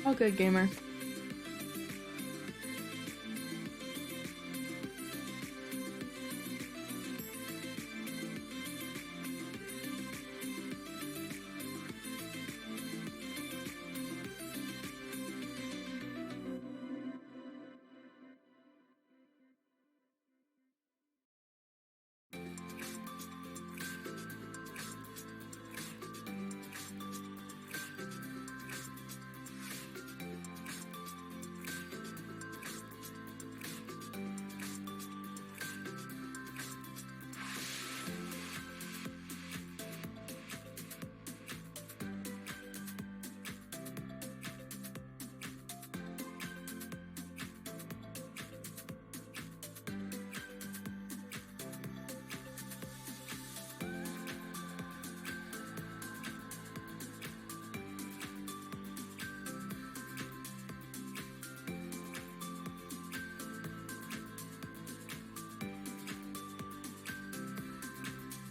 All good, gamer.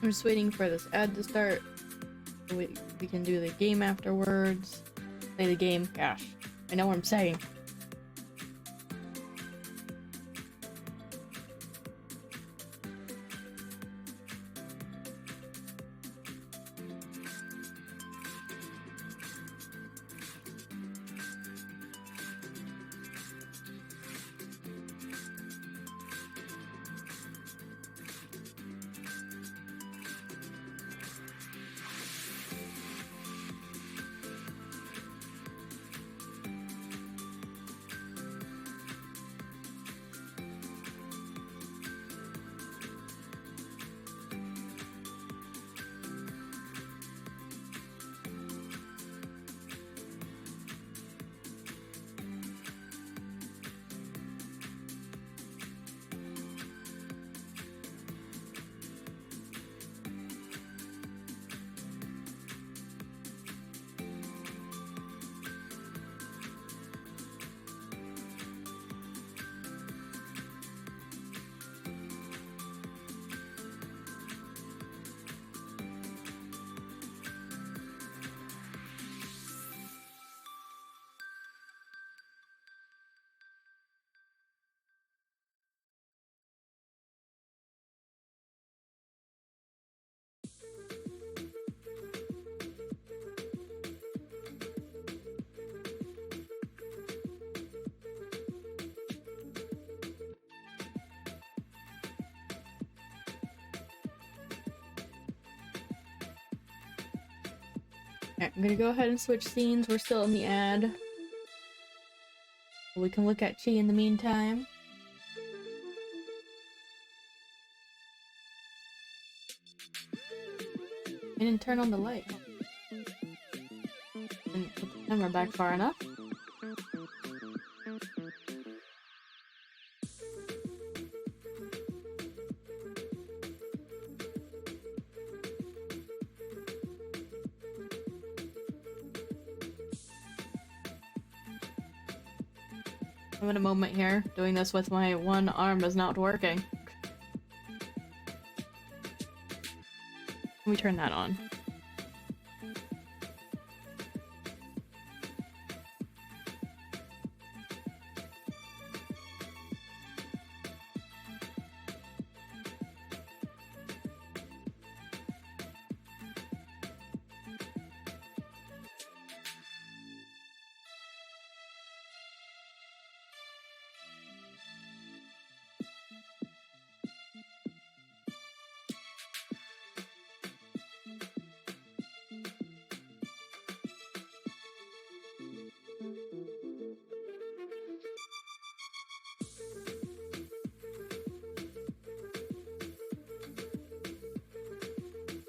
I'm just waiting for this ad to start. So we can do the game afterwards. Play the game. Gosh, I know what I'm saying. Alright, I'm gonna go ahead and switch scenes. We're still in the ad. We can look at Chi in the meantime. I didn't turn on the light. Didn't put the camera back far enough. I'm in a moment here, doing this with my one arm is not working. Let me turn that on.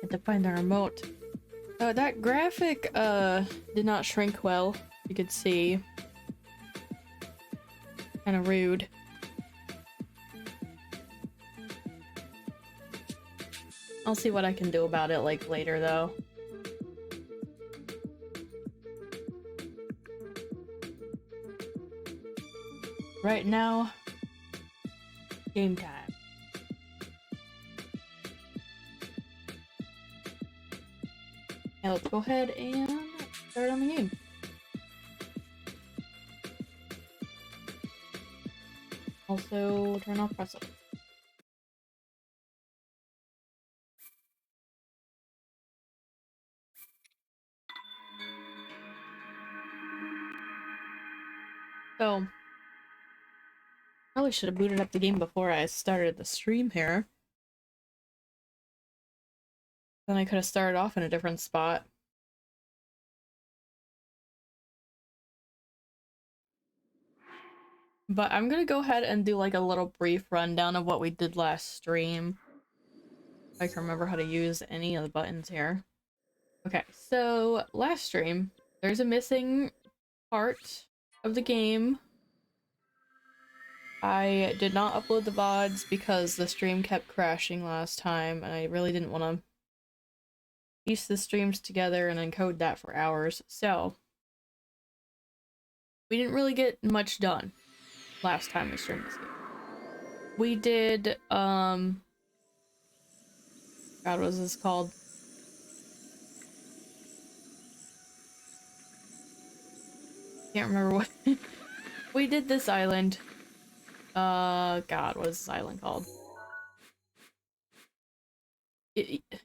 To find the remote. That graphic did not shrink well. You could see. Kind of rude. I'll see what I can do about it like later though. Right now, game time. Now let's go ahead and start on the game. Also, turn off press up. So, probably should have booted up the game before I started the stream here. Then I could have started off in a different spot. But I'm gonna go ahead and do like a little brief rundown of what we did last stream. If I can remember how to use any of the buttons here. Okay, so last stream, there's a missing part of the game. I did not upload the VODs because the stream kept crashing last time, and I really didn't want to piece the streams together and encode that for hours, so we didn't really get much done last time we streamed this game. We did, God, what was this called? Can't remember what. We did this island. God, what is this island called?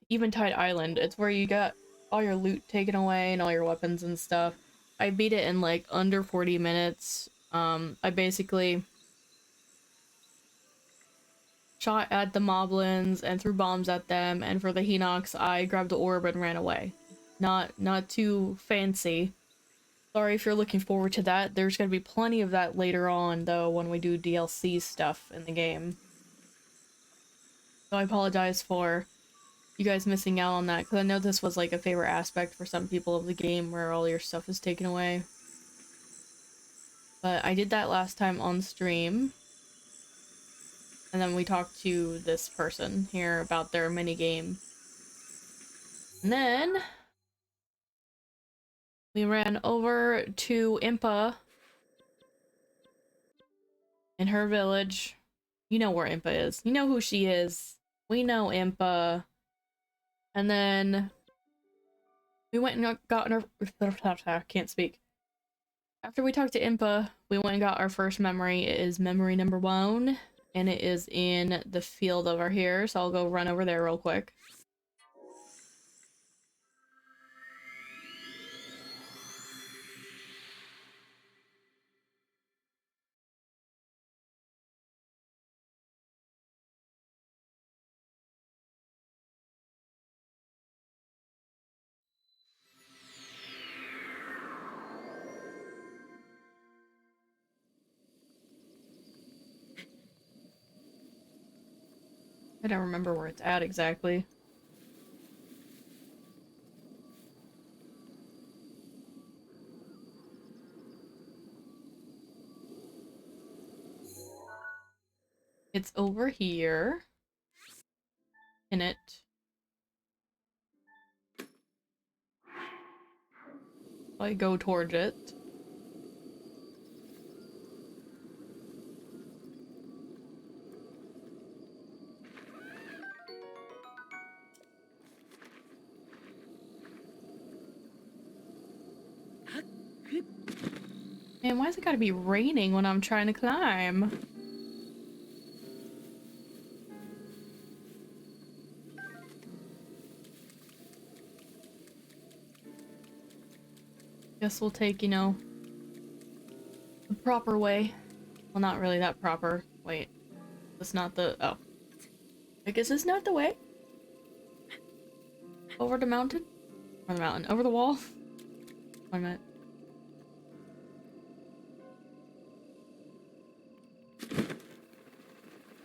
Eventide Island. It's where you got all your loot taken away and all your weapons and stuff. I beat it in like under 40 minutes. I basically shot at the moblins and threw bombs at them, and for the Hinox, I grabbed the orb and ran away. Not too fancy. Sorry if you're looking forward to that. There's gonna be plenty of that later on, though, when we do DLC stuff in the game. So I apologize for you guys missing out on that, because I know this was like a favorite aspect for some people of the game where all your stuff is taken away. But I did that last time on stream. And then we talked to this person here about their minigame. And then we ran over to Impa in her village. You know where Impa is. You know who she is. We know Impa. And then we went and got our... I can't speak. After we talked to Impa, we went and got our first memory. It is memory number 1. And it is in the field over here. So I'll go run over there real quick. I don't remember where it's at exactly. It's over here. In it. I go towards it. Man, why's it gotta be raining when I'm trying to climb? Guess we'll take, you know, the proper way. Well, not really that proper. Wait. That's not the... Oh. I guess it's not the way. Over the mountain? Over the mountain. Over the wall? Wait a minute.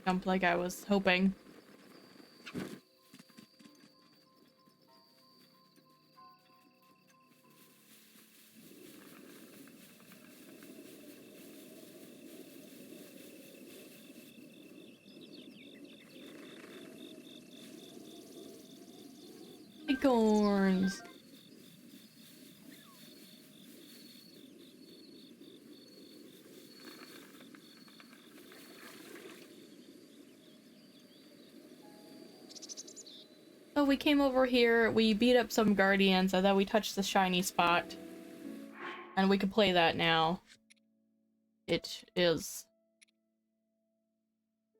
Jump like I was hoping. Acorns. So we came over here, we beat up some guardians, and then we touched the shiny spot. And we can play that now. It is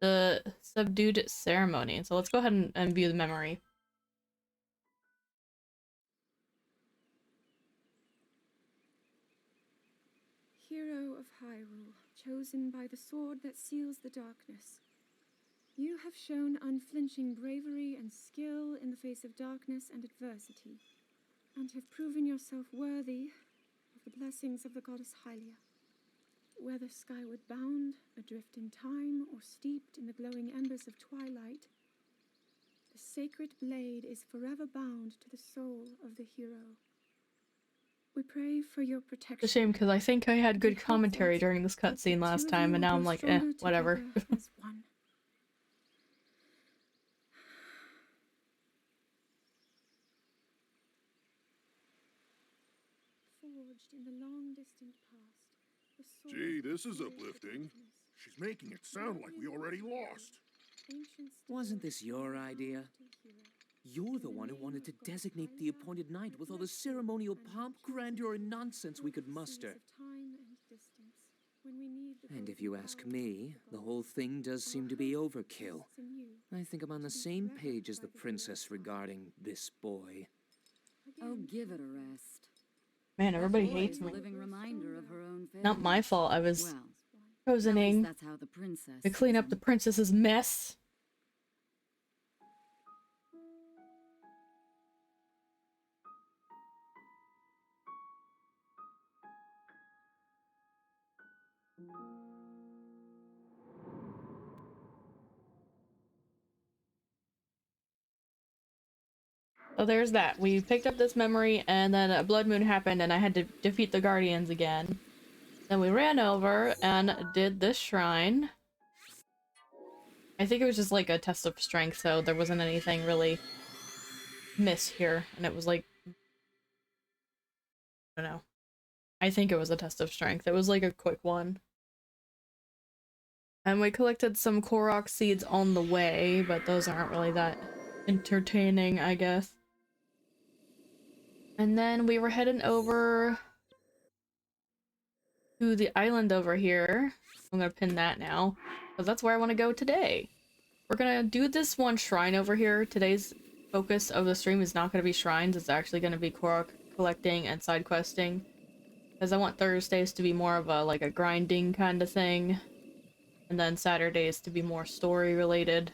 the subdued ceremony. So let's go ahead and view the memory. Hero of Hyrule, chosen by the sword that seals the darkness. You have shown unflinching bravery and skill in the face of darkness and adversity, and have proven yourself worthy of the blessings of the goddess Hylia. Whether skyward bound, adrift in time, or steeped in the glowing embers of twilight, the sacred blade is forever bound to the soul of the hero. We pray for your protection. It's a shame because I think I had good commentary during this cutscene last time, and now I'm like, whatever. In the long distant past, gee, this is uplifting. She's making it sound like we already lost. Wasn't this your idea? You're the one who wanted to designate the appointed night with all the ceremonial pomp, grandeur, and nonsense we could muster. And if you ask me, the whole thing does seem to be overkill. I think I'm on the same page as the princess regarding this boy. Oh, give it a rest. Man, everybody hates me. Living reminder of her own Not my fault. I was well, chosening that's how the princess to clean up the princess's mess. So there's that. We picked up this memory, and then a blood moon happened, and I had to defeat the guardians again. Then we ran over and did this shrine. I think it was just like a test of strength, so there wasn't anything really miss here. And it was like, I don't know. I think it was a test of strength. It was like a quick one. And we collected some Korok Seeds on the way, but those aren't really that entertaining, I guess. And then we were heading over to the island over here. I'm gonna pin that now, because that's where I want to go today. We're gonna do this one shrine over here. Today's focus of the stream is not gonna be shrines, it's actually gonna be Korok collecting and side questing. Because I want Thursdays to be more of a like a grinding kind of thing. And then Saturdays to be more story related.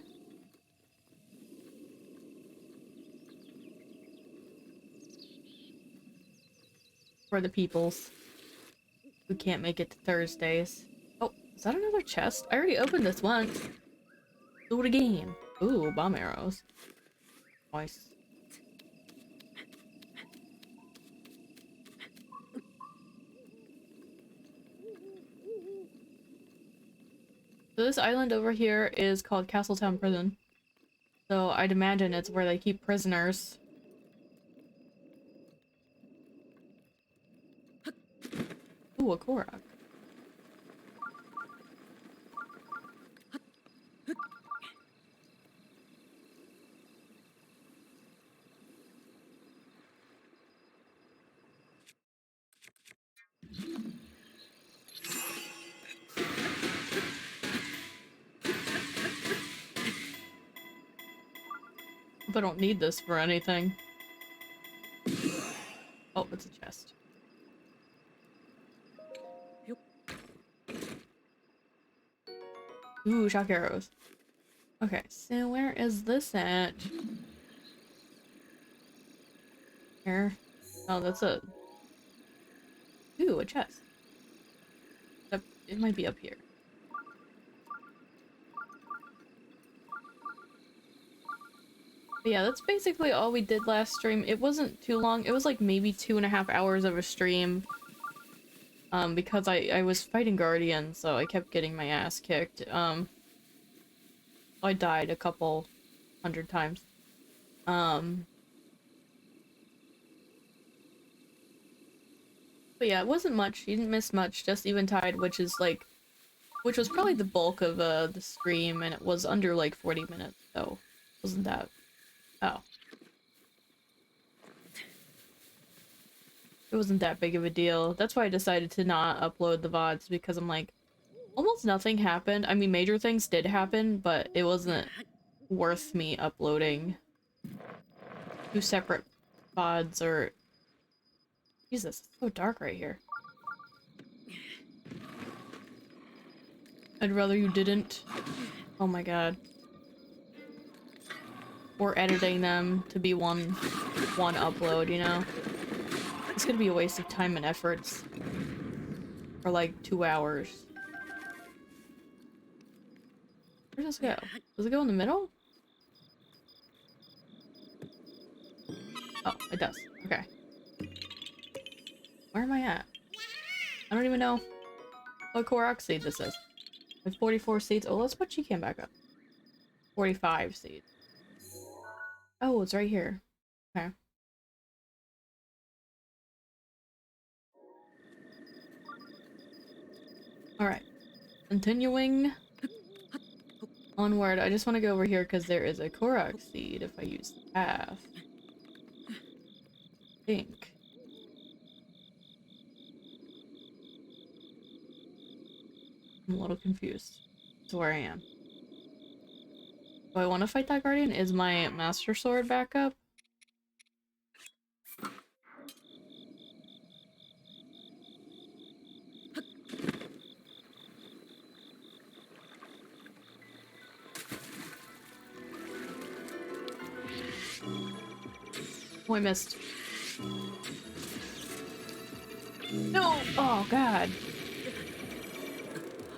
For the peoples who can't make it to Thursdays. Oh, is that another chest? I already opened this once. Do it again. Ooh, bomb arrows. Nice. So this island over here is called Castletown Prison. So I'd imagine it's where they keep prisoners. Ooh, a Korok. I don't need this for anything. Oh, it's a chest. Ooh, shock arrows. Okay, so where is this at? Here. Oh, that's a... Ooh, a chest. It might be up here. But yeah, that's basically all we did last stream. It wasn't too long. It was like maybe 2.5 hours of a stream. Because I was fighting guardians, so I kept getting my ass kicked. I died a couple 100 times. But yeah, it wasn't much. You didn't miss much. Just Eventide, which was probably the bulk of the stream, and it was under like 40 minutes, so wasn't that... Oh. It wasn't that big of a deal. That's why I decided to not upload the VODs, because I'm like, almost nothing happened. I mean, major things did happen, but it wasn't worth me uploading 2 separate pods or... Jesus, it's so dark right here. I'd rather you didn't. Oh my god. Or editing them to be one upload, you know? It's gonna be a waste of time and efforts. For like 2 hours. Where does it go? Does it go in the middle? Oh, it does. Okay. Where am I at? I don't even know what Korok seed this is. I have 44 seeds. Oh, let's put Chican back up. 45 seeds. Oh, it's right here. Okay. Alright. Continuing onward. I just want to go over here because there is a Korok seed if I use the path. I think. I'm a little confused. That's where I am. Do I want to fight that guardian? Is my master sword back up? Oh, I missed. No! Oh, God.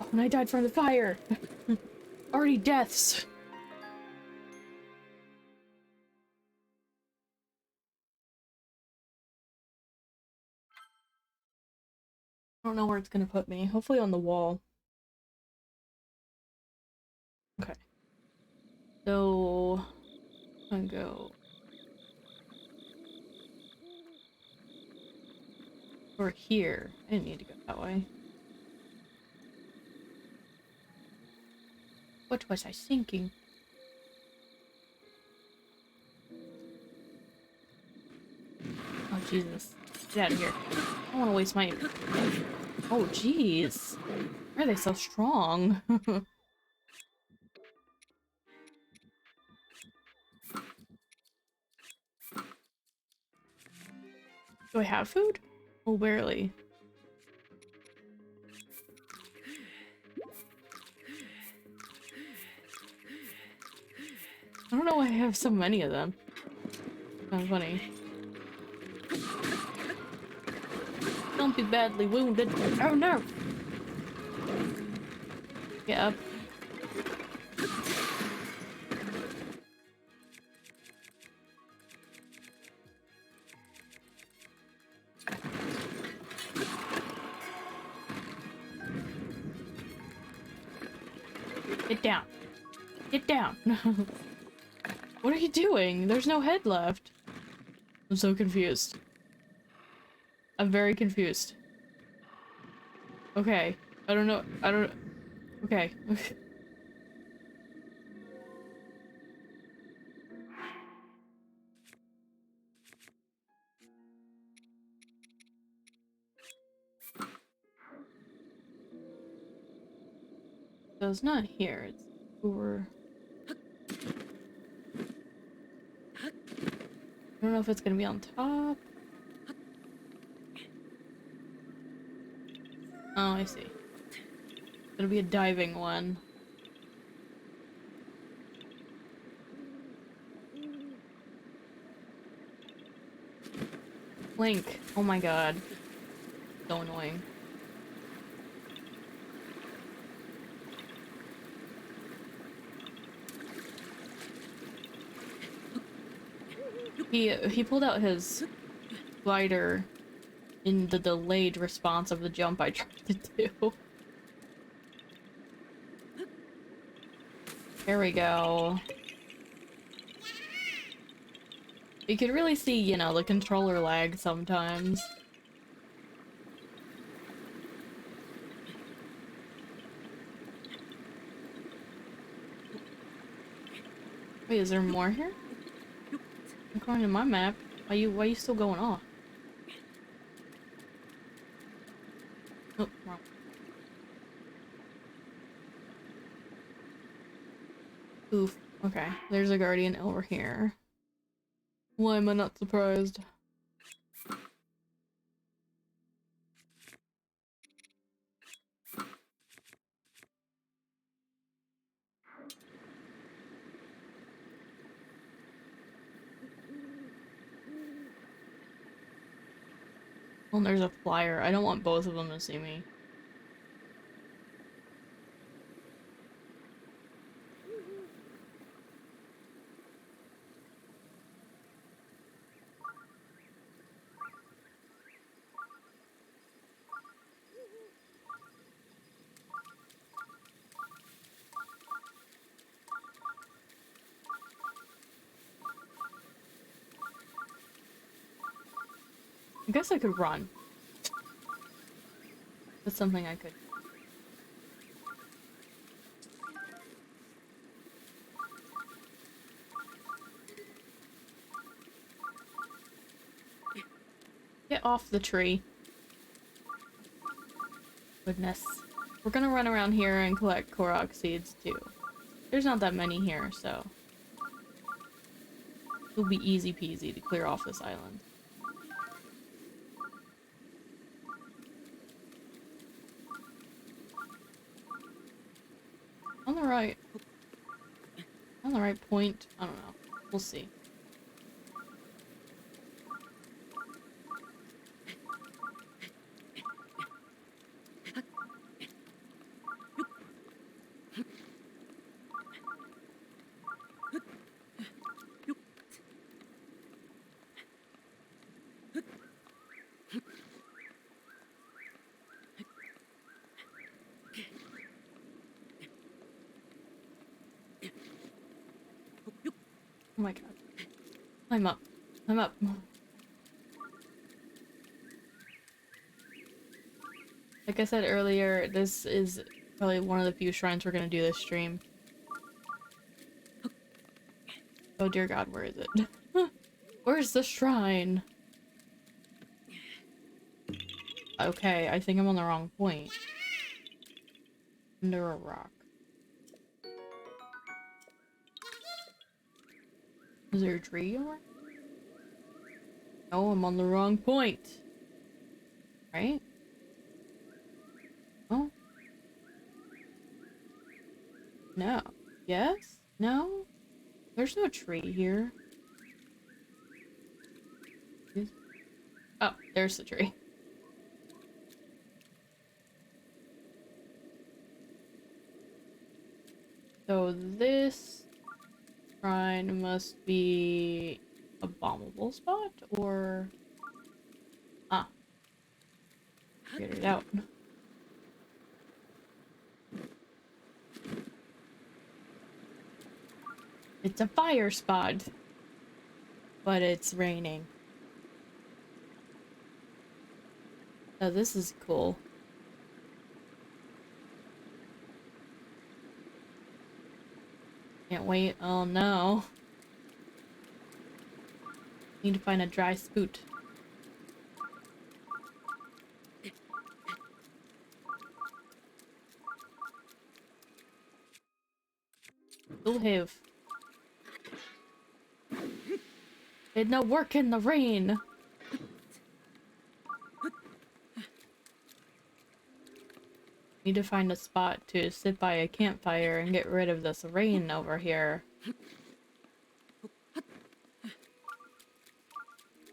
Oh, and I died from the fire. Already deaths. I don't know where it's gonna put me. Hopefully on the wall. Okay. So... I'm gonna go... Or here. I didn't need to go that way. What was I thinking? Oh, Jesus. Get out of here. I don't want to waste my... Oh, jeez. Why are they so strong? Do I have food? Oh, barely. I don't know why I have so many of them. Kind of funny. Don't be badly wounded. Oh no! Get up. Get down. Get down. What are you doing? There's no head left. I'm so confused. I'm very confused. Okay. I don't know. I don't... Okay. So it's not here. It's over... I don't know if it's gonna be on top. Oh, I see. It'll be a diving one. Link. Oh my god. So annoying. He pulled out his glider in the delayed response of the jump I tried to do. There we go. You can really see, you know, the controller lag sometimes. Wait, is there more here? According to my map, why you still going off? Oh, wrong. Oof. Okay, there's a guardian over here. Why am I not surprised? Well, there's a flyer. I don't want both of them to see me. I guess I could run. That's something I could. Get off the tree. Goodness. We're gonna run around here and collect Korok Seeds too. There's not that many here, so it'll be easy peasy to clear off this island. On the right point. I don't know. We'll see. Oh my god. Climb up. Climb up. Like I said earlier, this is probably one of the few shrines we're gonna do this stream. Oh dear god, where is it? Where's the shrine? Okay, I think I'm on the wrong point. Under a rock. Is there a tree over? No, I'm on the wrong point. Right? Oh. No. Yes? No? There's no tree here. Oh, there's the tree. So this shrine must be a bombable spot, or... Ah. Figured it out. It's a fire spot. But it's raining. Oh, this is cool. Can't wait. Oh no. Need to find a dry spoot. Still have. Did not work in the rain. Need to find a spot to sit by a campfire and get rid of this rain over here.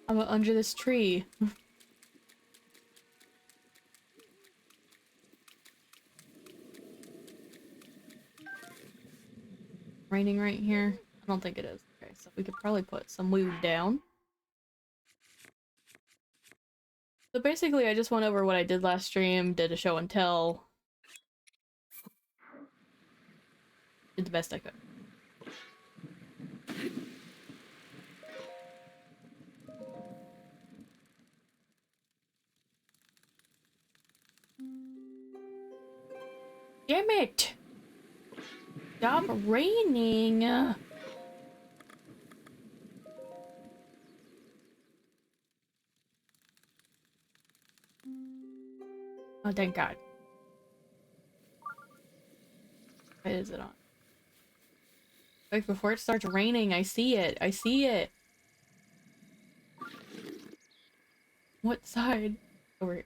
How about under this tree? Raining right here? I don't think it is. Okay, so we could probably put some wood down. So basically I just went over what I did last stream, did a show and tell. Did the best I could. Damn it! Stop raining! Oh, thank God. What is it on? Like before it starts raining, I see it. I see it. What side? Over here.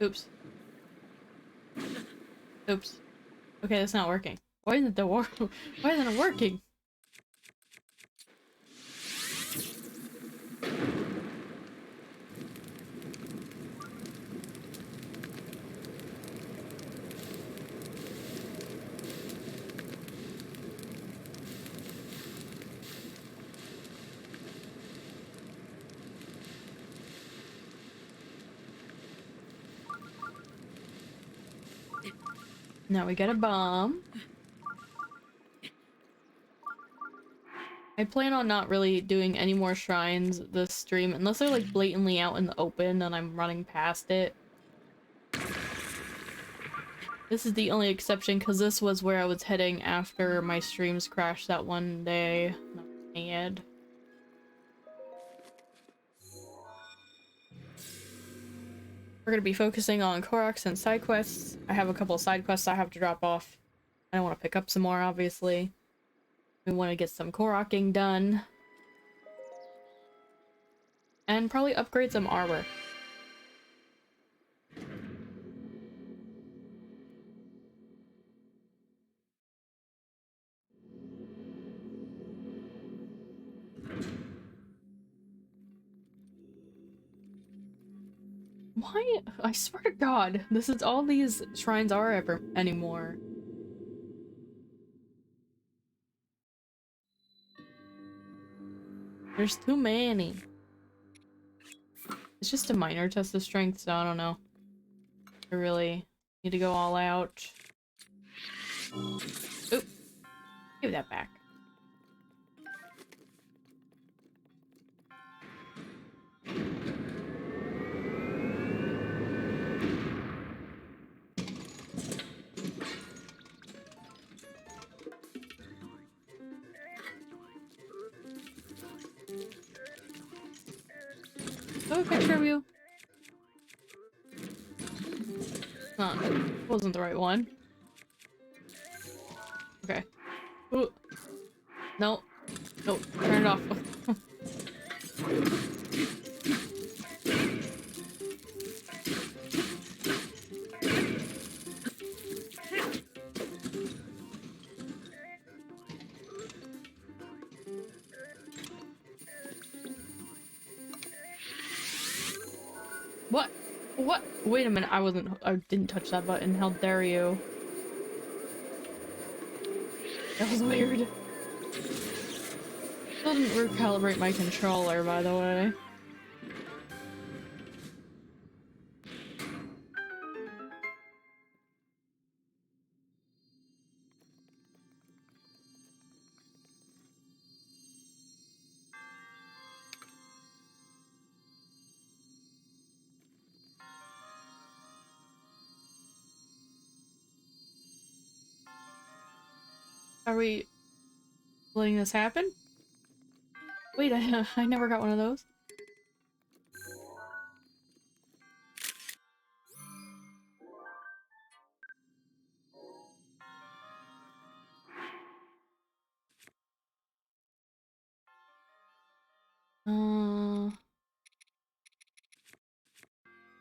Oops. Oops. Okay, that's not working. Why isn't the Why isn't it working? Now we get a bomb. I plan on not really doing any more shrines this stream, unless they're like blatantly out in the open and I'm running past it. This is the only exception because this was where I was heading after my streams crashed that one day. Not mad. We're gonna be focusing on Koroks and side quests. I have a couple of side quests I have to drop off. I want to pick up some more, obviously. We want to get some Koroking done. And probably upgrade some armor. Why? I swear to God, this is all these shrines are ever anymore. There's too many. It's just a minor test of strength, so I don't know. I really need to go all out. Oop. Give that back. Oh, picture of you. Huh. Wasn't the right one. Okay. Ooh. No. No. Turn it off. What? What? Wait a minute, I didn't touch that button. How dare you? That was weird. Still didn't recalibrate my controller, by the way. Are we letting this happen? Wait, I never got one of those.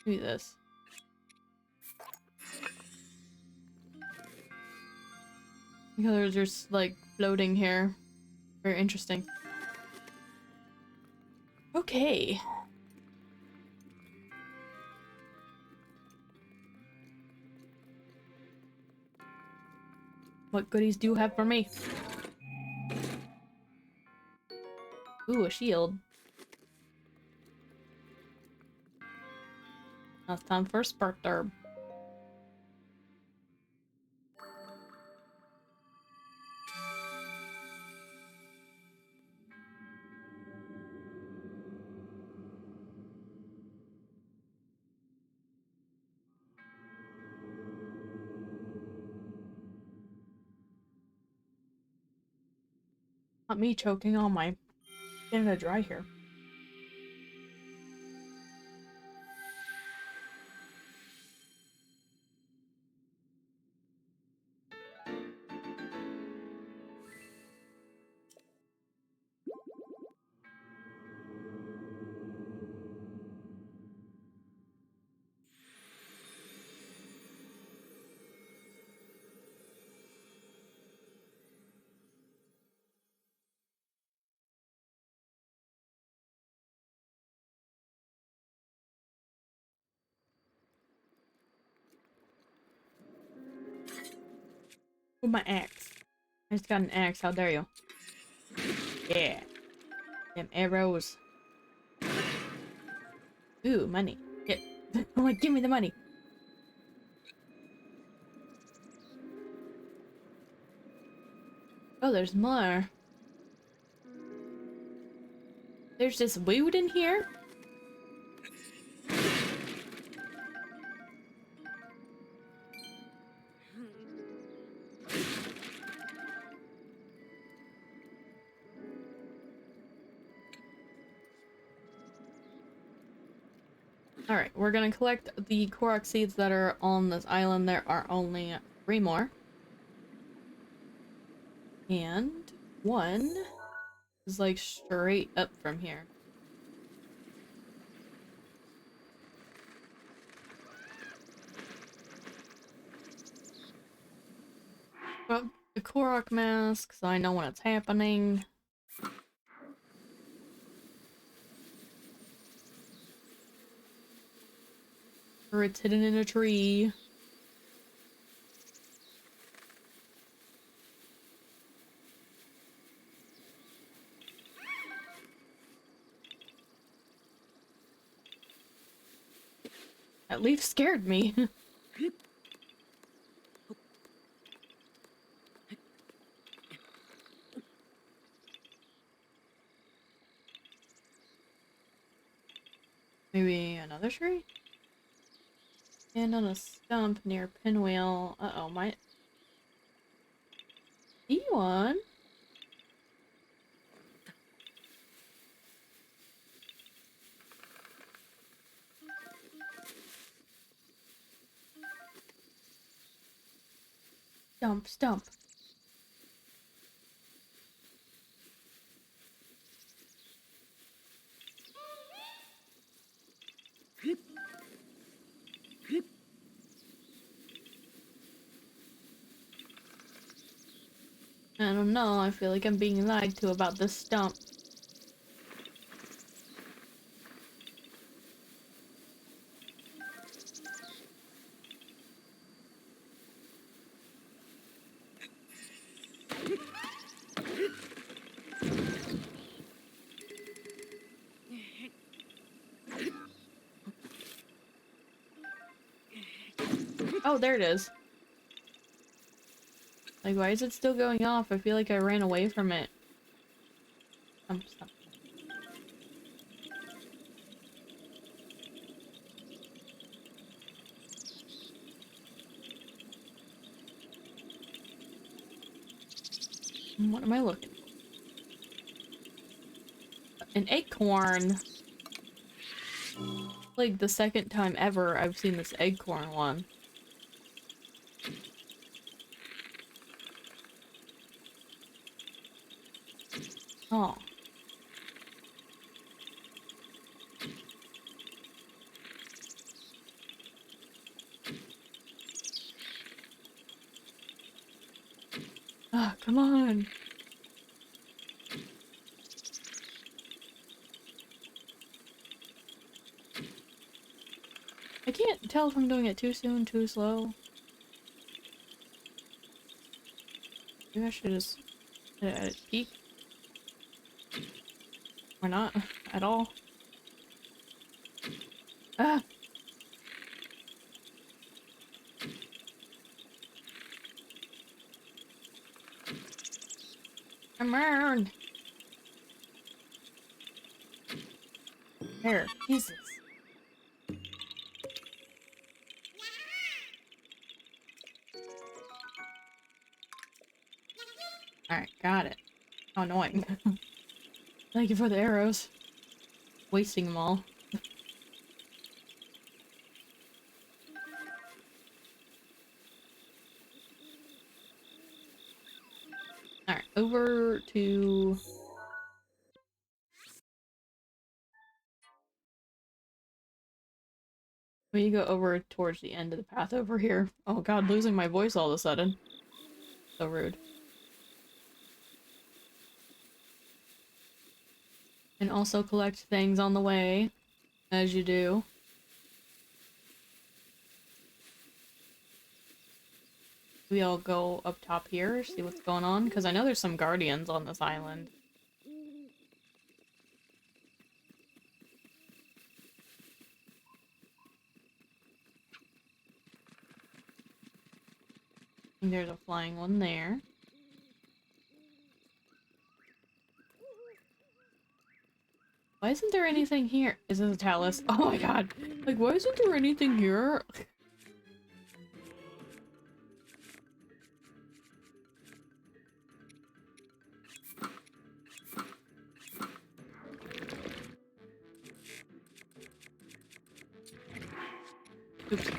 Do this. The others are just like floating here. Very interesting. Okay. What goodies do you have for me? Ooh, a shield. Now it's time for a spark derb. Not me choking on my getting to dry here. With my axe. I just got an axe, how dare you? Yeah. Them arrows. Ooh, money. Yeah. I'm like, give me the money. Oh, there's more. There's this wood in here? Alright, we're gonna collect the Korok Seeds that are on this island. There are only 3 more. And 1 is like straight up from here. Well, the Korok mask, so I know when it's happening. Or it's hidden in a tree. That leaf scared me. Maybe another tree? And on a stump near Pinwheel. Uh-oh, my... E1? Stump, stump. I don't know, I feel like I'm being lied to about this stump. Oh, there it is. Like, why is it still going off? I feel like I ran away from it. Stump, stump. What am I looking for? An acorn! Like, the second time ever I've seen this acorn one. Oh. Ah, come on! I can't tell if I'm doing it too soon, too slow. Maybe I should just hit it at its peak. Or not, at all. Ah! Come on! There, pieces. Alright, got it. How annoying. Thank you for the arrows. Wasting them all. Alright, over to... We go over towards the end of the path over here. Oh god, losing my voice all of a sudden. So rude. And also collect things on the way, as you do. We all go up top here, see what's going on, because I know there's some guardians on this island. And there's a flying one there. Why isn't there anything here? Is this a Talus? Oh my god. Like, why isn't there anything here? Oops.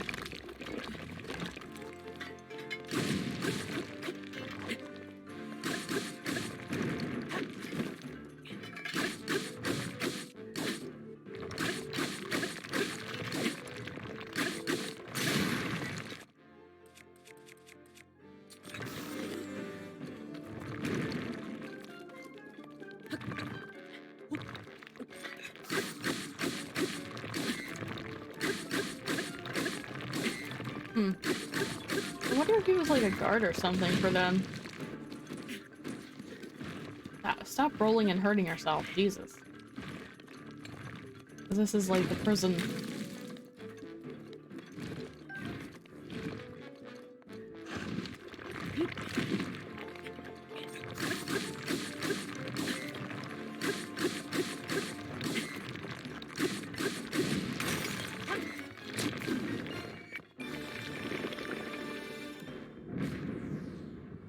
I wonder if he was like a guard or something for them. Stop rolling and hurting yourself, Jesus. This is like the prison.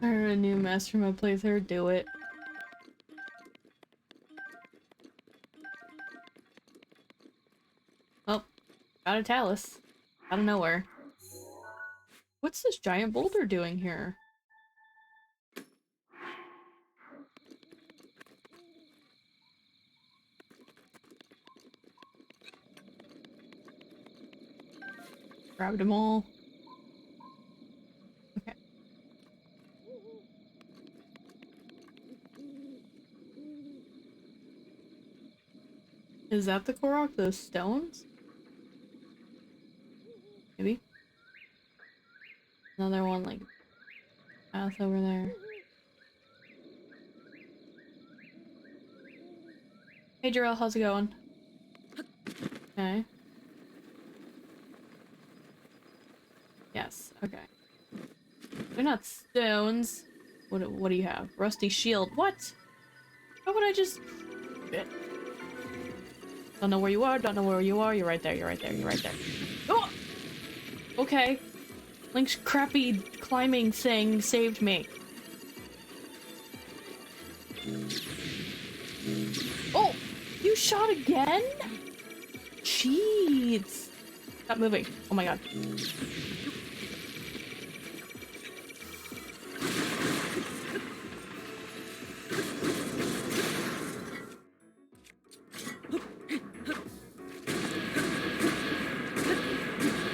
I heard a new master mode playthrough, do it. Oh, got a Talus. Out of nowhere. What's this giant boulder doing here? Grabbed them all. Okay. Is that the Korok? Those stones? Maybe? Another one, like, path over there. Hey Jarrell, how's it going? Okay. Yes, okay. They're not stones. What do you have? Rusty shield. What? How would I just... Don't know where you are, don't know where you are. You're right there, you're right there, you're right there. Oh! Okay. Link's crappy climbing thing saved me. Oh! You shot again? Cheats! Stop moving. Oh my god.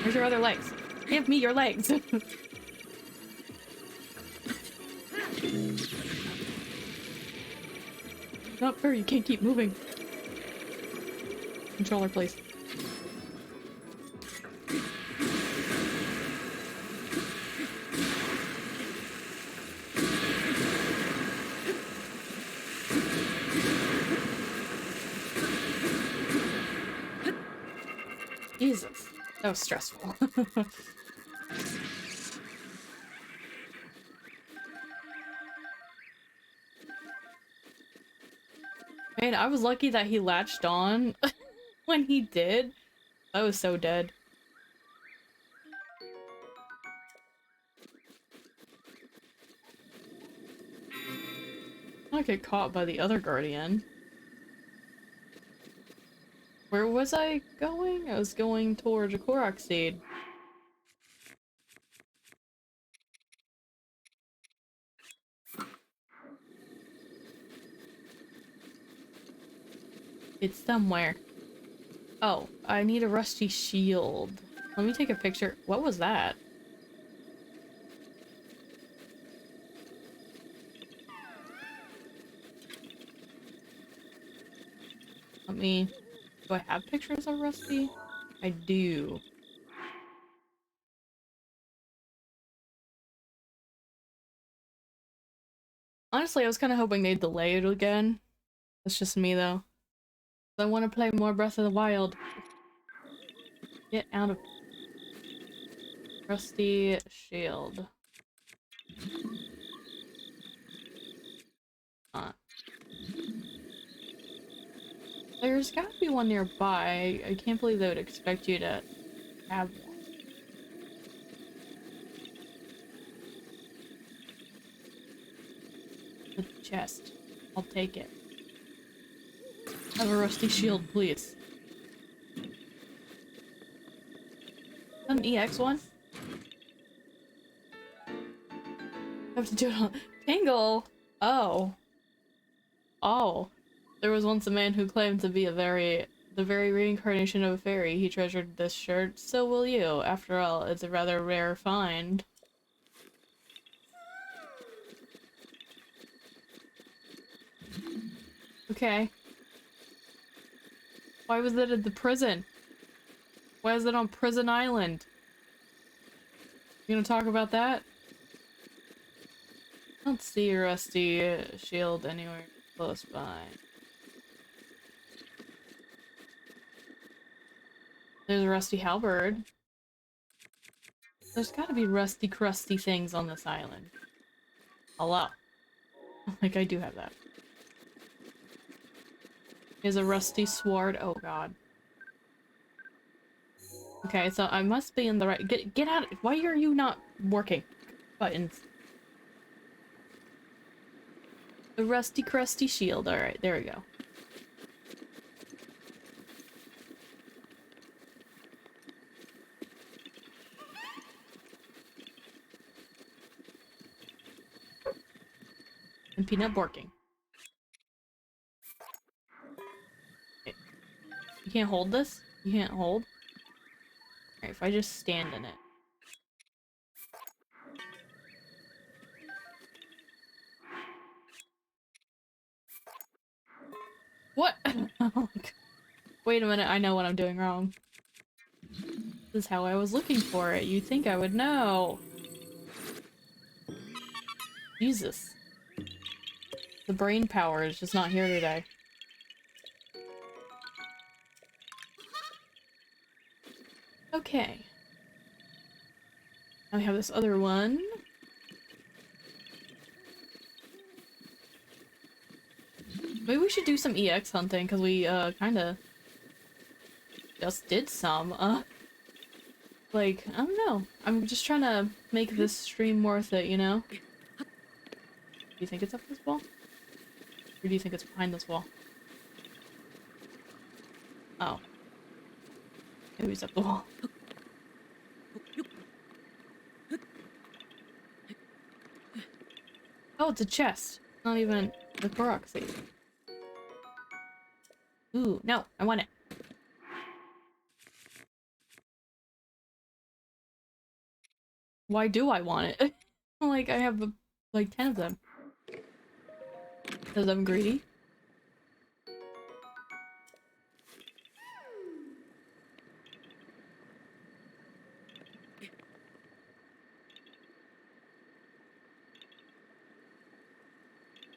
Where's your other legs? Give me your legs! Not fair, you can't keep moving. Controller, please. Jesus, that was stressful. Man, I was lucky that he latched on when he did. I was so dead. I get caught by the other guardian. Where was I going? I was going towards a Korok Seed. It's somewhere. Oh, I need a rusty shield. Let me take a picture. What was that? Let me... Do I have pictures of Rusty? I do. Honestly, I was kind of hoping they'd delay it again. That's just me, though. I want to play more Breath of the Wild. Get out of... Rusty shield. There's gotta be one nearby. I can't believe they would expect you to have one. The chest. I'll take it. Have a rusty shield, please. An EX one? I have to do it on Tingle! Oh. Oh. There was once a man who claimed to be the very reincarnation of a fairy. He treasured this shirt, so will you. After all, it's a rather rare find. Okay. Why was it at the prison? Why is it on Prison Island? You gonna talk about that? I don't see a rusty shield anywhere close by. There's a rusty halberd. There's gotta be rusty, crusty things on this island. Hello. Like, I do have that. Is a rusty sword. Oh god. Okay, so I must be in the right- Get out! Why are you not working? Buttons. The rusty, crusty shield. Alright, there we go. And peanut borking. Okay. You can't hold this? You can't hold? Alright, if I just stand in it. What? Wait a minute, I know what I'm doing wrong. This is how I was looking for it. You'd think I would know. Jesus. The brain power is just not here today. Okay. Now we have this other one. Maybe we should do some EX hunting, because we, kinda just did some, like, I don't know. I'm just trying to make this stream worth it, you know? Do you think it's up this wall? Or do you think it's behind this wall? Oh. Maybe it's up the wall. Oh, it's a chest. Not even the Korok Seeds. Ooh, no, I want it. Why do I want it? Like, I have, like, 10 of them. Because I'm greedy.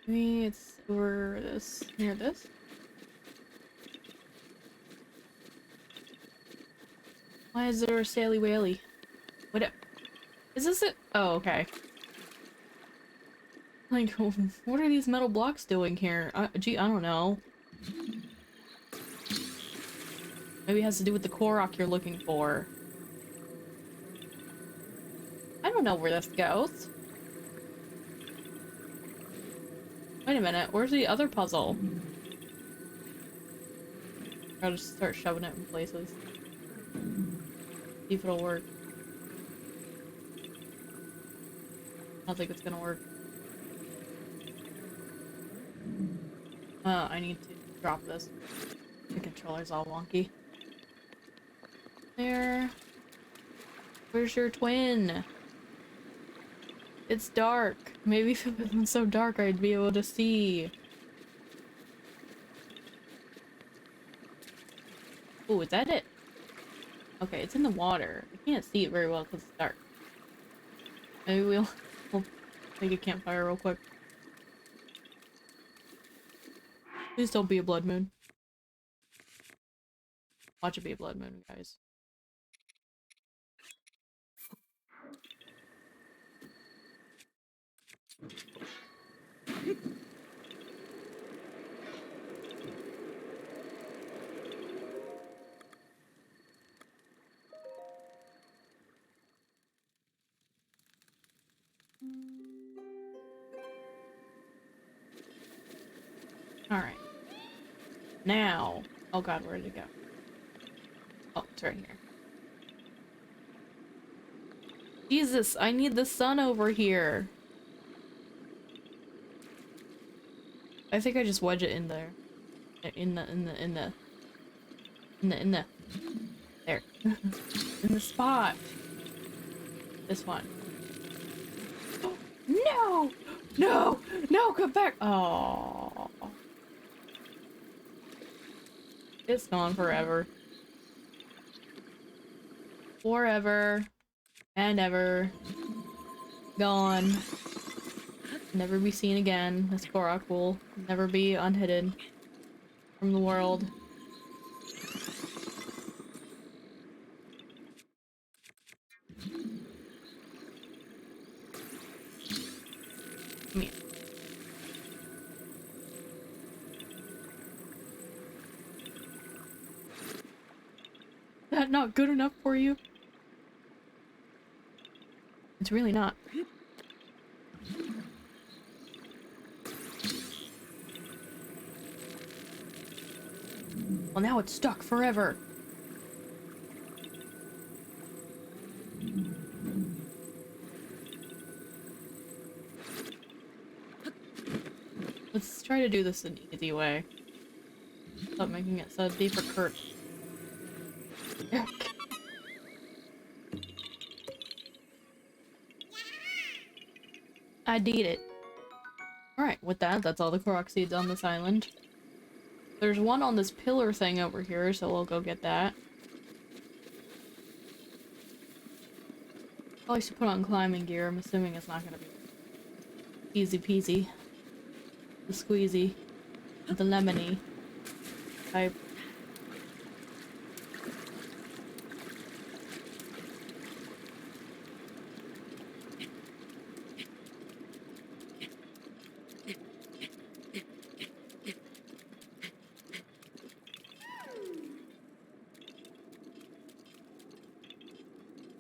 Maybe it's over this, near this. Why is there a Sally Whaley? What up? Is this it? Oh, okay. Like, what are these metal blocks doing here? Gee, I don't know. Maybe it has to do with the Korok you're looking for. I don't know where this goes. Wait a minute, where's the other puzzle? I'll just start shoving it in places. See if it'll work. I don't think it's gonna work. I need to drop this. The controller's all wonky. There. Where's your twin? It's dark. Maybe if it wasn't so dark, I'd be able to see. Oh, is that it? Okay, it's in the water. I can't see it very well because it's dark. Maybe we'll make a campfire real quick. Please don't be a blood moon. Watch it be a blood moon, guys. Alright. Now. Oh god, where did it go? Oh, it's right here. Jesus, I need the sun over here. I think I just wedge it in there. In the there. In the spot. This one. No! No! No, come back! Oh. It's gone forever. Forever. And ever. Gone. Never be seen again. This Korok will never be unhidden from the world. Come here. That not good enough for you? It's really not. Well, now it's stuck forever. Let's try to do this an easy way. Stop making it so deep for Kurt. I did it. Alright, with that, that's all the Korok Seeds on this island. There's one on this pillar thing over here, so we'll go get that. Probably should put on climbing gear. I'm assuming it's not gonna be easy peasy. The squeezy. The lemony type.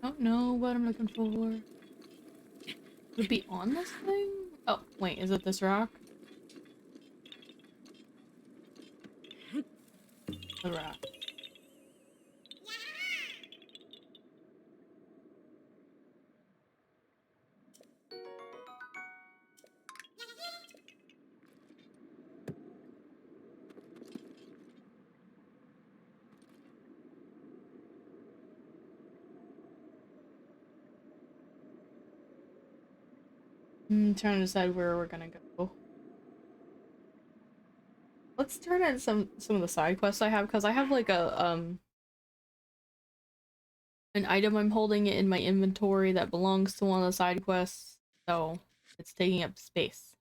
Don't know what I'm looking for. Would it be on this thing? Oh, wait, is it this rock? The rock. I'm trying to decide where we're gonna go. Let's turn in some of the side quests I have, because I have like a an item I'm holding in my inventory that belongs to one of the side quests, so it's taking up space.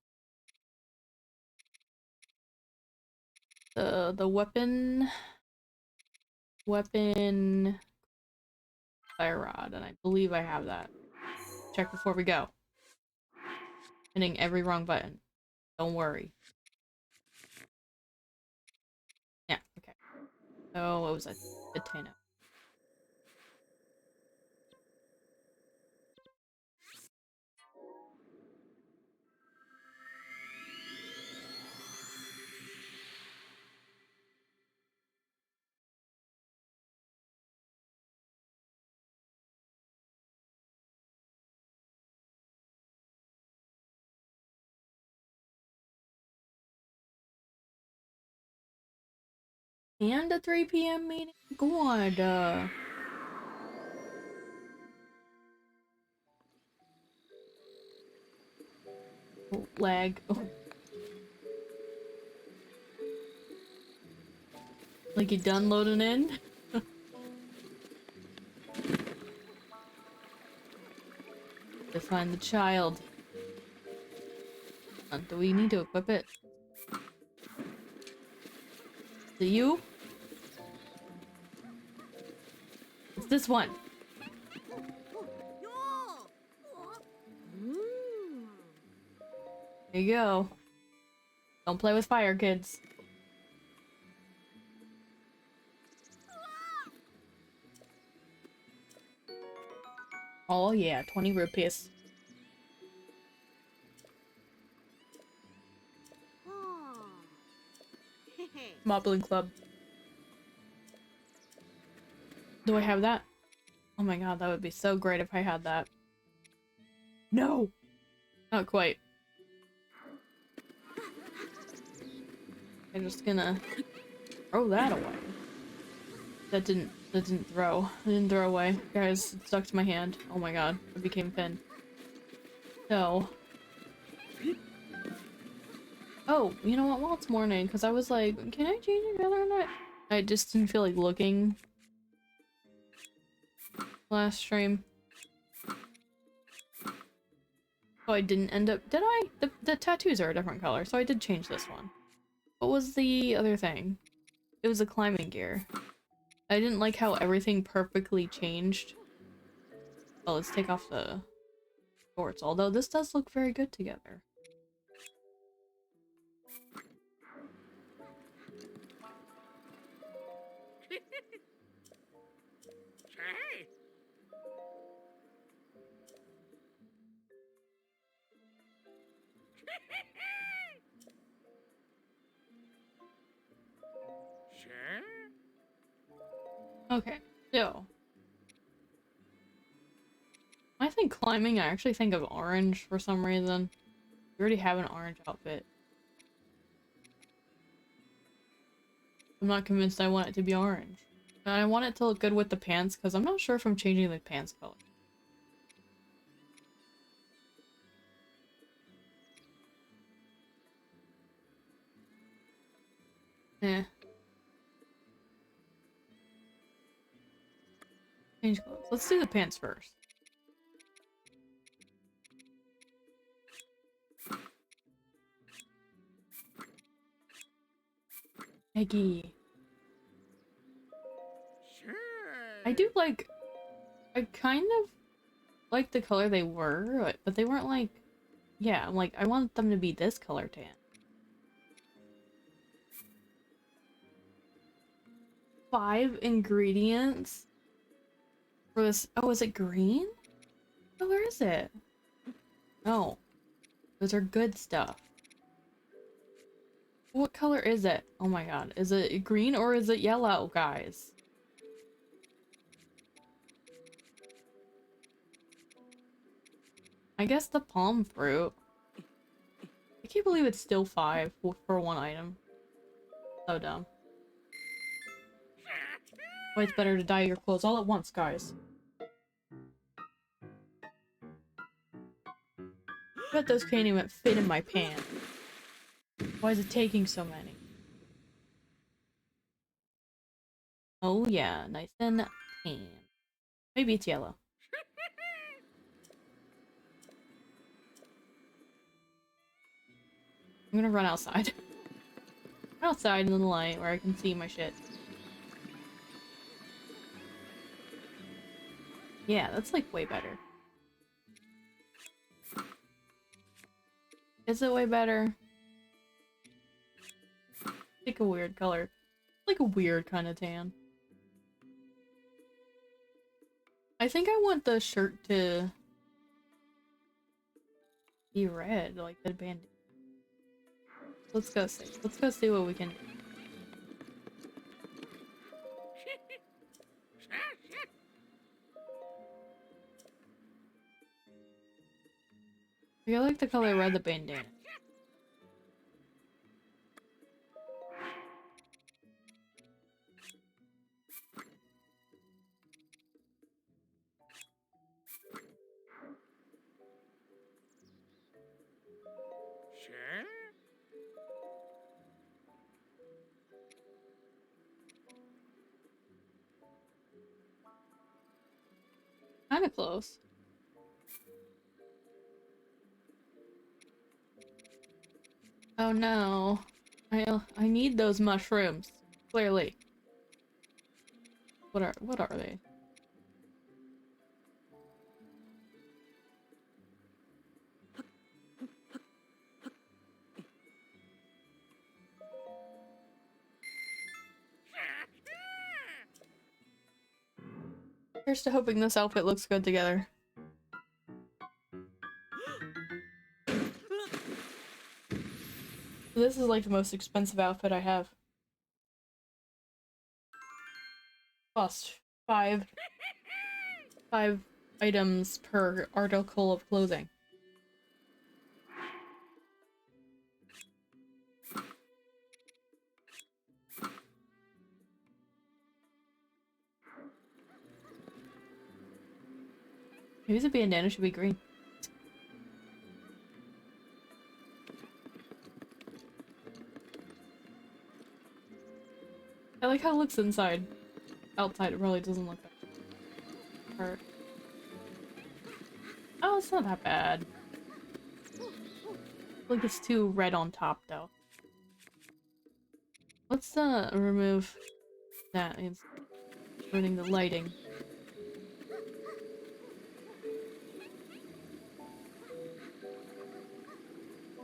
The weapon fire rod, and I believe I have that. Check before we go. Hitting every wrong button. Don't worry. Yeah, okay. So what was it? Hateno. And a 3 p.m. meeting? God, oh, lag. Oh. Like you done loading in? To find the child. Do we need to equip it? it you? It's this one. There you go. Don't play with fire, kids. Oh yeah, 20 rupees. Moblin Club. Do I have that? Oh my god, that would be so great if I had that. No! Not quite. I'm just gonna throw that away. That didn't throw. It didn't throw away. Guys, it stuck to my hand. Oh my god, it became thin. So. Oh, you know what? Well, it's morning, because I was like, can I change the color or not? I just didn't feel like looking. Last stream. So I didn't end up- did I? The tattoos are a different color, so I did change this one. What was the other thing? It was a climbing gear. I didn't like how everything perfectly changed. Oh, let's take off the shorts, although this does look very good together. Okay, so when I think climbing, I actually think of orange for some reason. We already have an orange outfit. I'm not convinced I want it to be orange. And I want it to look good with the pants, because I'm not sure if I'm changing the pants color. Eh. Change clothes. Let's do the pants first. Eggy. I do like... I kind of like the color they were, but they weren't like... Yeah, I'm like, I want them to be this color tan. Five ingredients for this. Oh, is it green? Oh, where is it? No. Those are good stuff. What color is it? Oh my god. Is it green or is it yellow, guys? I guess the palm fruit. I can't believe it's still 5 for one item. So dumb. Why it's better to dye your clothes all at once, guys. I bet those can't even fit in my pants. Why is it taking so many? Oh yeah, nice and tan. Maybe it's yellow. I'm gonna run outside. Run outside in the light where I can see my shit. Yeah, that's like way better. Is it way better? Like a weird color. Like a weird kind of tan. I think I want the shirt to be red, like the bandit. Let's go see. Let's go see what we can do. I like the color red the bandana. Kinda close. Oh no. I need those mushrooms. Clear Lake. What are they? Here's to hoping this outfit looks good together. This is like the most expensive outfit I have. Cost five items per article of clothing. Maybe the bandana should be green. I like how it looks inside. Outside it probably doesn't look that hard. Oh, it's not that bad. I think it's too red on top though. Let's remove that. It's ruining the lighting.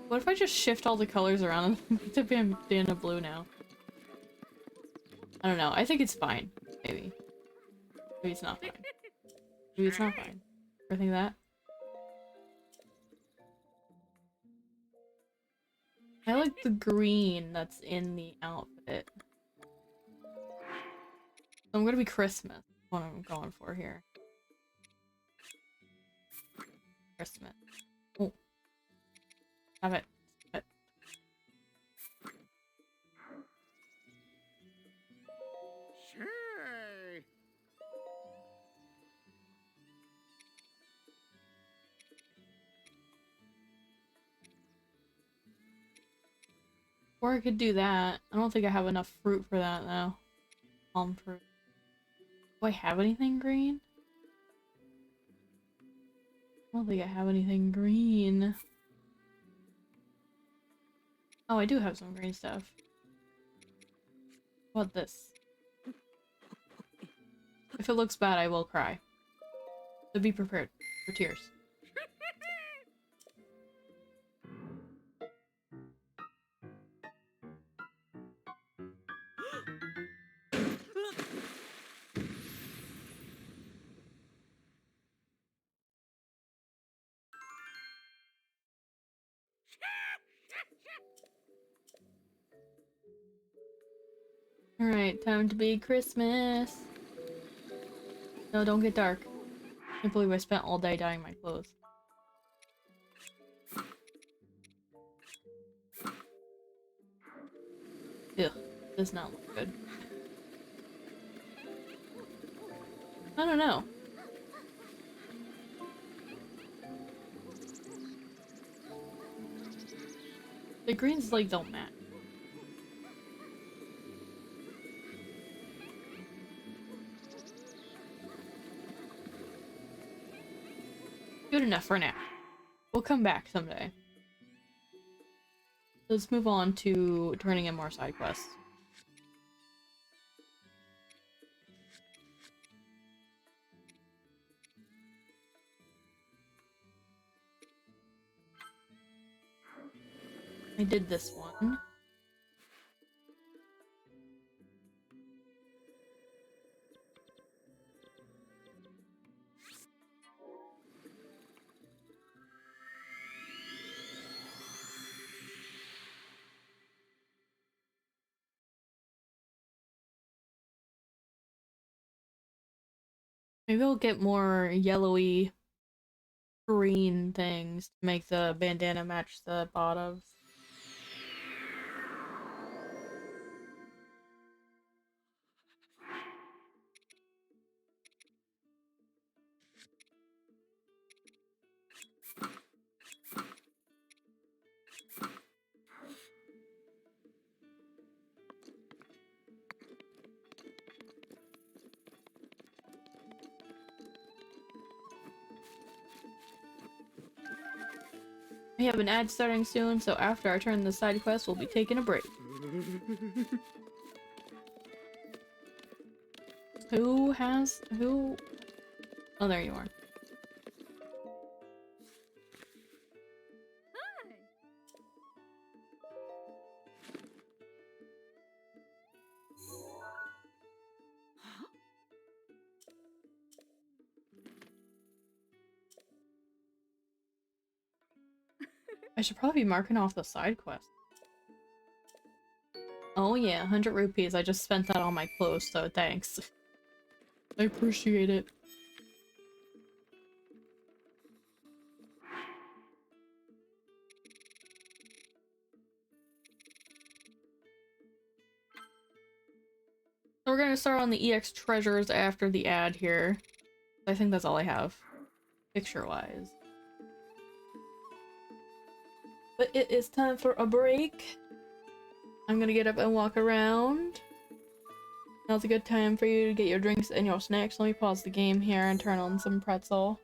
What if I just shift all the colors around and make the bandana blue now? I don't know. I think it's fine. Maybe. Maybe it's not fine. Maybe it's not fine. Ever think of that? I like the green that's in the outfit. I'm gonna be Christmas. What I'm going for here. Christmas. Oh. Stop it. Stop it. Sure. Or I could do that. I don't think I have enough fruit for that though. Palm fruit. Do I have anything green? I don't think I have anything green. Oh, I do have some green stuff. What about this? If it looks bad, I will cry. So be prepared for tears. Alright, time to be Christmas. No, don't get dark. I can't believe I spent all day dyeing my clothes. Ugh, does not look good. I don't know. The greens like don't match. Good enough for now. We'll come back someday. Let's move on to turning in more side quests. I did this one. Maybe I'll get more yellowy green things to make the bandana match the bottoms. We have an ad starting soon, so after I turn the side quest, we'll be taking a break. Who has who? Oh, there you are. I should probably be marking off the side quest. Oh yeah, 100 rupees. I just spent that on my clothes, so thanks. I appreciate it. So we're gonna start on the EX treasures after the ad here. I think that's all I have, picture-wise. But it is time for a break. I'm gonna get up and walk around. Now's a good time for you to get your drinks and your snacks. Let me pause the game here and turn on some pretzel.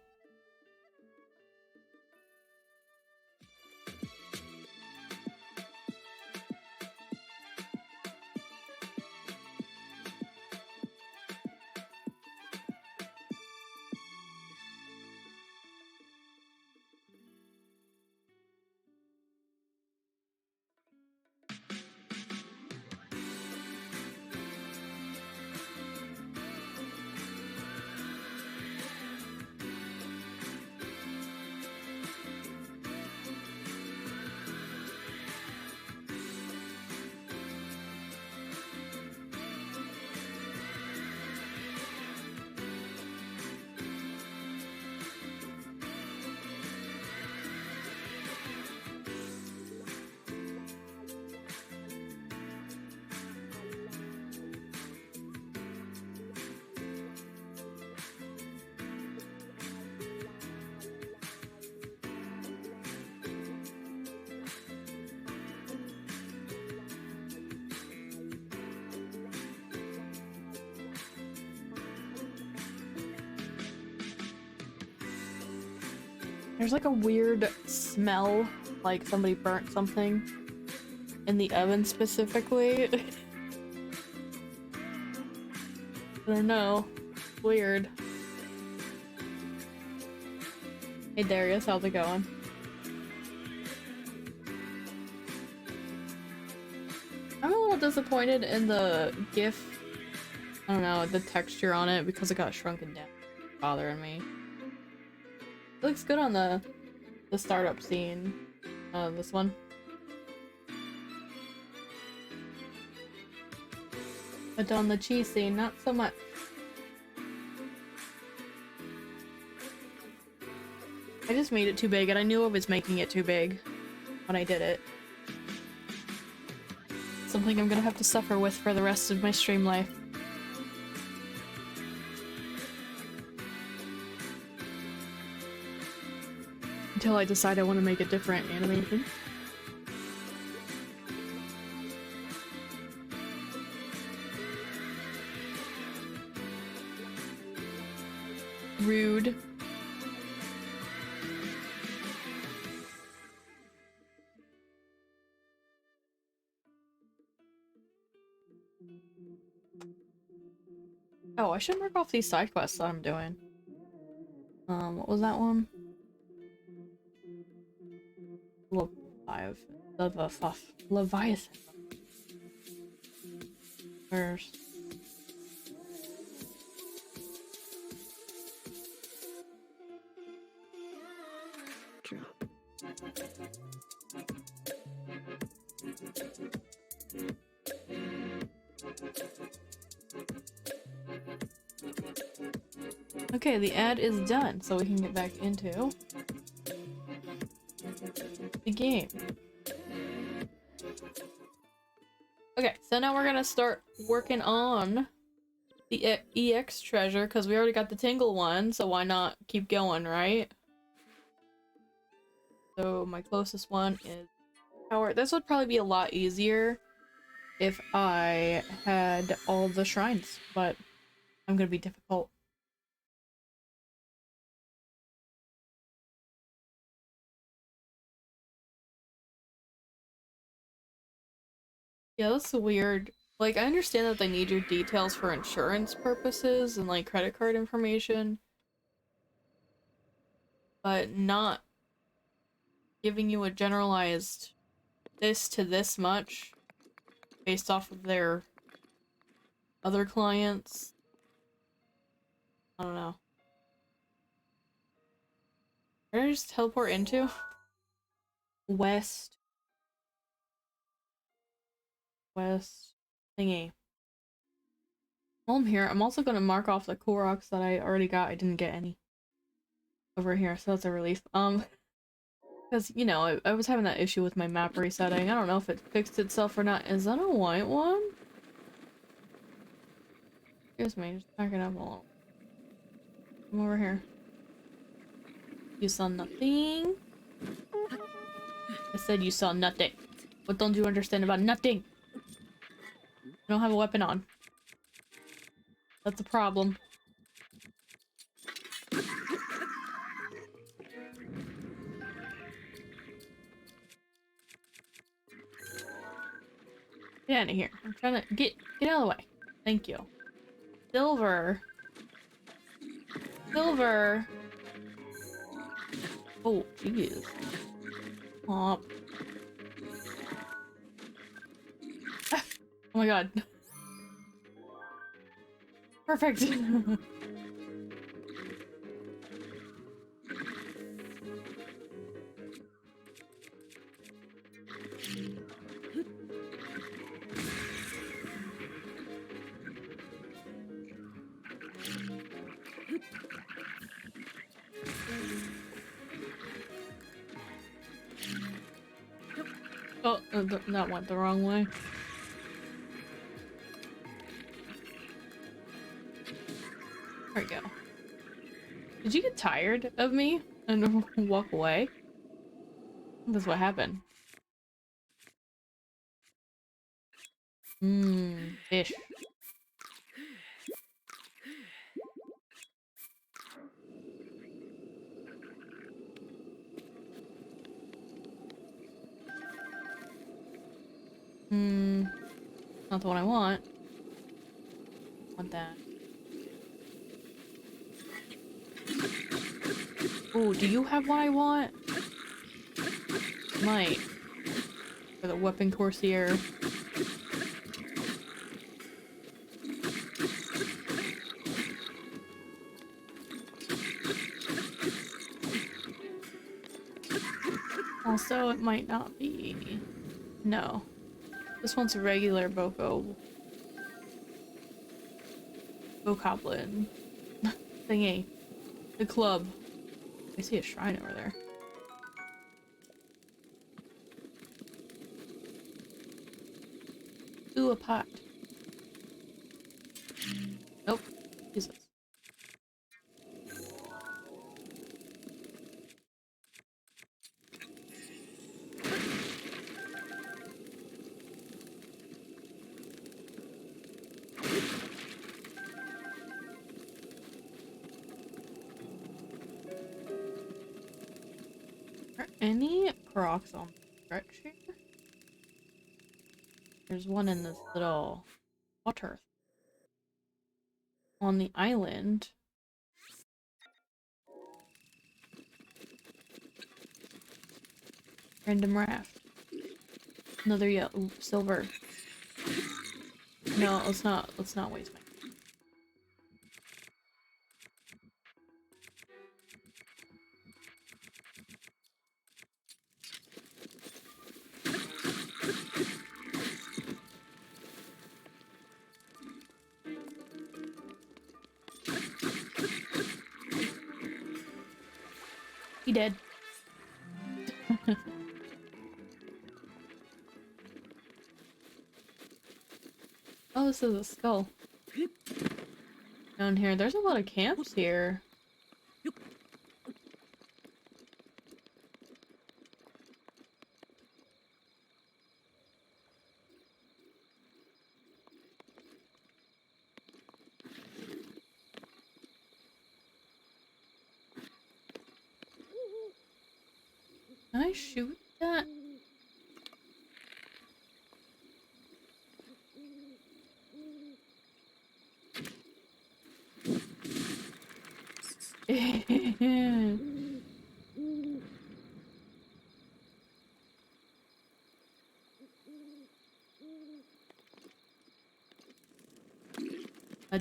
There's like a weird smell, like somebody burnt something in the oven specifically. I don't know. Weird. Hey Darius, how's it going? I'm a little disappointed in the GIF. I don't know, the texture on it because it got shrunken down. It's bothering me. It looks good on the startup scene. This one. But on the cheese scene, not so much. I just made it too big, and I knew I was making it too big when I did it. Something I'm gonna have to suffer with for the rest of my stream life. Until I decide I want to make a different animation. Rude. Oh, I should mark off these side quests that I'm doing. What was that one? Leviathan. First. Okay, the ad is done, so we can get back into the game. Okay, so now we're gonna start working on the EX treasure, because we already got the Tingle one, so why not keep going, right? So my closest one is Tower. This would probably be a lot easier if I had all the shrines, but I'm gonna be difficult. Yeah, that's weird. Like, I understand that they need your details for insurance purposes and, like, credit card information, but not giving you a generalized this to this much based off of their other clients. I don't know. Where did I just teleport into? West. West. Thingy. While I'm here, I'm also gonna mark off the Koroks that I already got. I didn't get any over here, so that's a relief. Because, you know, I was having that issue with my map resetting. I don't know if it fixed itself or not. Is that a white one? Excuse me, just backing up a little. Come over here. You saw nothing? I said you saw nothing. What don't you understand about nothing? I don't have a weapon on. That's a problem. Get out of here. I'm trying to get out of the way. Thank you. Silver. Silver. Oh, jeez. Pop. Oh my god. Perfect. Oh, that went the wrong way. There we go. Did you get tired of me and walk away? That's what happened. Fish. Not the one I want. Want that. Oh, do you have what I want? Might. For the weapon courtier. Also, it might not be. No. This one's a regular Bokoblin thingy. The club. I see a shrine over there. Ooh, a pot. Nope. Jesus. Are any Koroks on the stretch here? There's one in this little water on the island. Random raft. Another yellow silver. No, let's not waste my. He did. Oh, this is a skull. Down here, there's a lot of camps here. Can I shoot that? That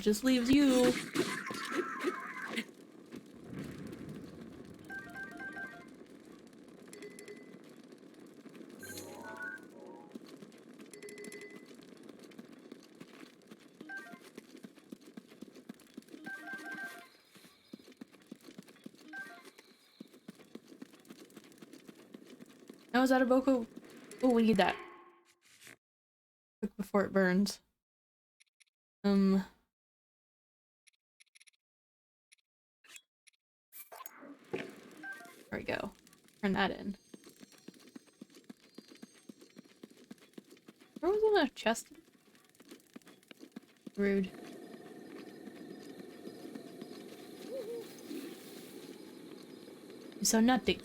just leaves you. Now is that a Boko? Oh, we need that. Quick before it burns. There we go. Turn that in. There wasn't a chest. Rude. So nothing.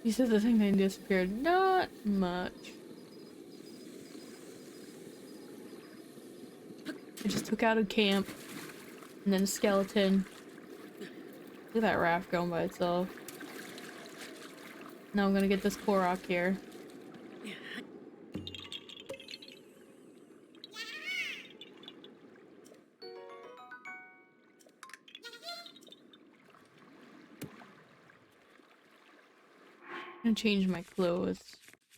You said the thing that disappeared. Not much. I just took out a camp. And then a skeleton. Look at that raft going by itself. Now I'm gonna get this Korok here. I'm gonna change my clothes.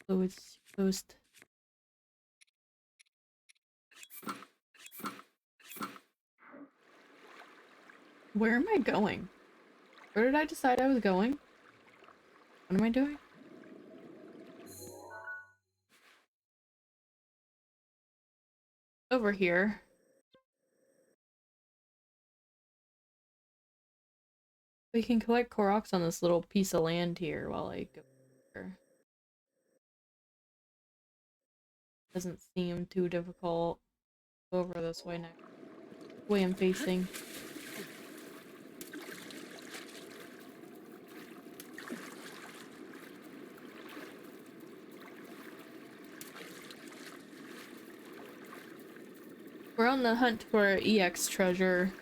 Clothes post. Where am I going? Where did I decide I was going? What am I doing? Over here. We can collect Koroks on this little piece of land here while I go here. Doesn't seem too difficult. Go over this way next. The way I'm facing. We're on the hunt for EX treasure.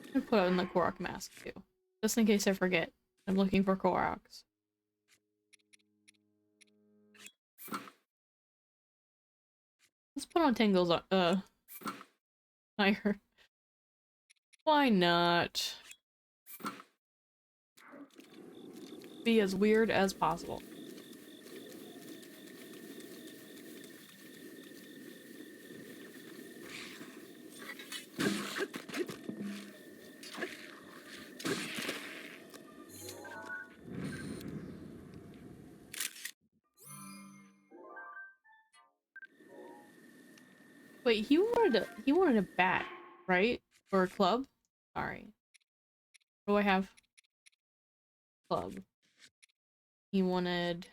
I'm gonna put on the Korok mask too. Just in case I forget. I'm looking for Koroks. Let's put on Tingle's higher. Why not? Be as weird as possible. Wait, he wanted a bat, right? Or a club? Sorry. What do I have? Club. He wanted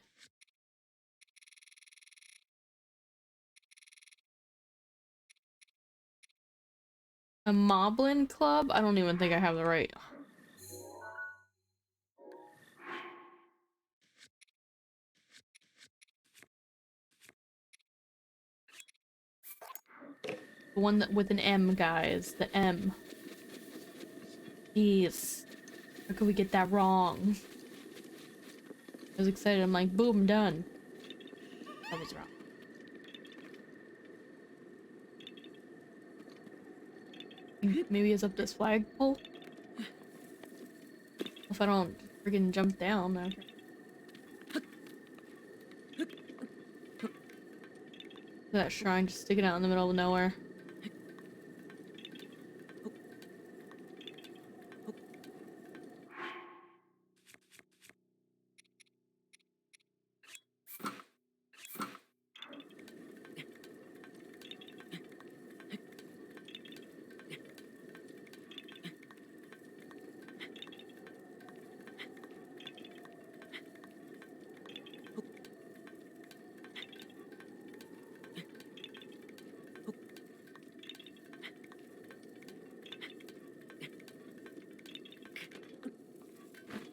a Moblin club? I don't even think I have the right. The one that with an M, guys. The M. Jeez. How could we get that wrong? I was excited. I'm like, boom, done. That was wrong. Maybe it's up this flagpole? If I don't freaking jump down after. Look at that shrine just sticking out in the middle of nowhere.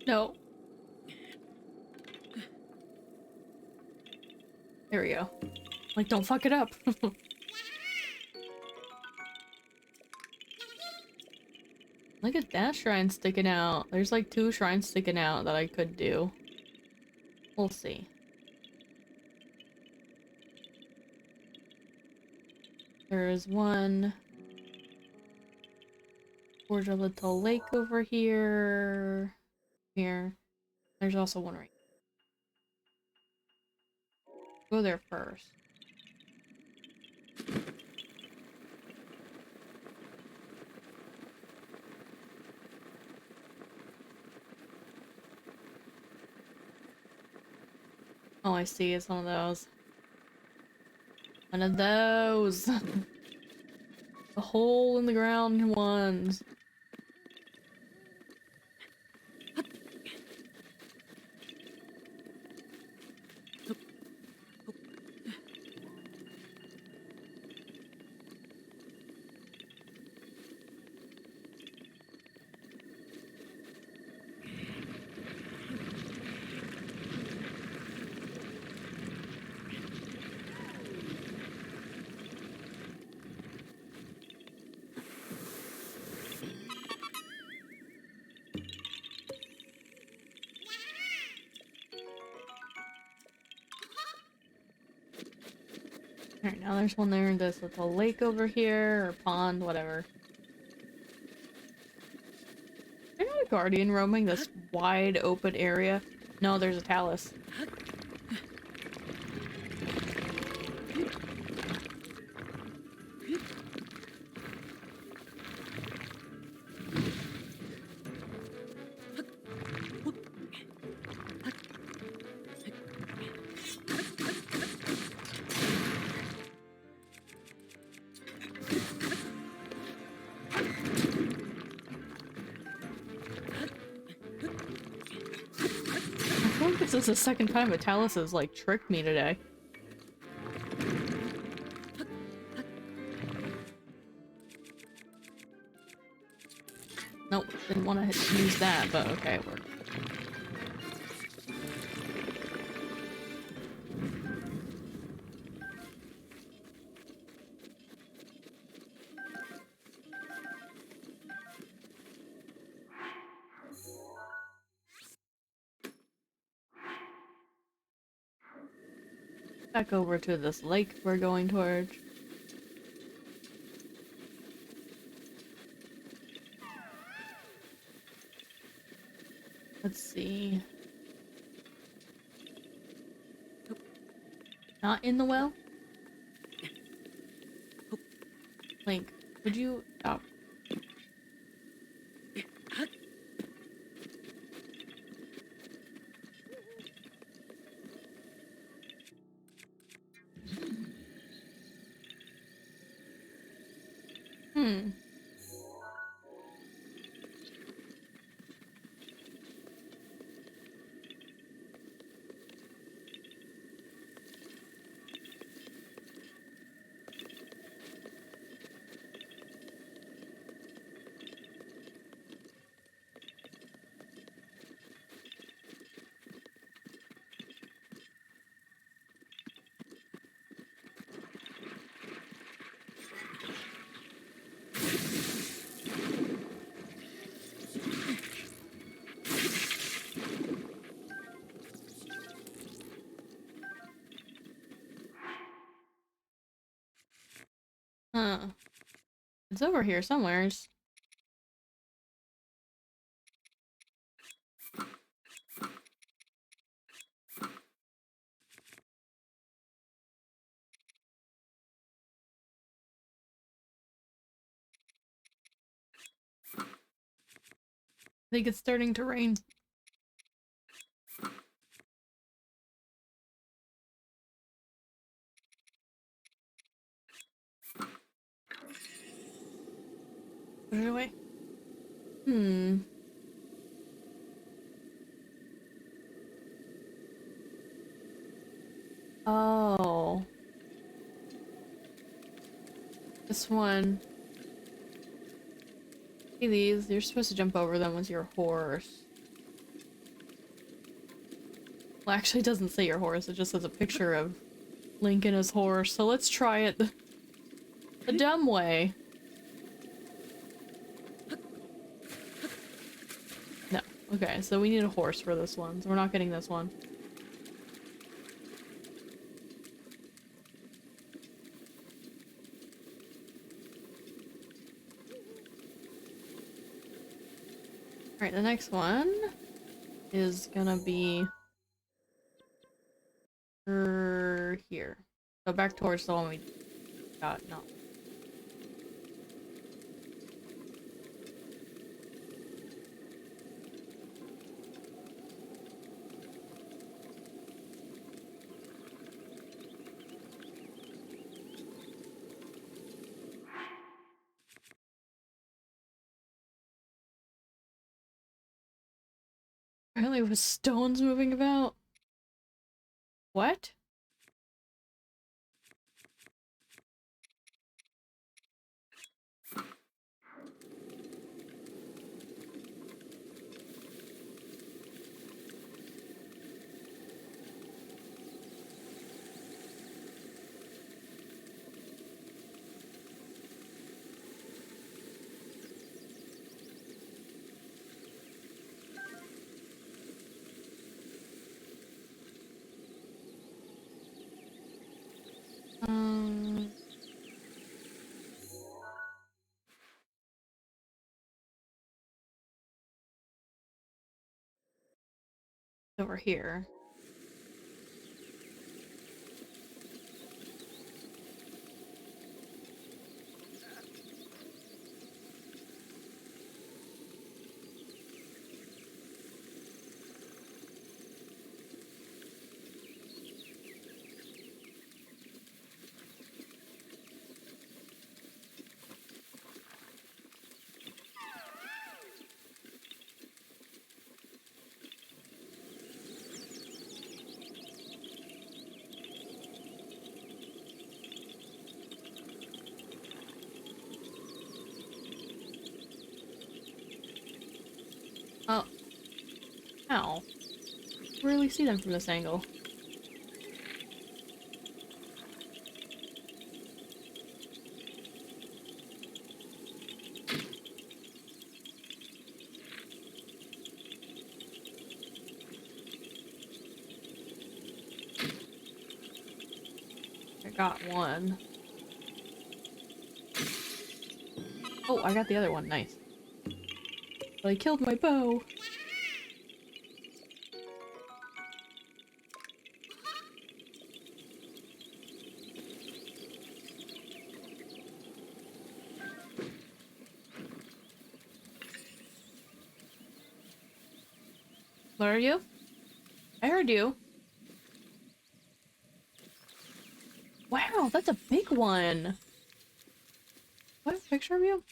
No. There we go. Like, don't fuck it up. Look at that shrine sticking out. There's like 2 shrines sticking out that I could do. We'll see. There's one towards a little lake over here. Here. There's also one right. Go there first. Oh, I see. It's one of those. One of those. The hole in the ground ones. Alright, now there's one there in this little lake over here, or pond, whatever. Is there not a guardian roaming this wide open area? No, there's a Talus. I think this is the second time a Talus has like tricked me today. Nope, didn't want to use that, but okay, it worked. Back over to this lake we're going towards. Let's see. Not in the well? Link, would you stop? Huh. It's over here somewheres. I think it's starting to rain. Put it away. Oh. This one. See these? You're supposed to jump over them with your horse. Well, actually, it doesn't say your horse. It just says a picture of Link and his horse. So let's try it the dumb way. No. Okay, so we need a horse for this one. So we're not getting this one. Alright, the next one is gonna be here. So back towards the one we got. No. Apparently with stones moving about. What? Over here. Oh. Ow. Rarely see them from this angle. I got one. Oh, I got the other one. Nice. Well, he killed my bow. Where are you? I heard you. Wow, that's a big one. What, a picture of you?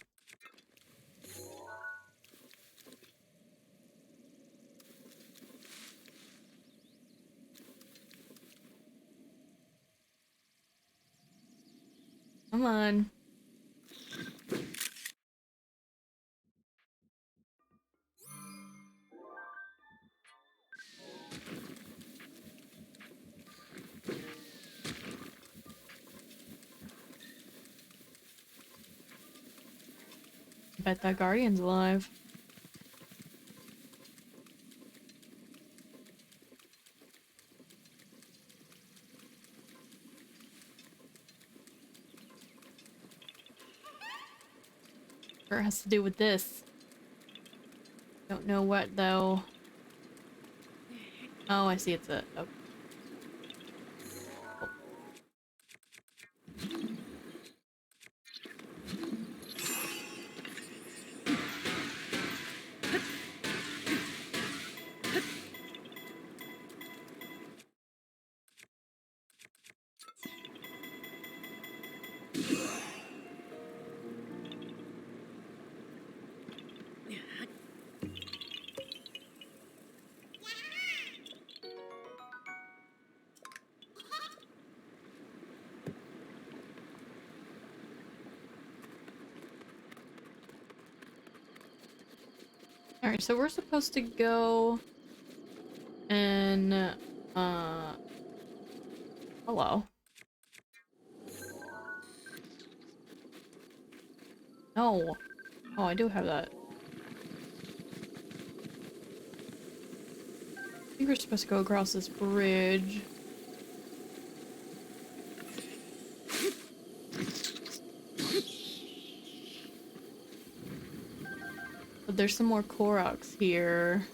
Come on. Bet that guardian's alive. Sure has to do with this. Don't know what though. Oh, I see. It's a. Oh. Alright, so we're supposed to go and Hello. No. Oh, I do have that. I think we're supposed to go across this bridge. But there's some more Koroks here.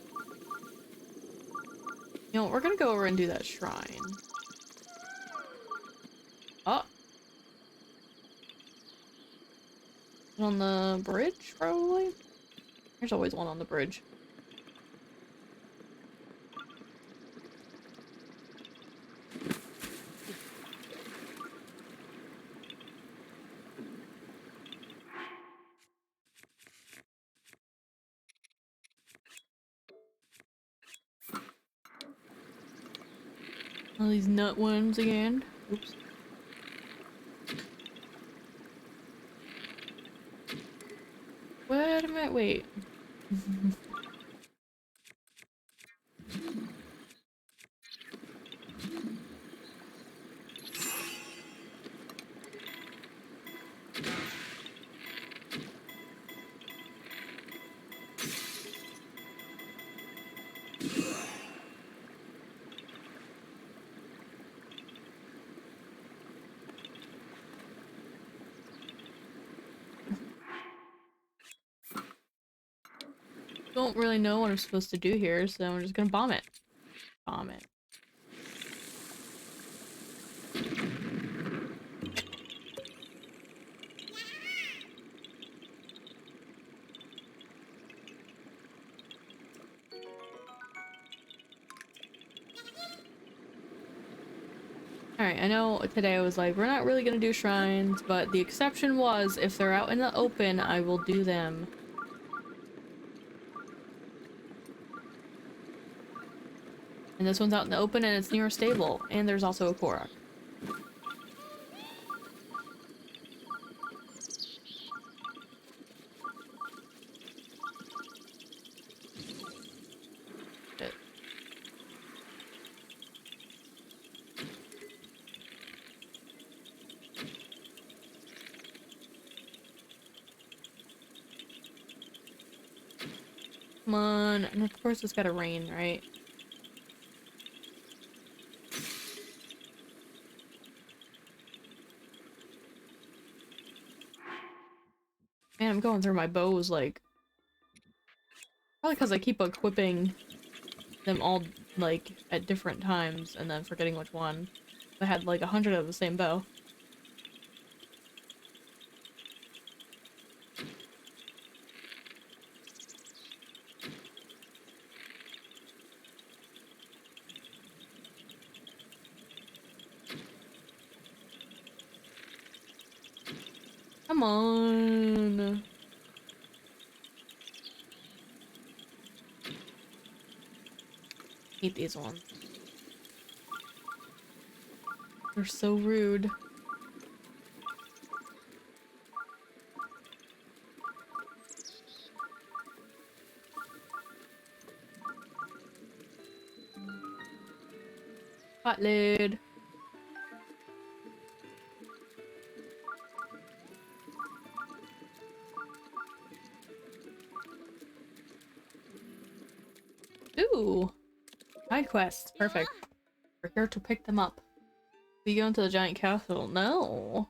You know, we're gonna go over and do that shrine. Oh! On the bridge, probably? There's always one on the bridge. All these nut worms again. Oops. Wait a minute, wait. Don't really know what I'm supposed to do here, so I'm just gonna bomb it. Bomb it. Alright, I know today I was like, we're not really gonna do shrines, but the exception was, if they're out in the open, I will do them. And this one's out in the open and it's near a stable, and there's also a Korok. Shit. Come on, and of course it's gotta rain, right? Man, I'm going through my bows, like... Probably because I keep equipping them all, like, at different times, and then forgetting which one. I had, like, 100 of the same bow. Come on! Hate these ones. They're so rude. Hot lid. Ooh! Side quests. Perfect. We're here to pick them up. We go into the giant castle. No!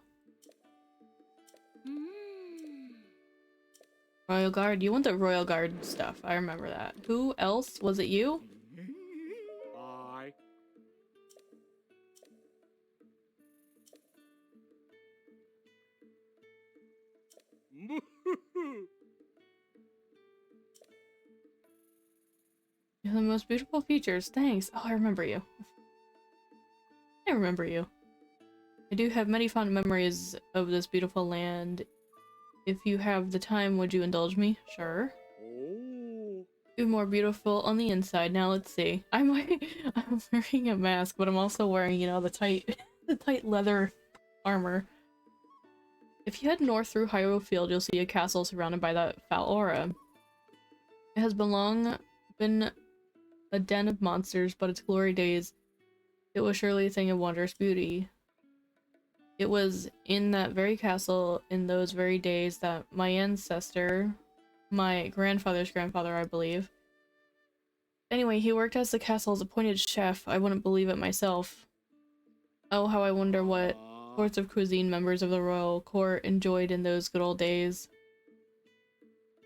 Royal Guard. You want the Royal Guard stuff. I remember that. Who else? Was it you? I. You have the most beautiful features. Thanks. Oh, I remember you. I remember you. I do have many fond memories of this beautiful land. If you have the time, would you indulge me? Sure. Oh. Even more beautiful on the inside. Now let's see. I'm wearing a mask, but I'm also wearing, you know, the tight leather armor. If you head north through Hyrule Field, you'll see a castle surrounded by that foul aura. It has long been a den of monsters, but its glory days It was surely a thing of wondrous beauty. It was in that very castle, in those very days, that my ancestor, my grandfather's grandfather, I believe. Anyway, he worked as the castle's appointed chef. I wouldn't believe it myself. Oh, how I wonder what sorts of cuisine members of the royal court enjoyed in those good old days.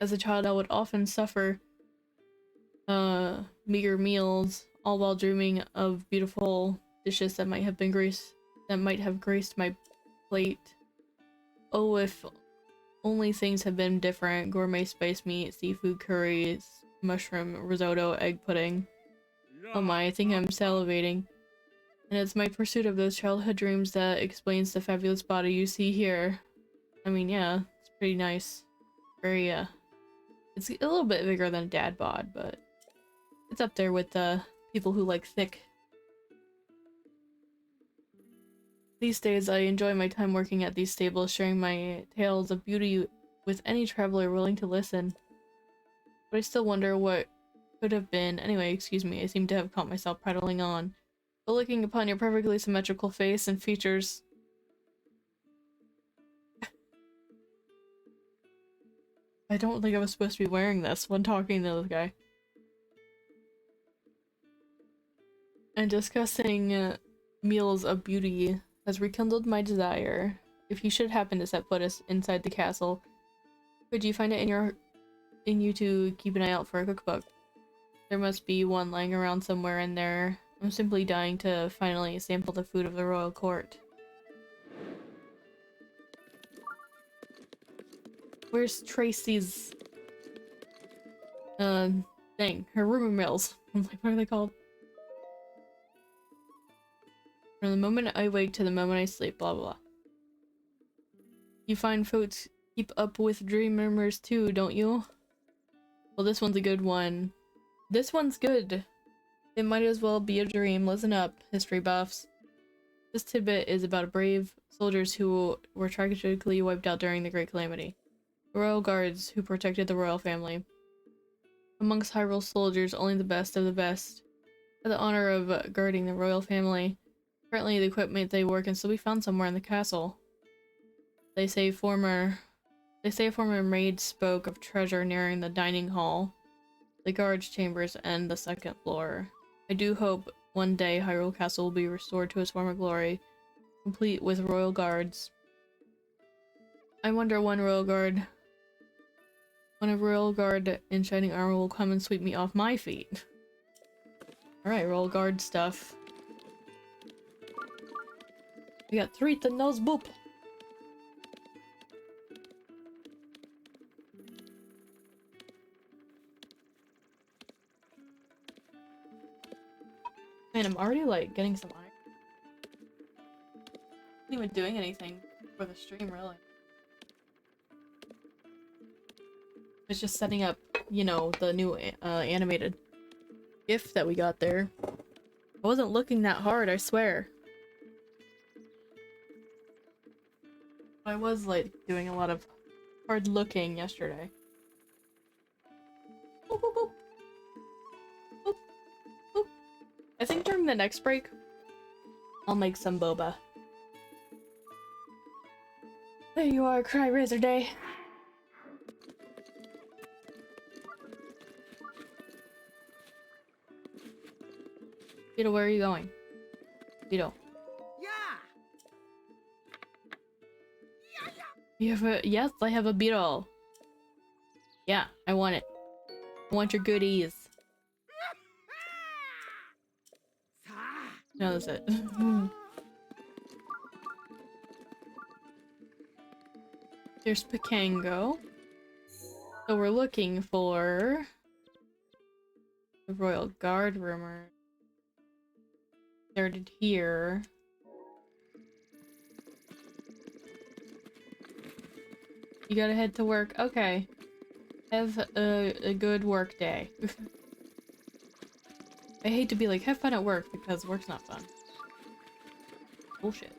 As a child, I would often suffer meager meals, all while dreaming of beautiful dishes that might have graced my plate. Oh, if only things had been different. Gourmet spice meat, seafood curries, mushroom risotto, egg pudding. Oh my, I think I'm salivating. And it's my pursuit of those childhood dreams that explains the fabulous body you see here. I mean, yeah, it's pretty nice. Very, it's a little bit bigger than a dad bod, but it's up there with the people who like thick. These days, I enjoy my time working at these stables, sharing my tales of beauty with any traveler willing to listen. But I still wonder what could have been. Anyway, excuse me, I seem to have caught myself prattling on. But looking upon your perfectly symmetrical face and features... I don't think I was supposed to be wearing this when talking to the guy. And discussing meals of beauty has rekindled my desire. If you should happen to set foot inside the castle, could you find it in you to keep an eye out for a cookbook? There must be one lying around somewhere in there. I'm simply dying to finally sample the food of the royal court. Where's Tracy's thing? Her rumor mills. I'm like, what are they called? From the moment I wake to the moment I sleep, blah blah blah. You find folks keep up with dream rumors too, don't you? Well, this one's a good one. This one's good. It might as well be a dream. Listen up, history buffs. This tidbit is about brave soldiers who were tragically wiped out during the Great Calamity. Royal guards who protected the royal family. Amongst Hyrule soldiers, only the best of the best had the honor of guarding the royal family. Apparently the equipment they wore can still be found somewhere in the castle. They say a former maid spoke of treasure nearing the dining hall, the guards' chambers, and the second floor. I do hope one day Hyrule Castle will be restored to its former glory, complete with royal guards. I wonder when a royal guard in shining armor will come and sweep me off my feet. Alright, royal guard stuff. We got treat and nose boop. Man, I'm already like getting some iron. Not even doing anything for the stream, really. It's just setting up, you know, the new animated GIF that we got there. I wasn't looking that hard, I swear. I was like doing a lot of hard looking yesterday. Boop, boop, boop. Boop, boop. I think during the next break, I'll make some boba. There you are, Cry Razor Day. Vito, where are you going? Vito. You have a— yes, I have a beetle. Yeah, I want it. I want your goodies. No, that's it. There's Pikango. So we're looking for the Royal Guard rumor. Started here. You gotta head to work. Okay. Have a good work day. I hate to be like, have fun at work, because work's not fun. Bullshit.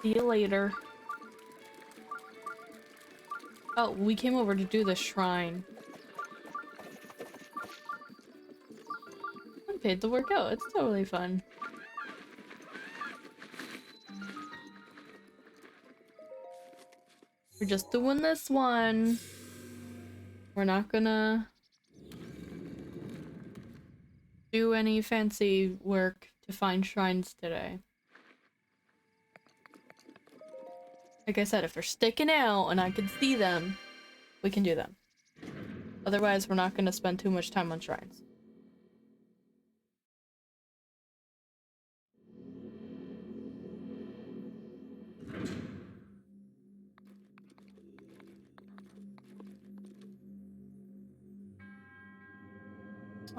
See you later. Oh, we came over to do the shrine. paid to work out. It's totally fun. We're just doing this one. We're not gonna do any fancy work to find shrines today. Like I said, if they're sticking out and I can see them, we can do them. Otherwise, we're not gonna spend too much time on shrines.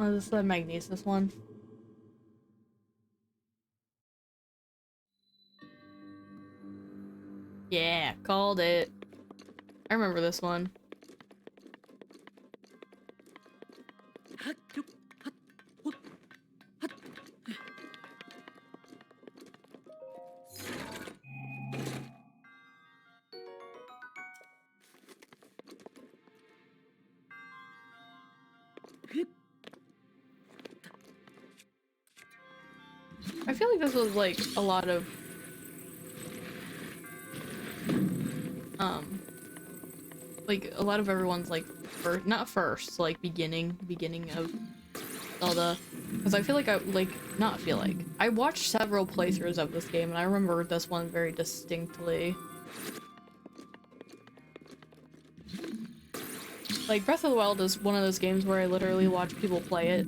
Oh, this is the Magnesis one. Yeah, called it. I remember this one. I feel like this was like a lot of like a lot of everyone's like not first, like beginning of Zelda, because I feel like I watched several playthroughs of this game and I remember this one very distinctly. Like Breath of the Wild is one of those games where I literally watch people play it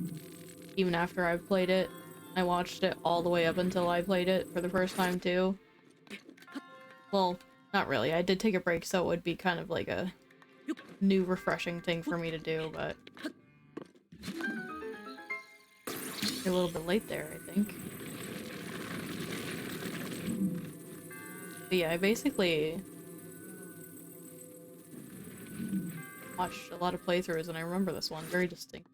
even after I've played it. I watched it all the way up until I played it for the first time too. Well, not really. I did take a break, so it would be kind of like a new refreshing thing for me to do, but you're a little bit late there, I think. But yeah, I basically watched a lot of playthroughs and I remember this one very distinct.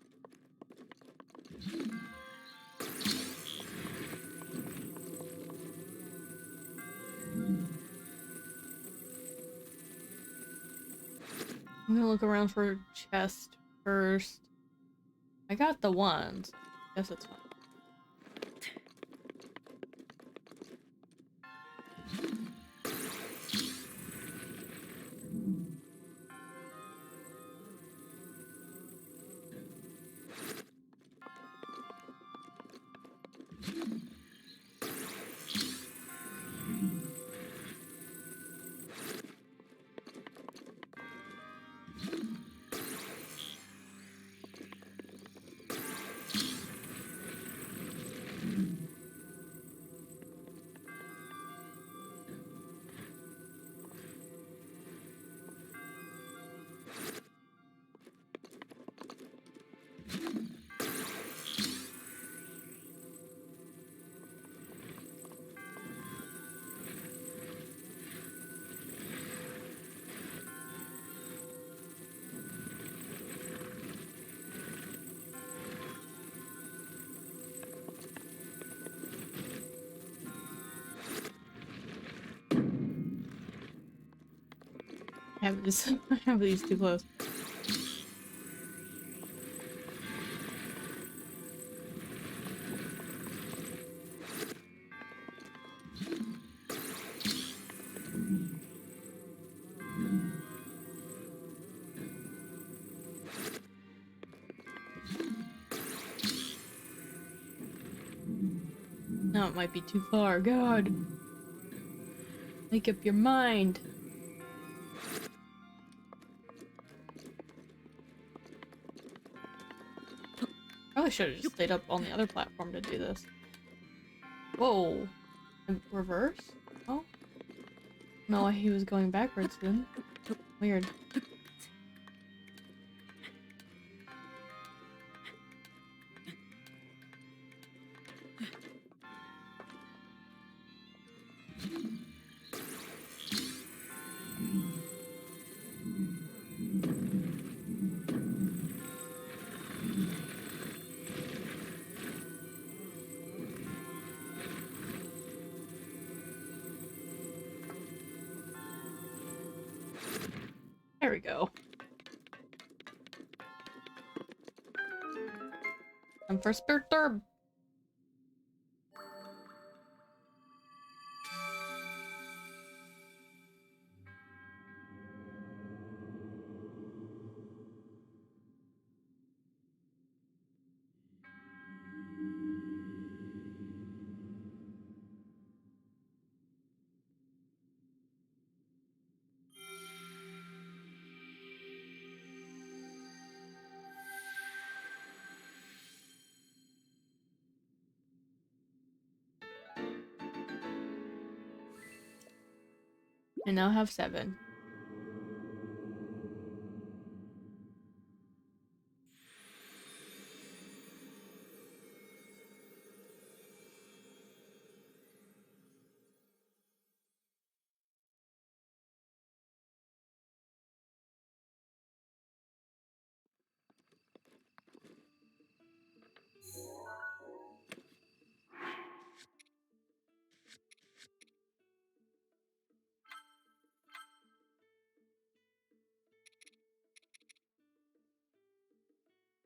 I'm gonna look around for a chest first. I got the ones. Guess it's fine. I have these too close. No, it might be too far. God. Make up your mind. Probably should have just stayed up on the other platform to do this. Whoa. In reverse? Oh. No, he was going backwards then. Weird. There we go. And for Spirit Derb. I now have 7.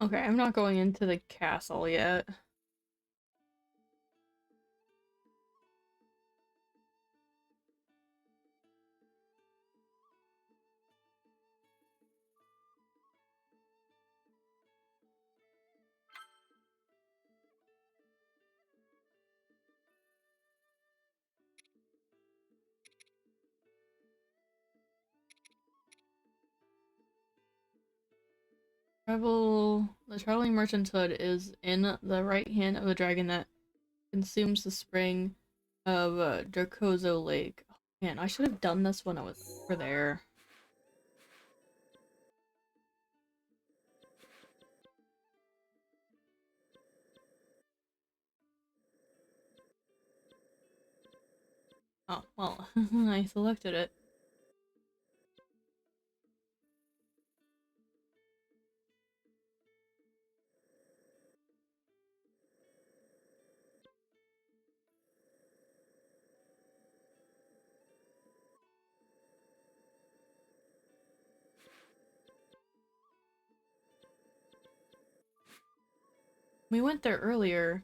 Okay, I'm not going into the castle yet. The traveling merchant's hood is in the right hand of the dragon that consumes the spring of Dracozu Lake. Oh, man, I should have done this when I was over there. Oh, well, I selected it. We went there earlier.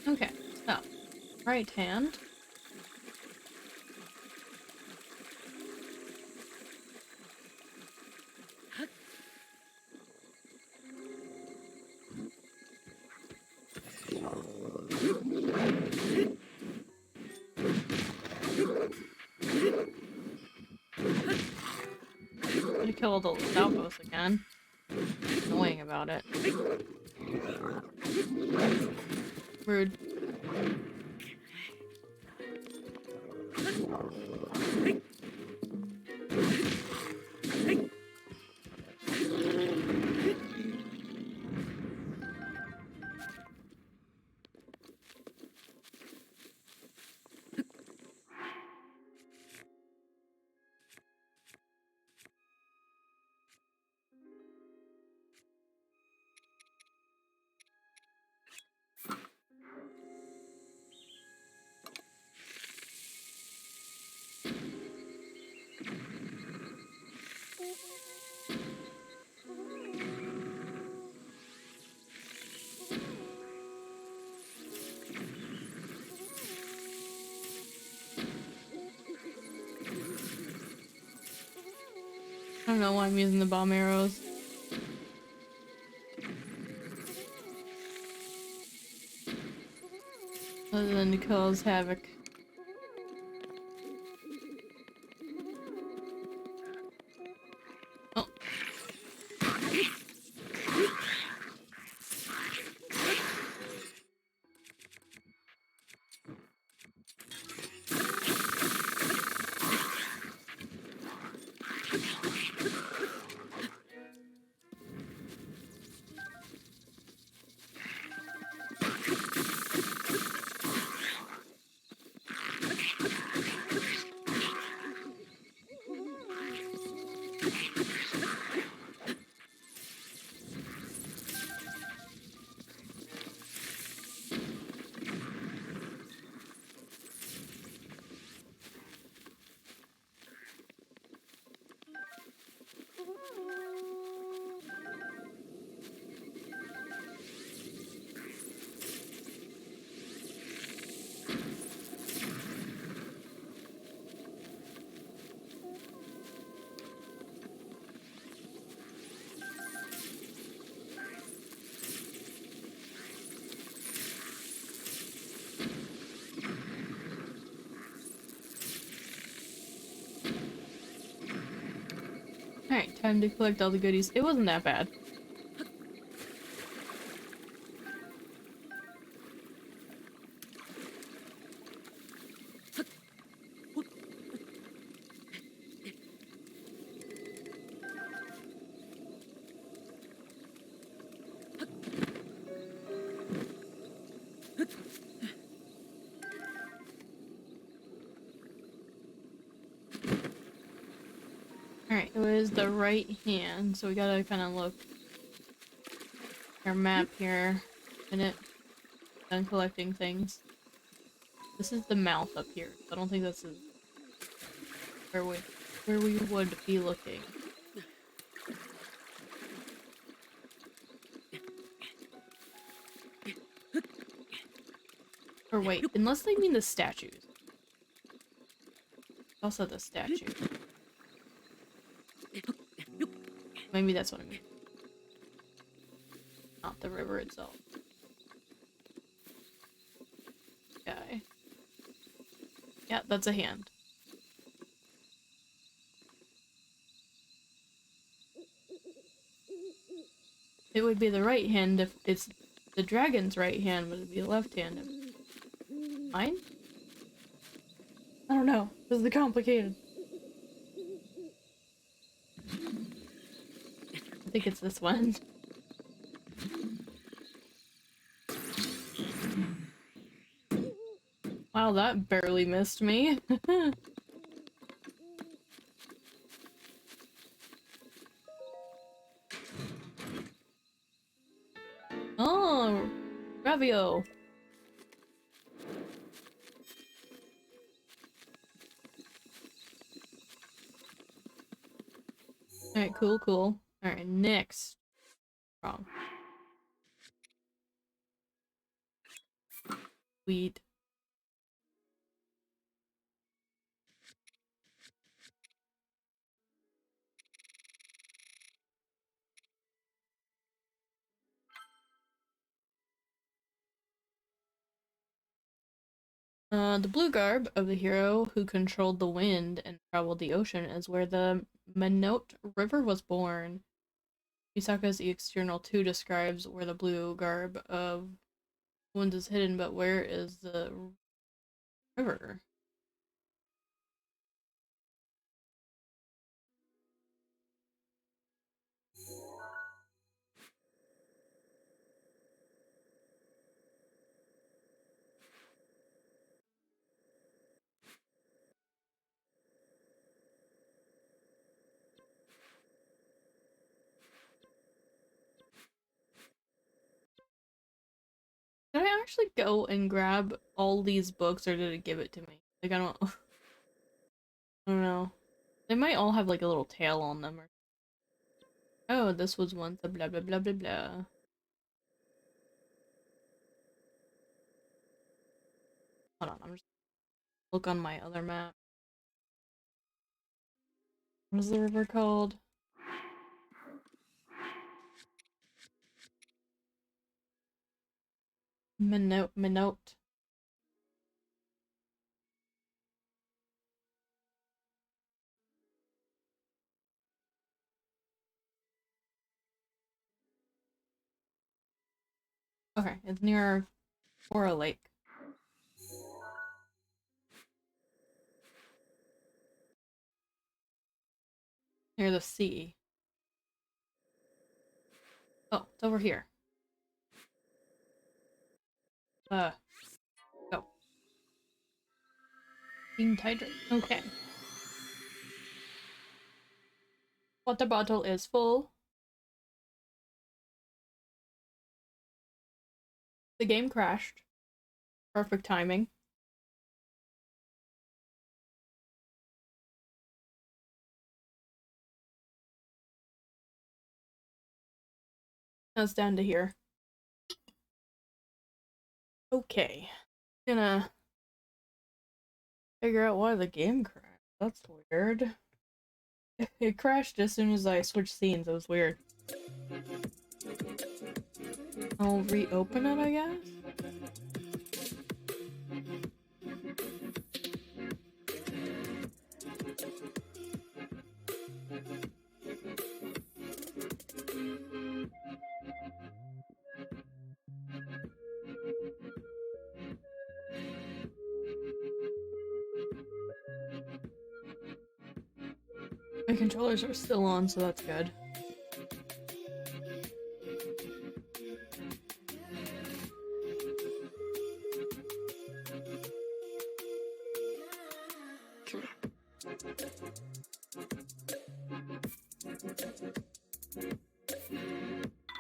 Okay, so, right hand. I'm gonna kill the Outpost again. Annoying about it. Rude. I don't know why I'm using the bomb arrows. Other than to cause havoc. Oh. Alright, time to collect all the goodies. It wasn't that bad. Alright, it was the right hand, so we gotta kind of look our map here. Minute. Done collecting things. This is the mouth up here. I don't think this is where we would be looking. Or wait, unless they mean the statues. Also the statue. Maybe that's what I mean. Not the river itself. Okay. Yeah, that's a hand. It would be the right hand if it's the dragon's right hand, would it be the left hand? Mine? I don't know. This is complicated. I think it's this one. Wow, that barely missed me. Oh, Ravio. Alright, cool. Alright, next. Wrong. Sweet. The blue garb of the hero who controlled the wind and traveled the ocean is where the Menote River was born. Misaka's external 2 describes where the blue garb of wind is hidden, but where is the river? Did I actually go and grab all these books, or did it give it to me? Like, I don't know. They might all have like a little tail on them. Or oh, this was once a blah blah blah blah blah. Hold on, I'm just look on my other map. What is the river called? Menote. Okay, it's near Cora Lake. Near the sea. Oh, it's over here. Go. Being hydrated. Okay. Water bottle is full. The game crashed. Perfect timing. Now it's down to here. Okay. Gonna figure out why the game crashed. That's weird. It crashed as soon as I switched scenes. It was weird. I'll reopen it, I guess? My controllers are still on, so that's good.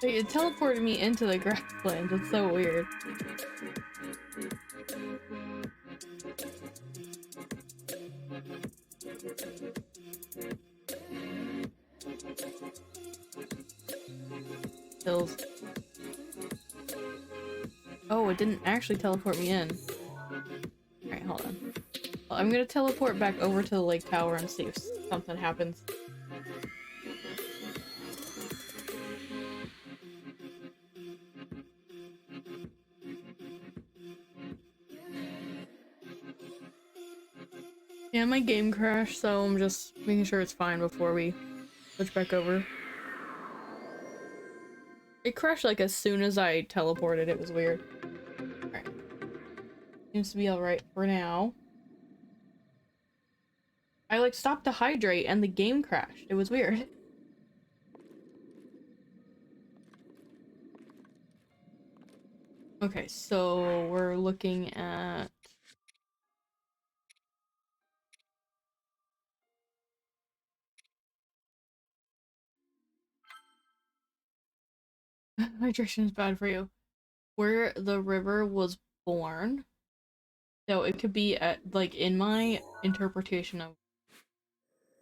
Wait, it teleported me into the grasslands. It's so weird. Hills. Oh, it didn't actually teleport me in. Alright, hold on. Well, I'm gonna teleport back over to the lake tower and see if something happens. Yeah, my game crashed, so I'm just making sure it's fine before we switch back over. It crashed like as soon as I teleported. It was weird. Alright. Seems to be alright for now. I like stopped to hydrate and the game crashed. It was weird. Okay, so we're looking at hydration is bad for you. Where the river was born. So it could be at, like, in my interpretation of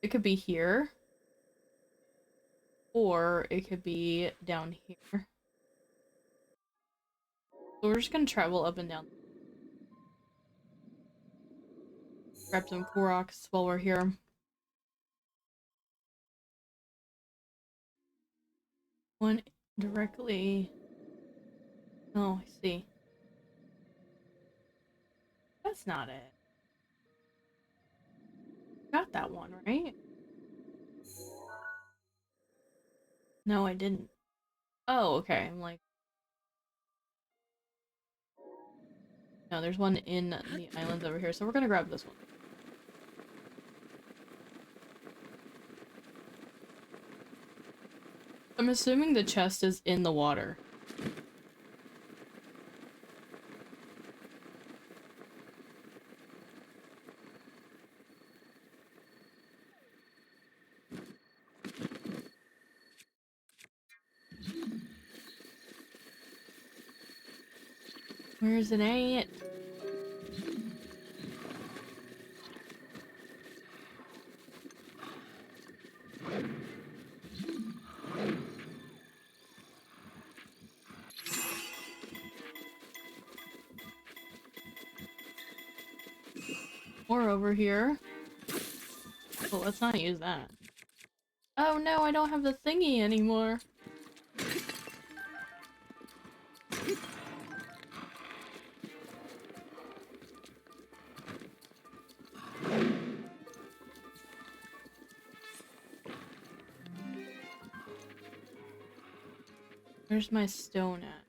it could be here. Or it could be down here. So we're just gonna travel up and down. Grab some Koroks while we're here. One directly. Oh, I see. That's not it. Got that one, right? No, I didn't. Oh, okay. I'm like, no, there's one in the islands over here, so we're gonna grab this one. I'm assuming the chest is in the water. Where's it at? Or over here. Well, let's not use that. Oh no, I don't have the thingy anymore. Where's my stone at?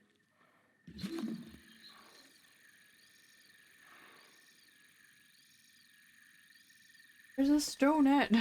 Where's the stone at?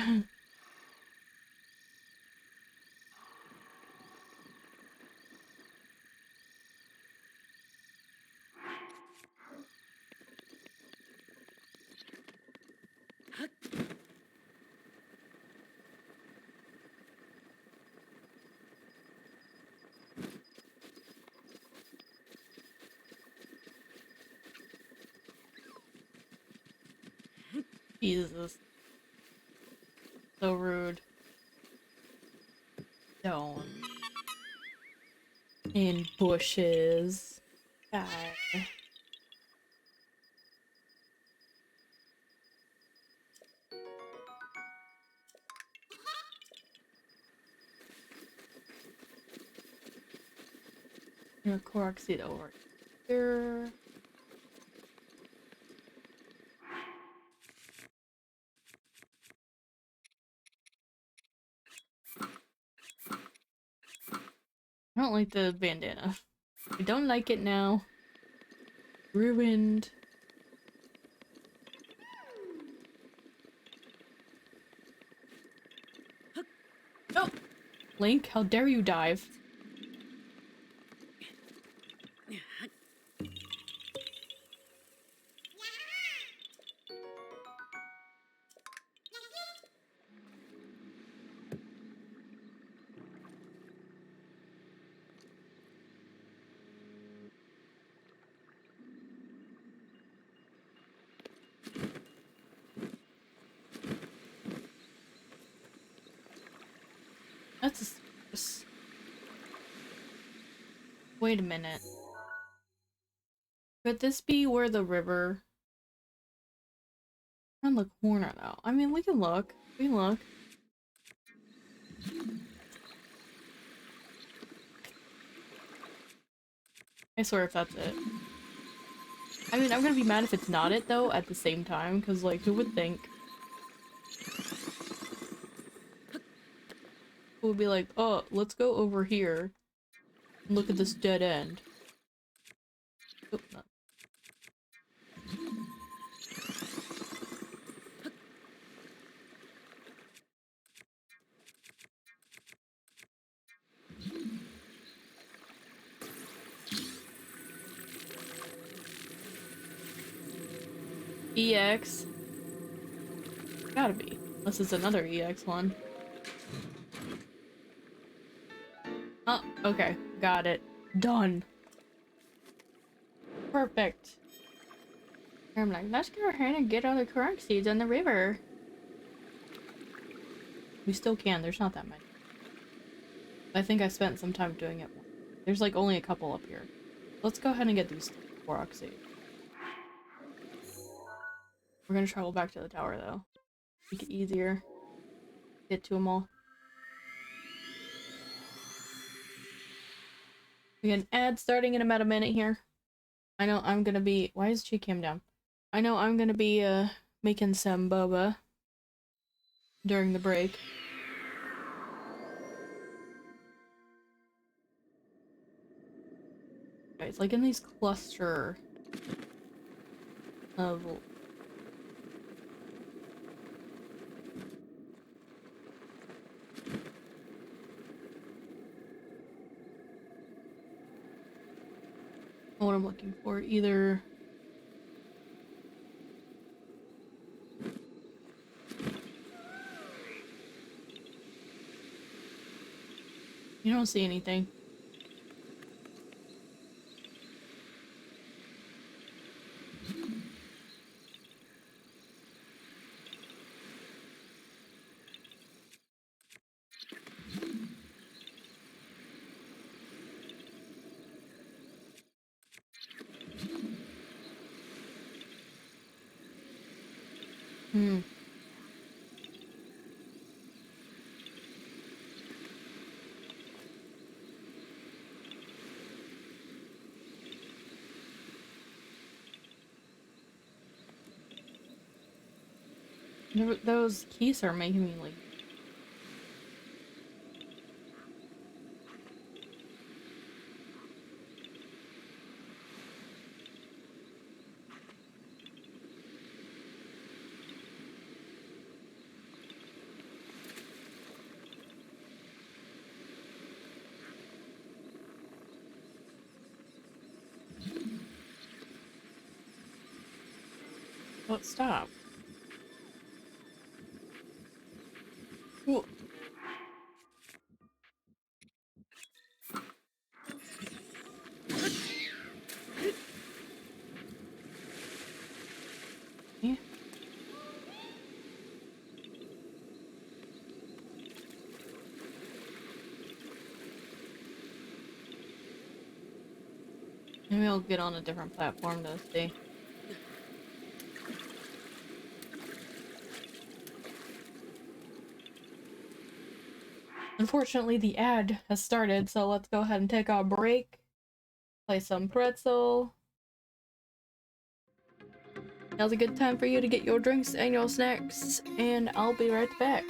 Jesus. So rude. Stone. In bushes. God. A Korok seed over here. I don't like the bandana. I don't like it now. Ruined. Link, how dare you dive? That's just... Wait a minute. Could this be where the river... On the corner, though. I mean, we can look. We can look. I swear if that's it. I mean, I'm gonna be mad if it's not it, though, at the same time, because, like, who would think? Who would be like, oh, let's go over here and look at this dead end. Oh, no. EX. Gotta be. Unless it's another EX one. Oh, okay. Got it. Done. Perfect. I'm like, let's go ahead and get all the Korok Seeds on the river. We still can. There's not that many. I think I spent some time doing it. There's like only a couple up here. Let's go ahead and get these Korok Seeds. We're gonna travel back to the tower though. Make it easier. Get to them all. We get an ad starting in about a minute here. I know I'm gonna be... Why is G-Cam down? I know I'm gonna be making some boba during the break. Okay, it's like in these cluster of... What I'm looking for, either... You don't see anything. Hmm. Those keys are making me like... Oh, stop. Cool. Yeah. Maybe I'll get on a different platform to see. Unfortunately, the ad has started, so let's go ahead and take our break. Play some pretzel. Now's a good time for you to get your drinks and your snacks, and I'll be right back.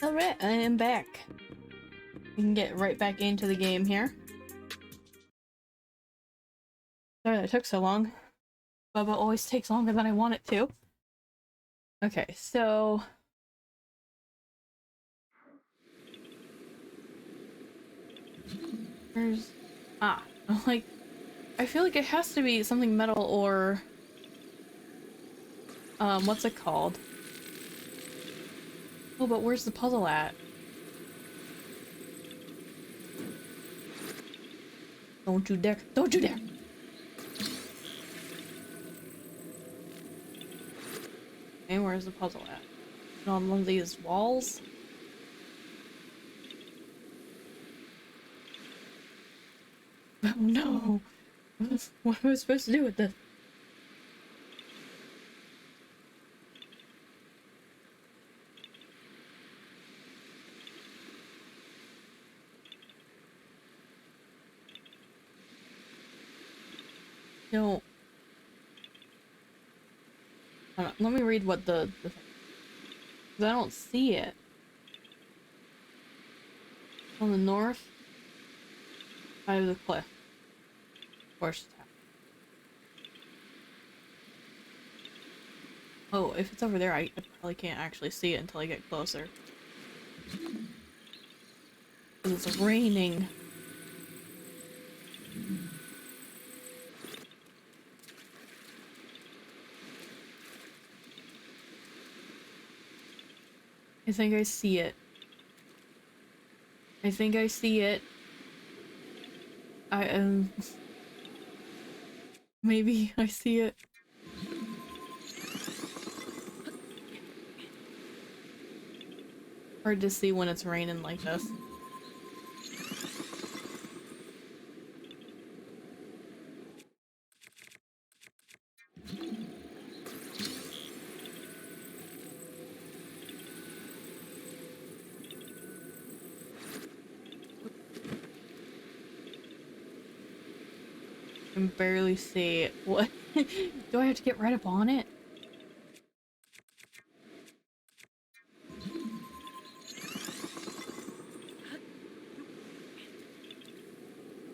Alright, I am back. We can get right back into the game here. Sorry that took so long. Bubba always takes longer than I want it to. Okay, so... Where's... Ah, like... I feel like it has to be something metal or... what's it called? Oh, but where's the puzzle at? Don't you dare! Don't you dare! Okay, where's the puzzle at? Is it on one of these walls? Oh no! What am I supposed to do with this? No. Hold on, let me read what the thing. 'Cause I don't see it. On the north side of the cliff. Of course. Oh, if it's over there, I probably can't actually see it until I get closer. 'Cause it's raining. I think I see it. I think I see it. I am... Maybe I see it. Hard to see when it's raining like this. I can barely see it. What? Do I have to get right up on it?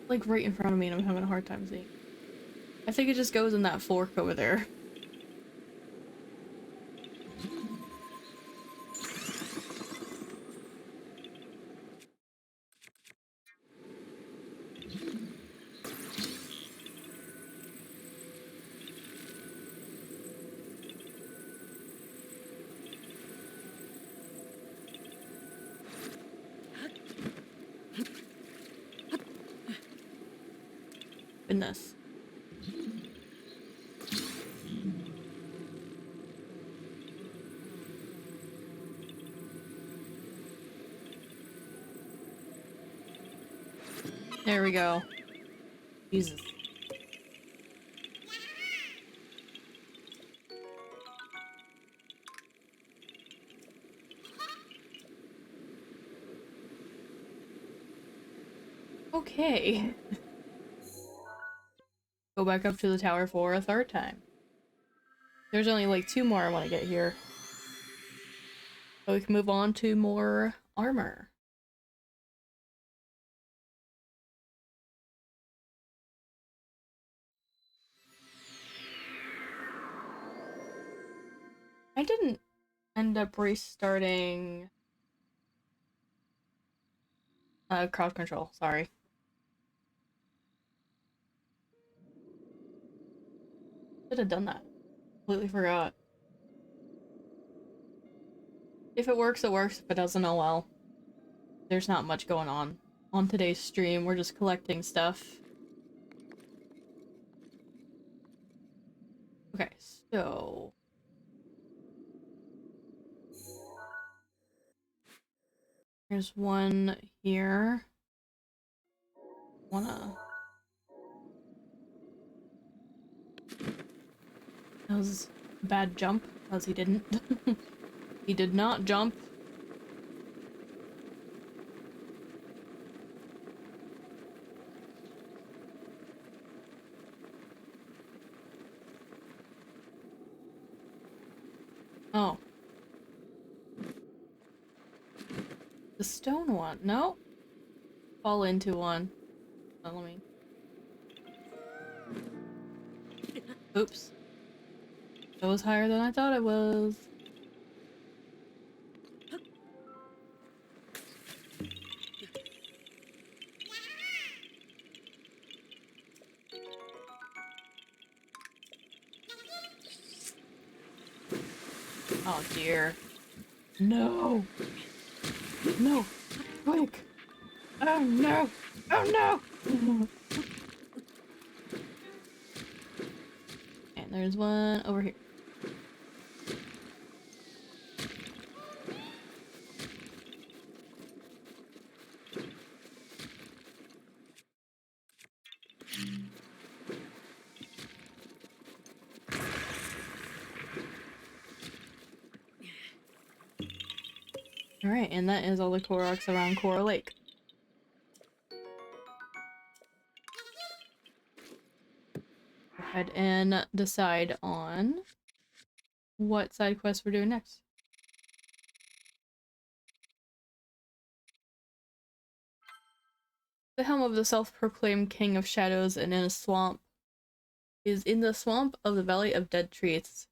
Like right in front of me and I'm having a hard time seeing. I think it just goes in that fork over there. Goodness. There we go. Jesus. Okay. go back up to the tower for a third time. There's only like 2 more I want to get here. So we can move on to more armor. I didn't end up restarting crowd control, sorry. Should have done that. Completely forgot. If it works, it works. If it doesn't, oh well. There's not much going on today's stream. We're just collecting stuff. Okay, so... There's one here. That was a bad jump, because he didn't. He did not jump. Oh. The stone one. No. Fall into one. Oh, let me... Oops. That was higher than I thought it was. Oh dear. No! No! Quick! Oh no! Oh no! And there's one over here. Alright, and that is all the Koroks around Cora Lake. Go ahead and decide on what side quest we're doing next. The helm of the self-proclaimed King of Shadows and in a swamp is in the swamp of the Valley of Dead Trees,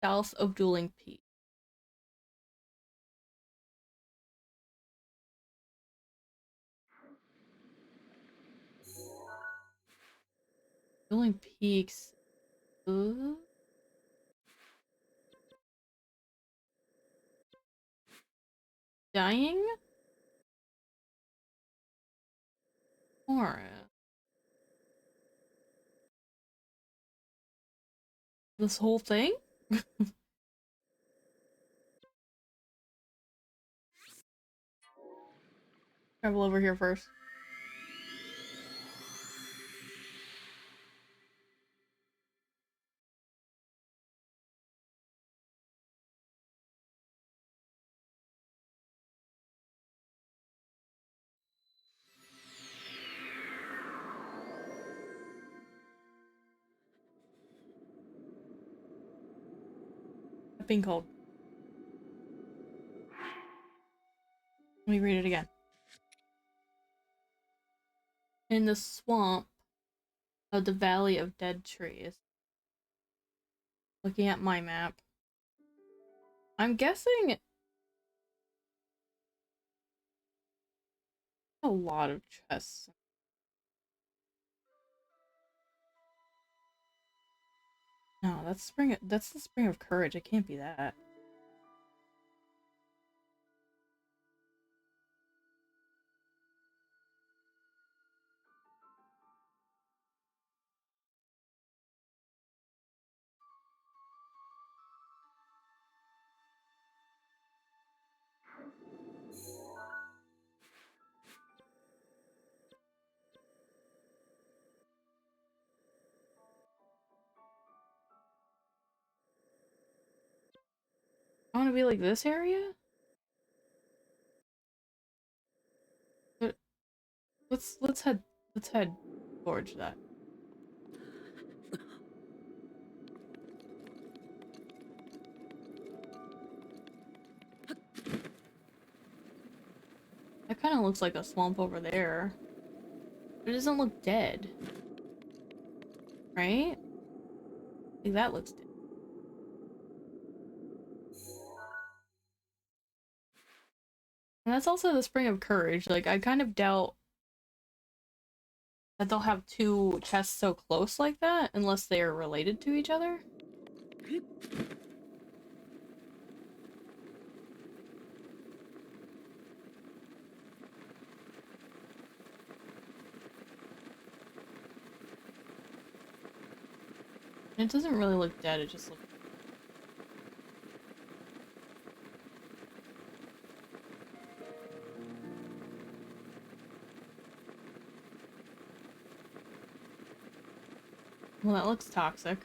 south of Dueling Peak. Dueling Peaks. Dying? Or this whole thing? Travel over here first. Being cold. Let me read it again. In the swamp of the Valley of Dead Trees. Looking at my map. I'm guessing a lot of chests. No, that's the Spring of Courage. It can't be that. I want to be like this area? But let's head towards that. That kind of looks like a swamp over there. It doesn't look dead. Right? Like that looks dead. And that's also the Spring of Courage. Like, I kind of doubt that they'll have two chests so close like that unless they are related to each other. And it doesn't really look dead, it just looks... Well, that looks toxic.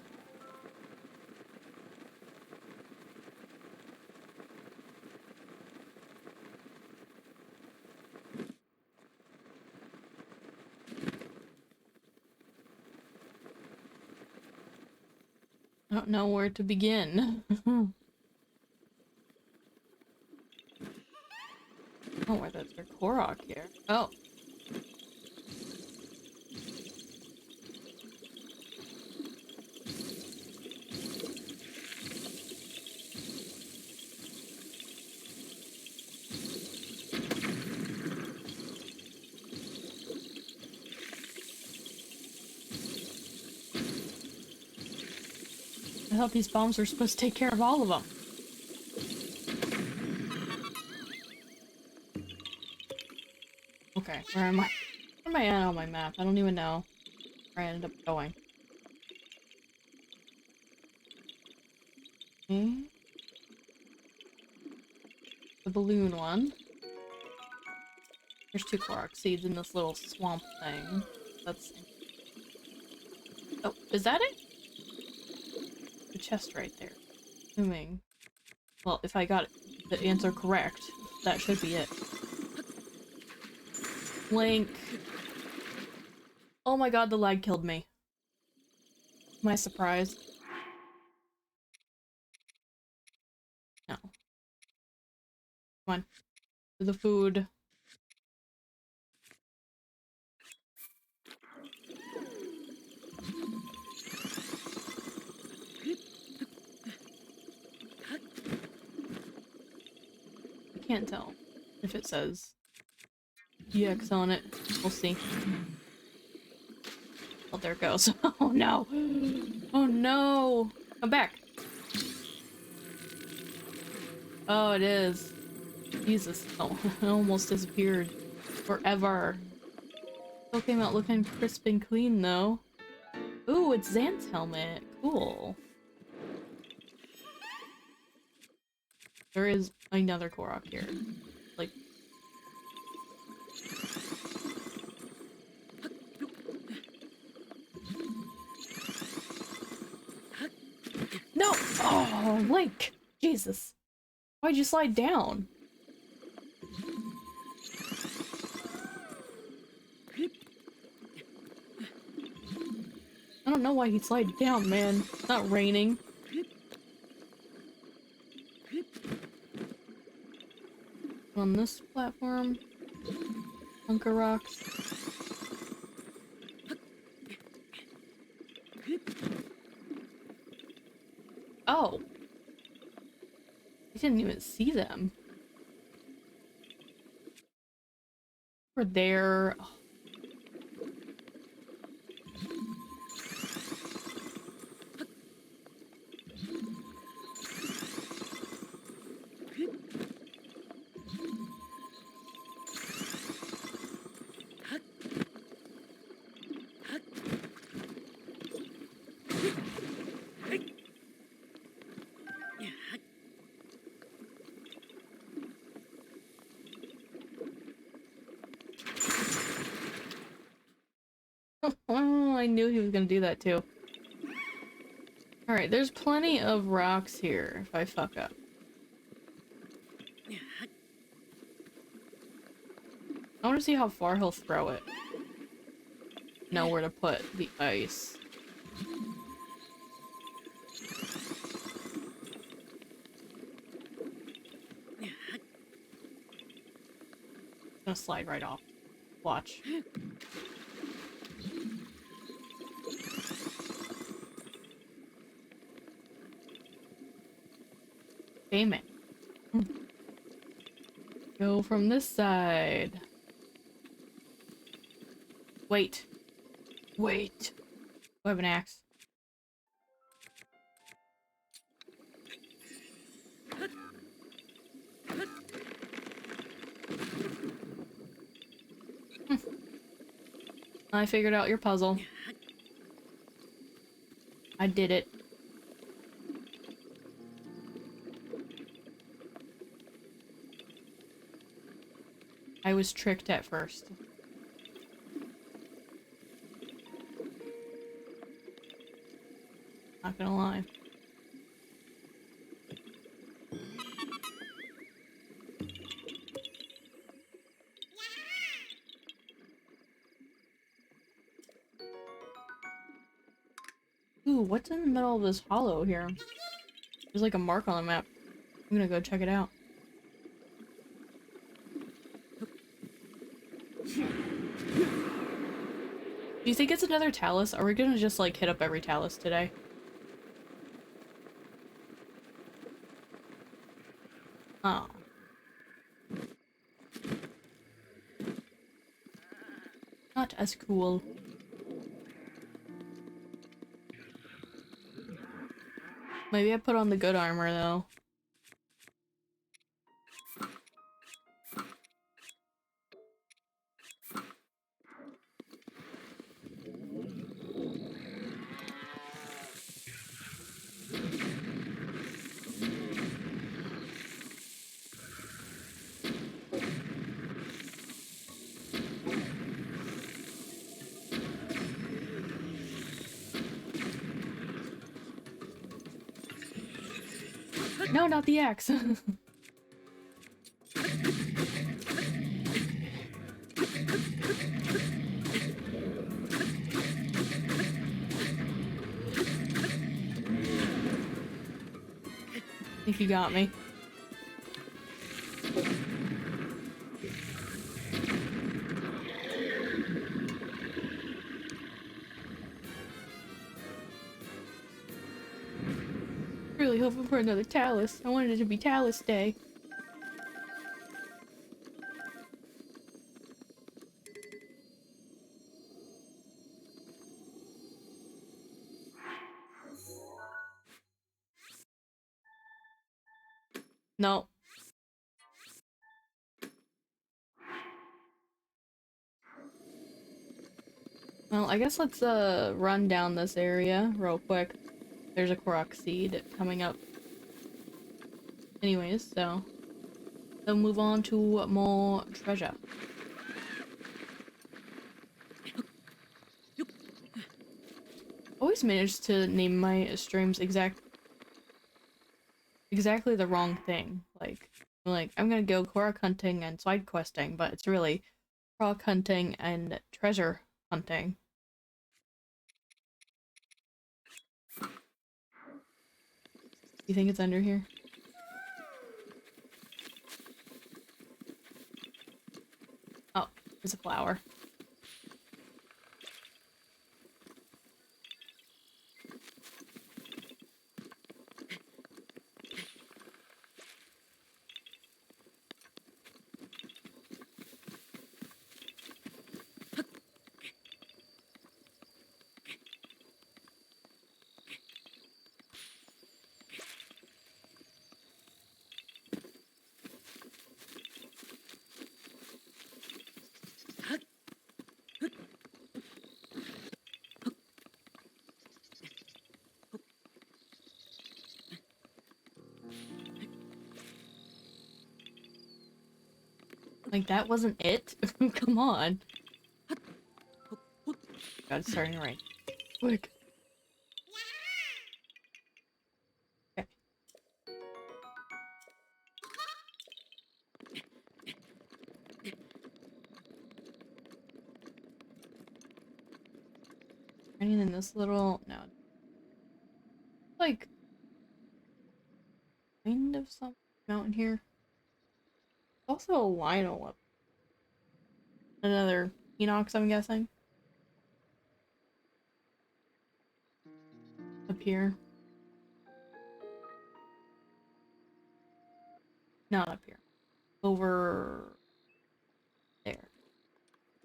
I don't know where to begin. Oh, where there's a Korok here. Oh. I thought these bombs were supposed to take care of all of them. Okay, where am I? Where am I at on my map? I don't even know where I ended up going. Okay. The balloon one. There's 2 Korok Seeds in this little swamp thing. That's... Oh, is that it? The chest right there. Assuming. Well, if I got the answer correct, that should be it. Link. Oh my god, the lag killed me. Am I surprised? No. Come on. To the food. I can't tell if it says EX on it. We'll see. Oh, there it goes. Oh no! Oh no! Come back! Oh, it is. Jesus. Oh, it almost disappeared. Forever. Still came out looking crisp and clean, though. Ooh, it's Zhan'ts' helmet. Cool. There is another Korok here. Like... No! Oh, Link! Jesus. Why'd you slide down? I don't know why he slid down, man. It's not raining. On this platform. Bunker rocks. Oh. I didn't even see them. We're there. Oh. Oh, I knew he was gonna do that too. Alright, there's plenty of rocks here if I fuck up. I want to see how far he'll throw it. Know where to put the ice. gonna slide right off. Watch. Damn it. Go from this side. Wait. Wait. I have an axe. I figured out your puzzle. I did it. I was tricked at first. Not gonna lie. Ooh, what's in the middle of this hollow here? There's like a mark on the map. I'm gonna go check it out. Do you think it's another Talus? Are we gonna just like hit up every Talus today? Oh. Not as cool. Maybe I put on the good armor though. No, not the axe. I think you got me. Really hoping for another Talus. I wanted it to be Talus Day. No. Well, I guess let's run down this area real quick. There's a Korok Seed coming up. Anyways, so they'll move on to more treasure. Always manage to name my streams exactly the wrong thing. Like I'm gonna go Korok Hunting and side questing, but it's really Korok Hunting and treasure hunting. You think it's under here? Oh, there's a flower. Like, that wasn't it? Come on. God, it's starting to rain. Quick. Okay. Running in this little... No. Like... kind of some mountain here. Also a Lionel up. Another Hinox, I'm guessing. Up here. Not up here. Over there.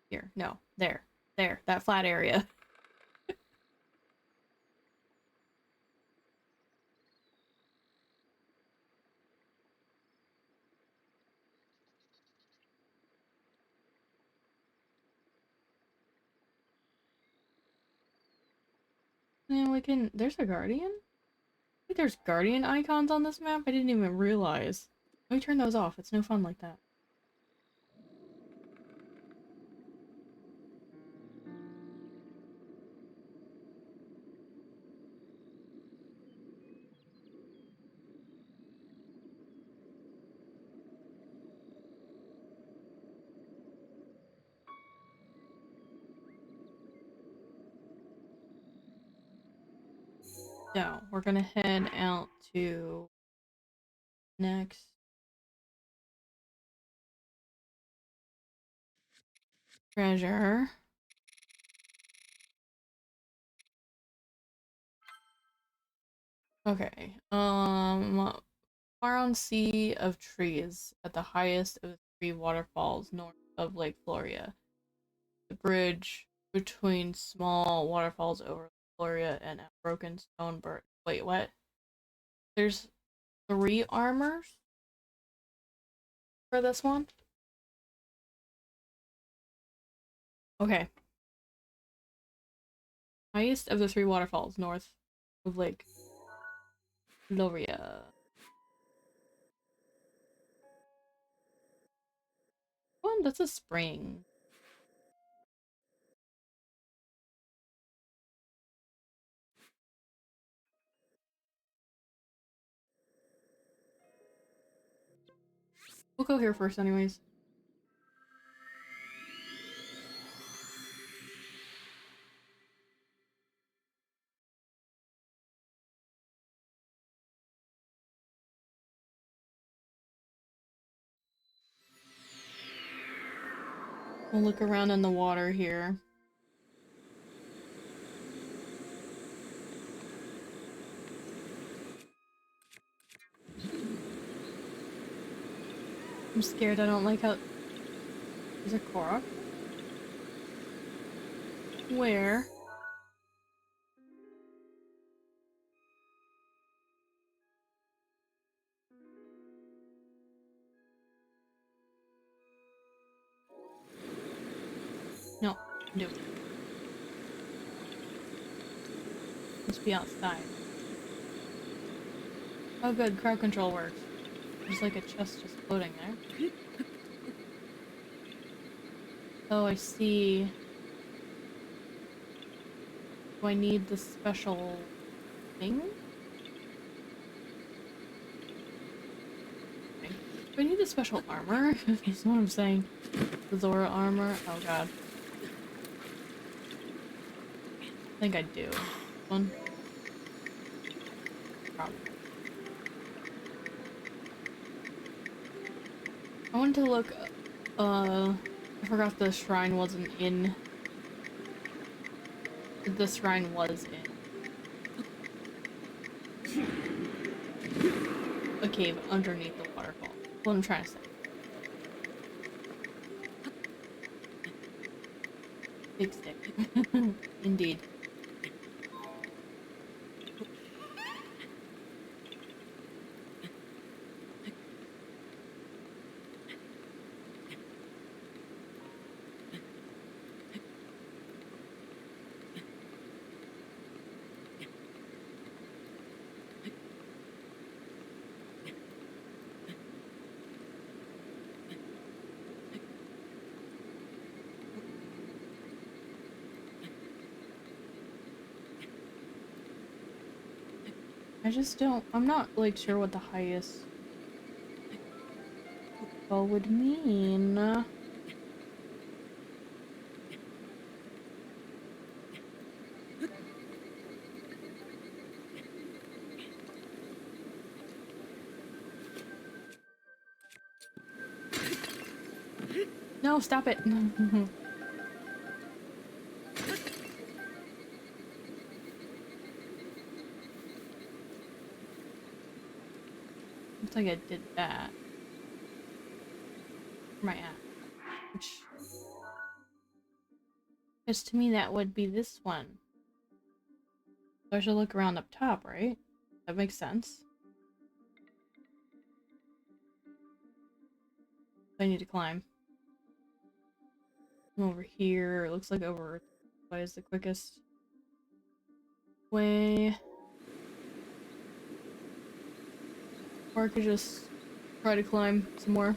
Here. No. There. There. That flat area. And we can... There's a guardian? I think there's guardian icons on this map? I didn't even realize. Let me turn those off. It's no fun like that. So, we're gonna head out to next treasure. Okay. Far on sea of trees at the highest of the three waterfalls north of Lake Floria. The bridge between small waterfalls over Floria and a broken stone bird. Wait, what? There's 3 armors for this one? Okay. Highest of the 3 waterfalls north of Lake Floria. Oh, that's a spring. We'll go here first anyways. We'll look around in the water here. I'm scared. I don't like how... There's a Korok? Where? No, no. Must be outside. Oh good, crowd control works. There's like a chest just floating there. Oh, I see. Do I need the special thing? Okay. Do I need the special armor? That's what I'm saying. The Zora armor? Oh god. I think I do. One. Probably. I wanted to look, I forgot the shrine wasn't in. The shrine was in a cave underneath the waterfall. What I'm trying to say. Big stick. Indeed. I just don't, I'm not like sure what the highest spell would mean. No, stop it. Looks like I did that. Where am I at? Which... Because to me that would be this one. So I should look around up top, right? That makes sense. I need to climb. I'm over here. It looks like over this way is the quickest way. Or I could just try to climb some more.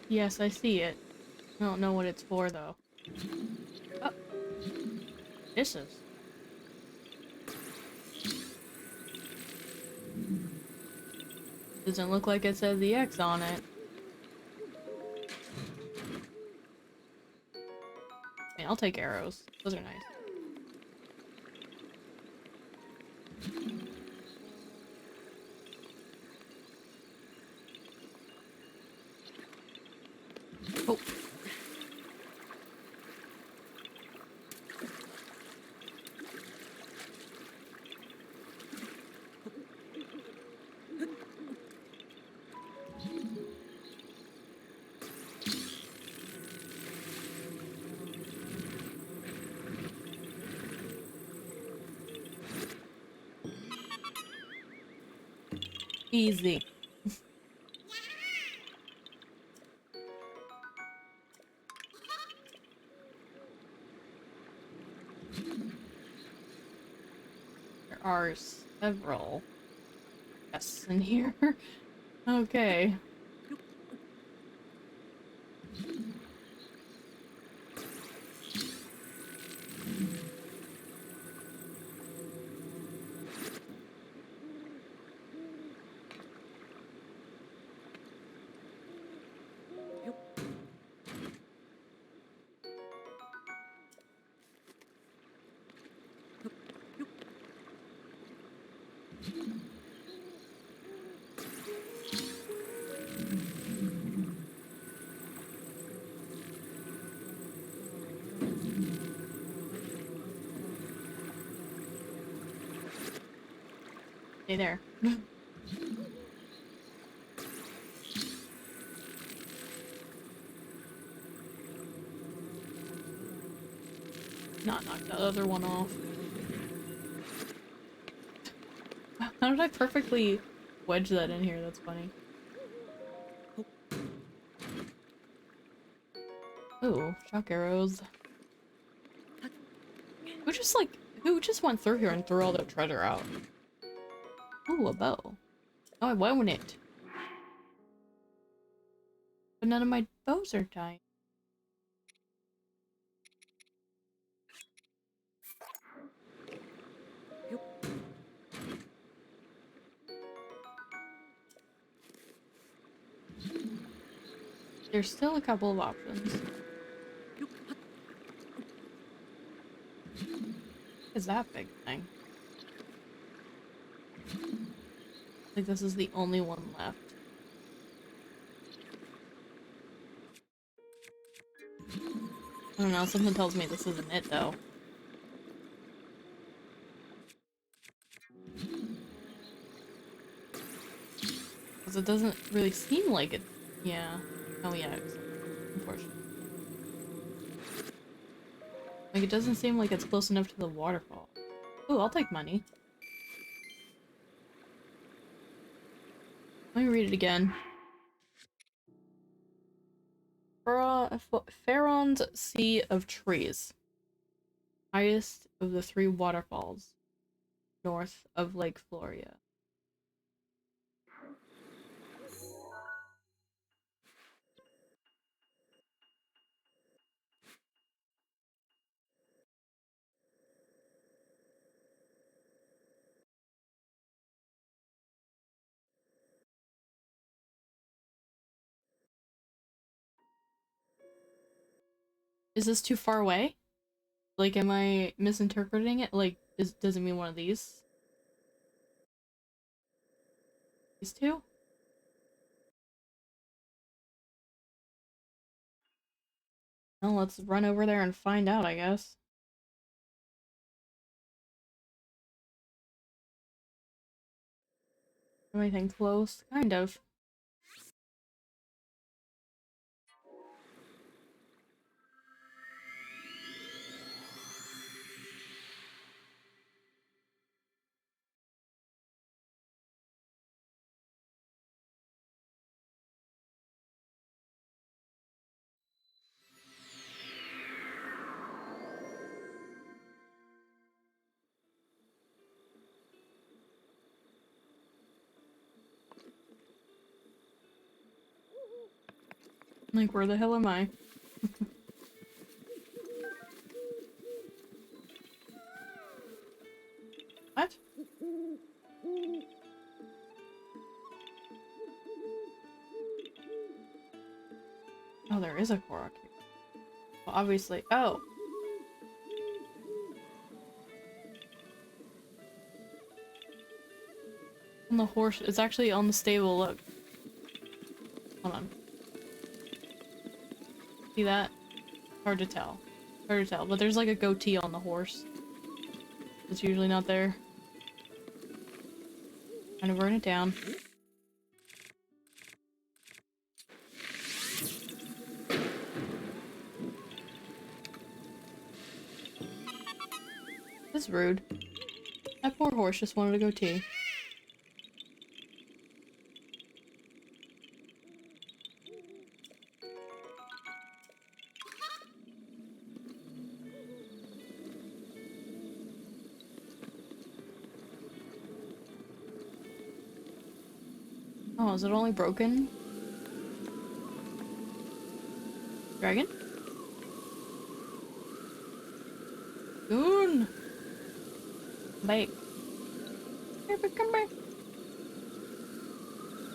Yes, I see it. I don't know what it's for, though. Oh. This is. Doesn't look like it says the X on it. I mean, I'll take arrows. Those are nice. Oh. Easy. There are several chests in here. Okay. Stay there. Not knock the other one off. How did I perfectly wedge that in here? That's funny. Ooh, shock arrows. Who just went through here and threw all their treasure out? Ooh, a bow. Oh, I want it. But none of my bows are dying. There's still a couple of options. What is that big thing? Like this is the only one left. I don't know, something tells me this isn't it though. Because it doesn't really seem like it. Yeah. Oh yeah, unfortunately. Like it doesn't seem like it's close enough to the waterfall. Ooh, I'll take money. Let me read it again. Faron's Sea of Trees. Highest of the 3 waterfalls. North of Lake Floria. Is this too far away? Like, am I misinterpreting it? Like, does it mean one of these? These two? Well, let's run over there and find out, I guess. Anything close? Kind of. Like, where the hell am I? What? Oh, there is a Korok here. Well, obviously. Oh! On the horse. It's actually on the stable, look. Hold on. See that? Hard to tell. Hard to tell, but there's like a goatee on the horse. It's usually not there. Trying to burn it down. That's rude. That poor horse just wanted a goatee. Oh, is it only broken? Dragon? Goon! Babe. Baby, come back.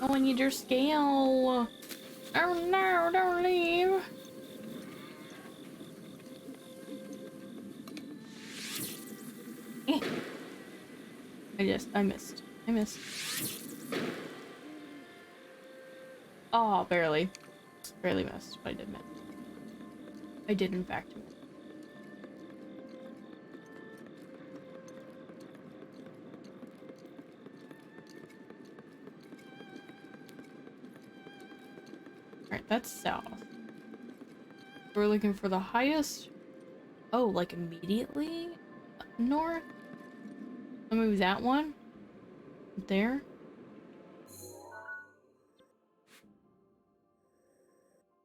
Oh, I need your scale. Oh no, don't leave. Eh. I missed. I missed. Oh, barely. Barely missed, but I did miss. I did in fact miss. Alright, that's south. We're looking for the highest... Oh, like immediately north? Oh, maybe that one? There?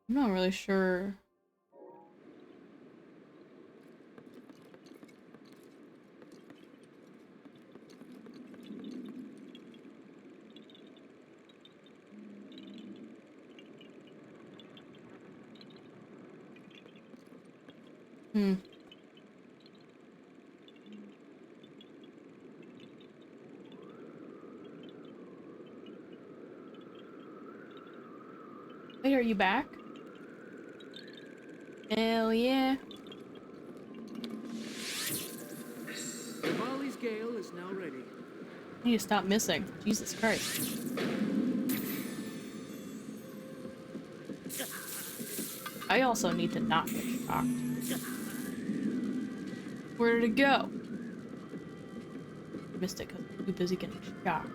I'm not really sure. Wait, are you back? Hell yeah. Rivali's gale is now ready. I need to stop missing. Jesus Christ. I also need to not get shocked. Where did it go? I missed it because I'm too busy getting shocked.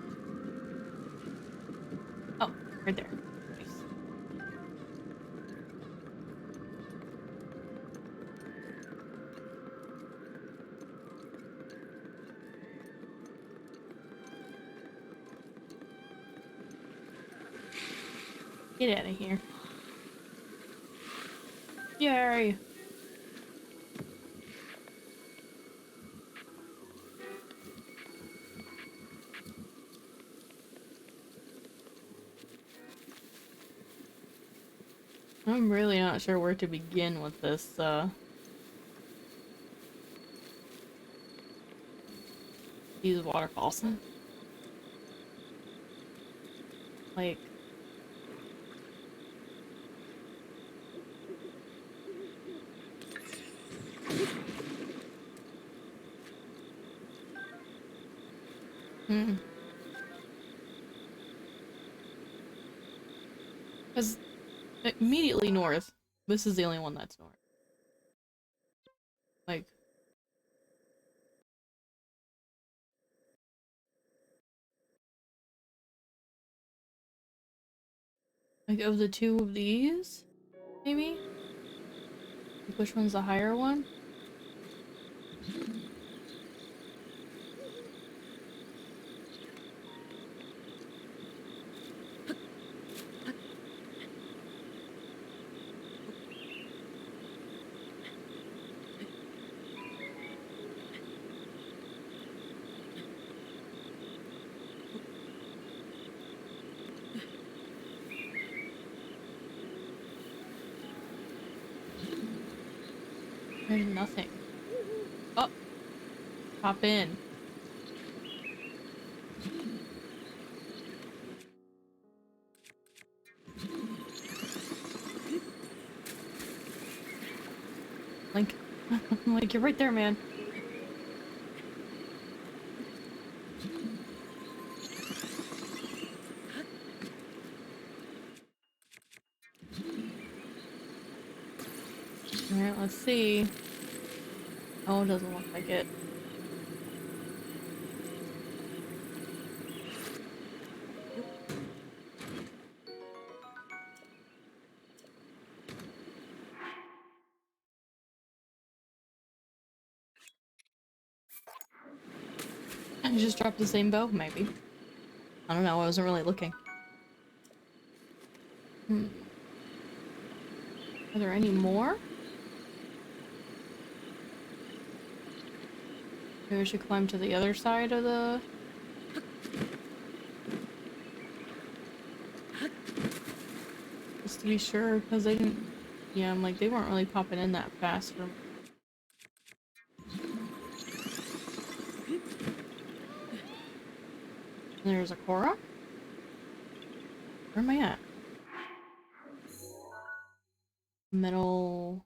Oh, right there. Nice. Get out of here. Yay! I'm really not sure where to begin with this, these waterfalls. Like... Because immediately north, this is the only one that's north. Like of the two of these, maybe? Like which one's the higher one? There's nothing. Oh! Hop in. Link. Like, you're right there, man. Alright, let's see. Oh, it doesn't look like it. I just dropped the same bow, maybe. I don't know, I wasn't really looking. Are there any more? Maybe we should climb to the other side of the... Just to be sure, because they didn't... Yeah, I'm like, they weren't really popping in that fast for me. There's a Korok? Where am I at? Metal...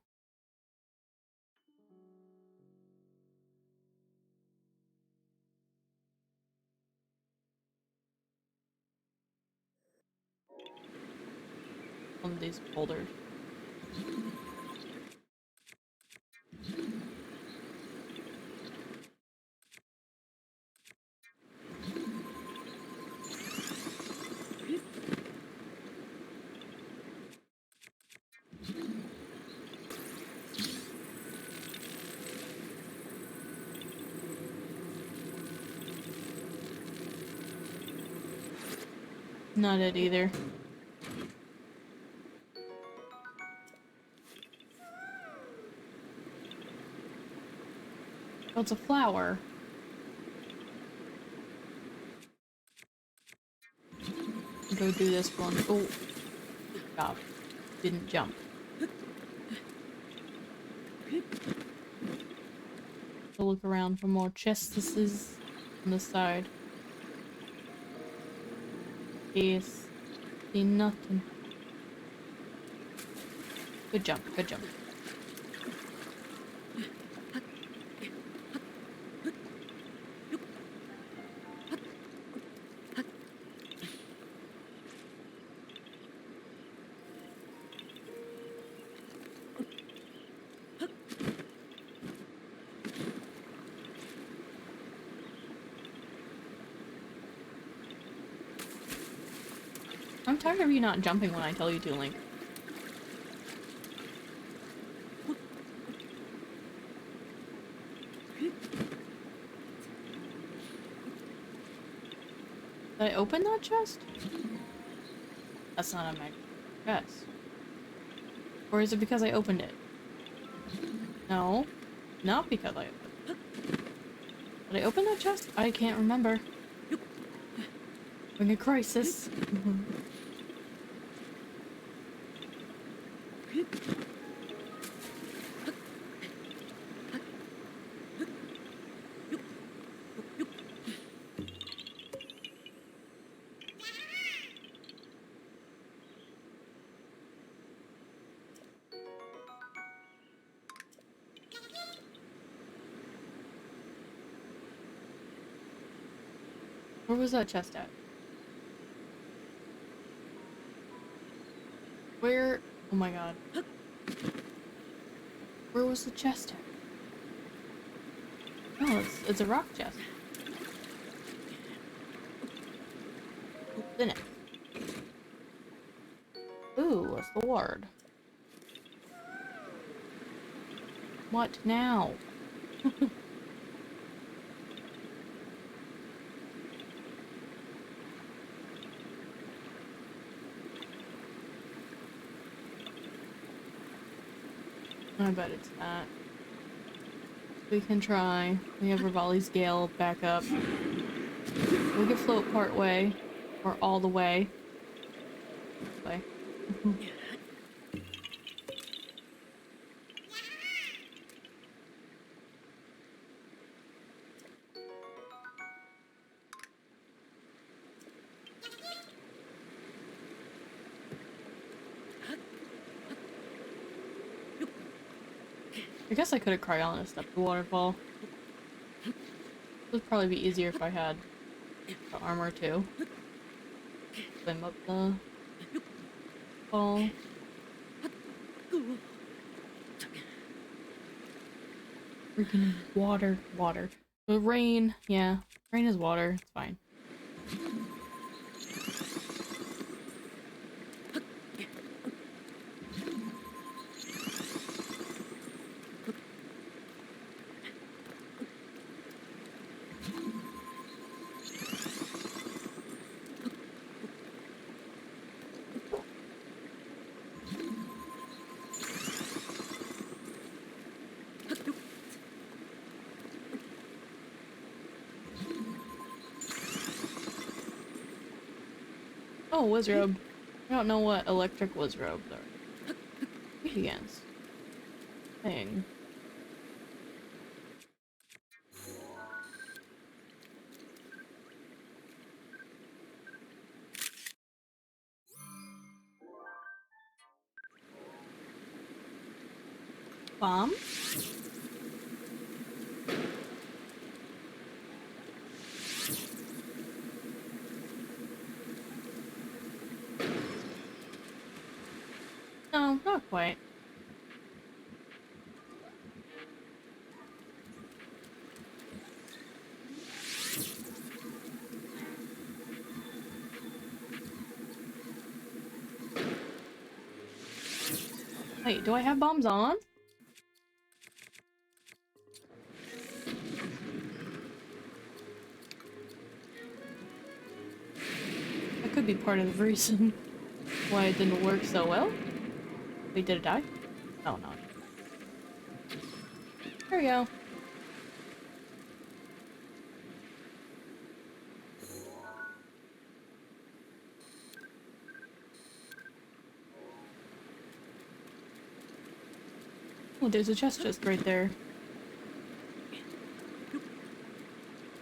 One of these boulders. Not it either. Oh, it's a flower. Go do this one. Oh, stop. Didn't jump. I'll look around for more chests on the side. Yes. See nothing. Good jump, good jump. I'm tired of you not jumping when I tell you to, Link. Did I open that chest? That's not a mag. chest? Or is it because I opened it? No. Not because I opened it. Did I open that chest? I can't remember. Having a crisis. Where was that chest at? Where? Oh my god. Where was the chest at? Oh, it's a rock chest. What's in it? Ooh, a sword. What now? I bet it's that. We can try. We have Rivali's Gale back up. We can float part way. Or all the way. Way. I guess I could have cryonised up the waterfall. It would probably be easier if I had the armor too. Swim up the fall. Freaking water. Water. The rain. Yeah. Rain is water. It's fine. Oh, Wizrobe. I don't know what electric Wizrobes are. Against. Thing. Bomb? No, not quite. Wait, do I have bombs on? That could be part of the reason why it didn't work so well. Wait, did it die? Oh, no. There we go. Oh, there's a chest just right there.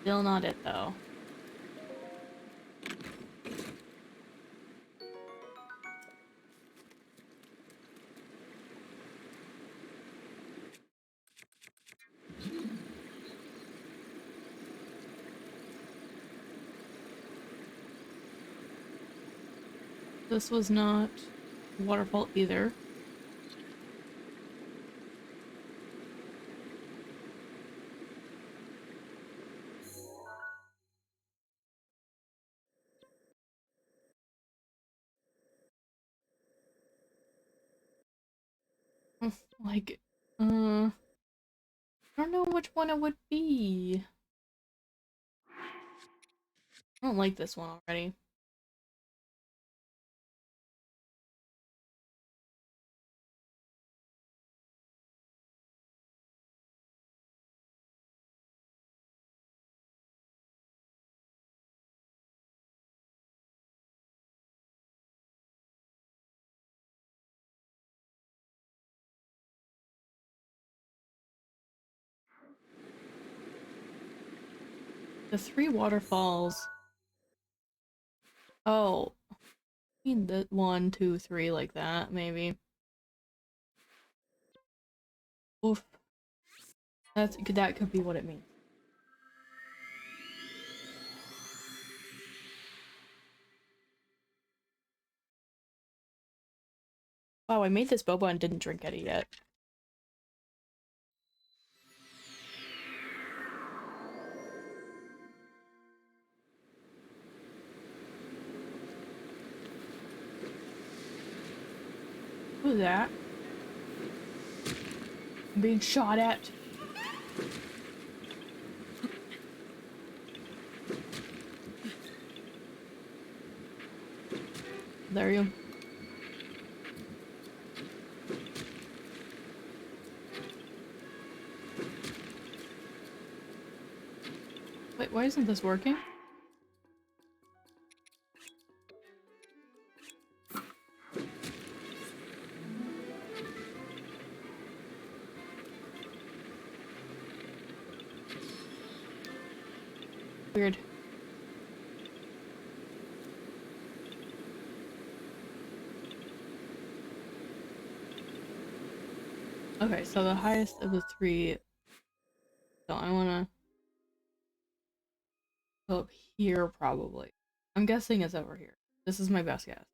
Still not it, though. This was not a waterfall either. Like, I don't know which one it would be. I don't like this one already. The 3 waterfalls. Oh. I mean the 1, 2, 3 like that, maybe. Oof. That could be what it means. Wow, I made this boba and didn't drink any yet. Who's that? I'm being shot at. There you. Wait, why isn't this working? Weird. Okay, so the highest of the 3. So I wanna go up here probably. I'm guessing it's over here. This is my best guess.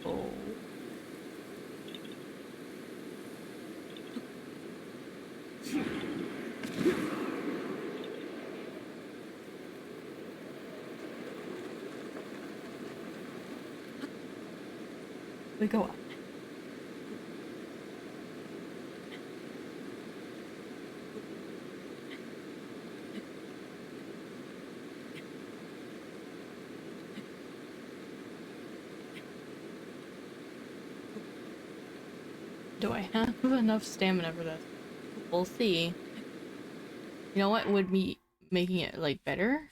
Oh. We go up. Do I have enough stamina for this? We'll see. You know what would be making it like better?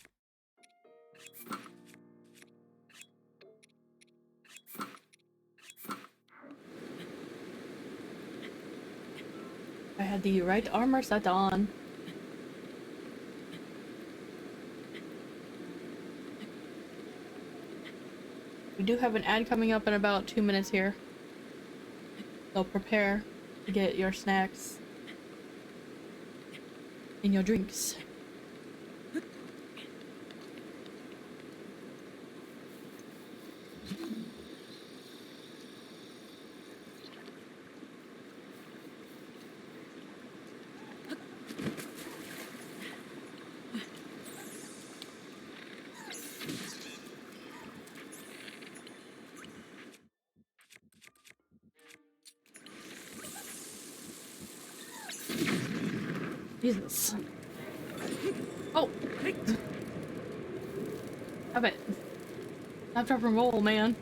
I had the right armor set on. We do have an ad coming up in about 2 minutes here. So prepare to get your snacks and your drinks. Jesus. Oh! Stop it. Stop, drop, and roll, man.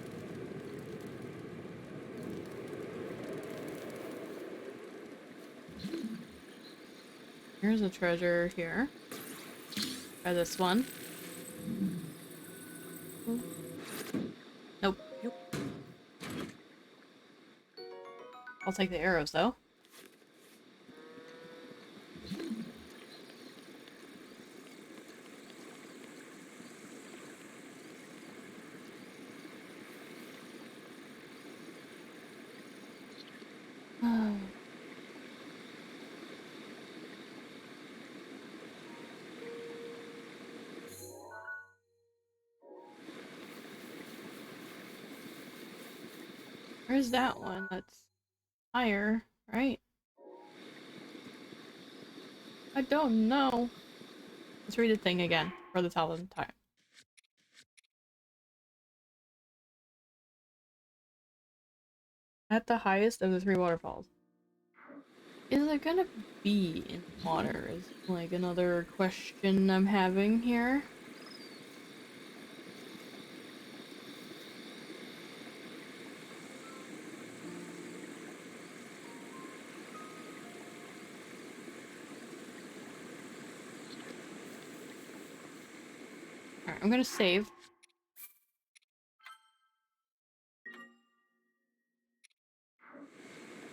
Here's a treasure here. Try this one. Nope. I'll take the arrows, though. Where's that one? That's higher, right? I don't know. Let's read the thing again for the 1000th time. At the highest of the 3 waterfalls. Is it gonna be in water? Is like another question I'm having here. Alright, I'm gonna save.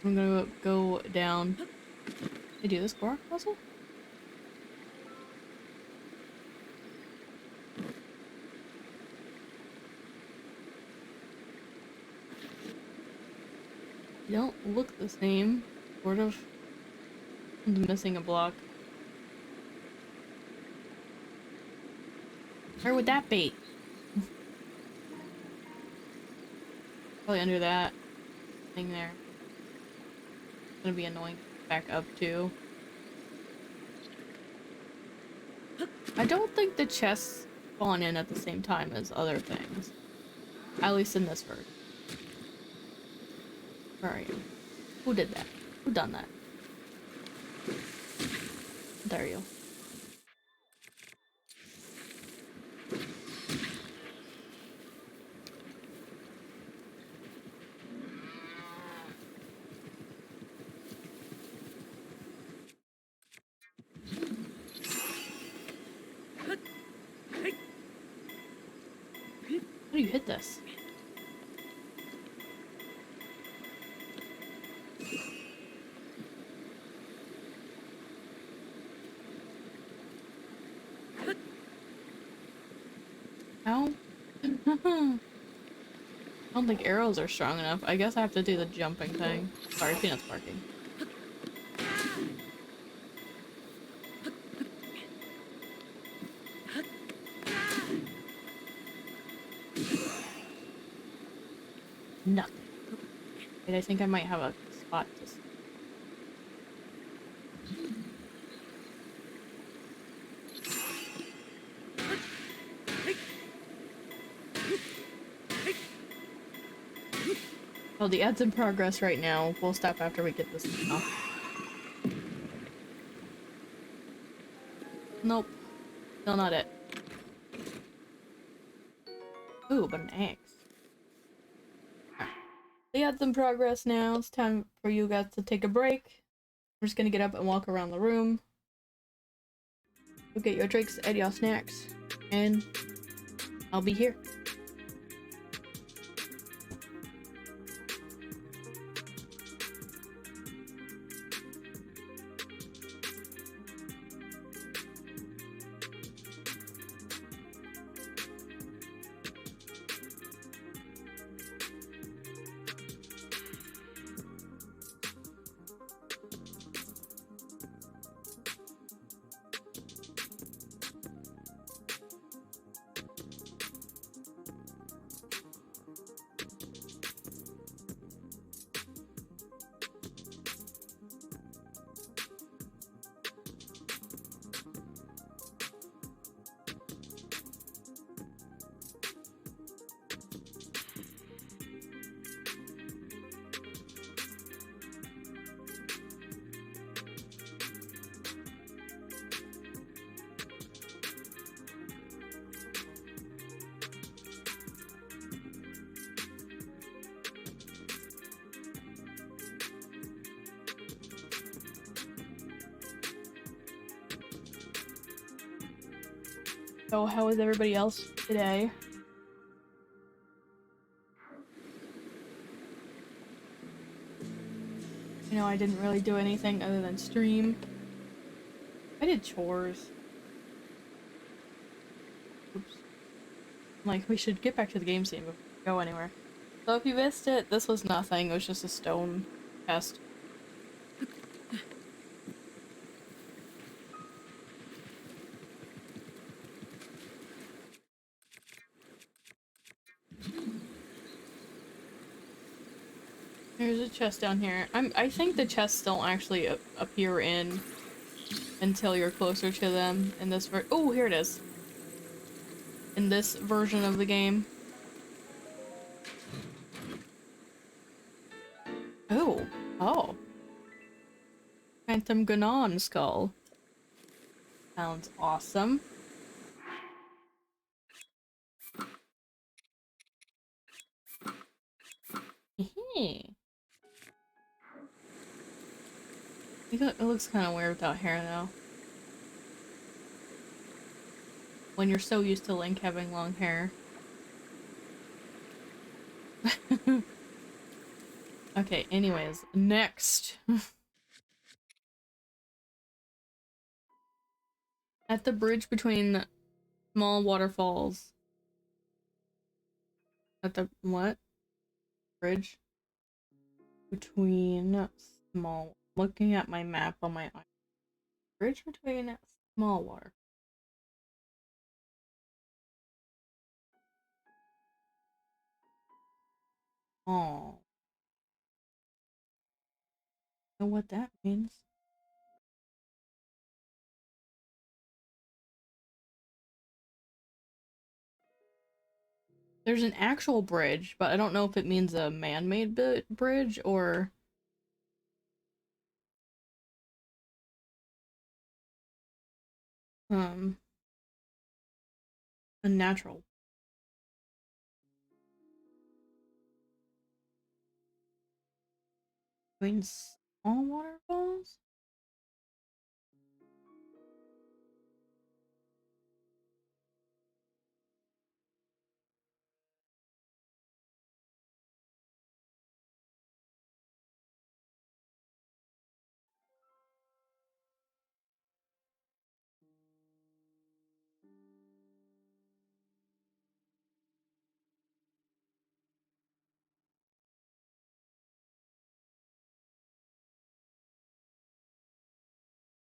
I'm gonna go down. Did I do this Korok puzzle? They don't look the same. Sort of. One's missing a block. Where would that be? Probably under that thing there. It's gonna be annoying to back up too. I don't think the chests spawn in at the same time as other things. At least in this version. Where are you? Who did that? Who done that? There you. How do you hit this? Ow. I don't think arrows are strong enough. I guess I have to do the jumping thing. Sorry, Peanut's barking. Nothing. Wait, I think I might have a spot to... Oh, the ad's in progress right now. We'll stop after we get this off. Nope. Still not it. Ooh, but an axe. The ad's in progress now. It's time for you guys to take a break. We're just gonna get up and walk around the room. You'll get your drinks and your snacks. And I'll be here. So how is everybody else today? You know, I didn't really do anything other than stream. I did chores. Oops. Like, we should get back to the game scene before we go anywhere. So if you missed it, this was nothing. It was just a stone chest. There's a chest down here. I think the chests don't actually appear in until you're closer to them in this oh, here it is. In this version of the game. Oh. Oh. Phantom Ganon skull. Sounds awesome. Hehe. It looks kind of weird without hair, though. When you're so used to Link having long hair. Okay, anyways, next. At the bridge between small waterfalls. At the what? Bridge? between small. Looking at my map on my bridge between small water. Oh, know what that means. There's an actual bridge, but I don't know if it means a man-made bridge or a natural. Between small waterfalls?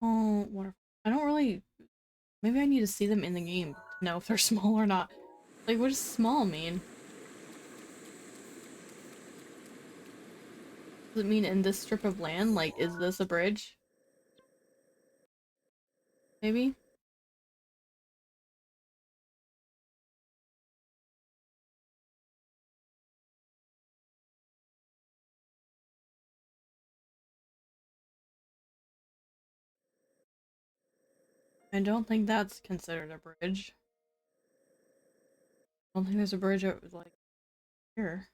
Oh, waterfall. I don't really. Maybe I need to see them in the game to know if they're small or not. Like, what does small mean? Does it mean in this strip of land? Like, is this a bridge? Maybe? I don't think that's considered a bridge. I don't think there's a bridge over, like, here.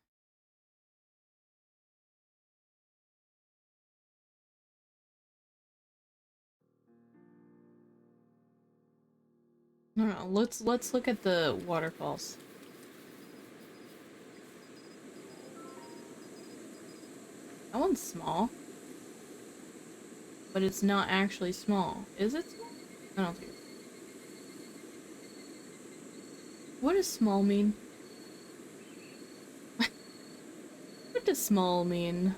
No, let's look at the waterfalls. That one's small. But it's not actually small. Is it small? I don't think it's... What does small mean? What does small mean?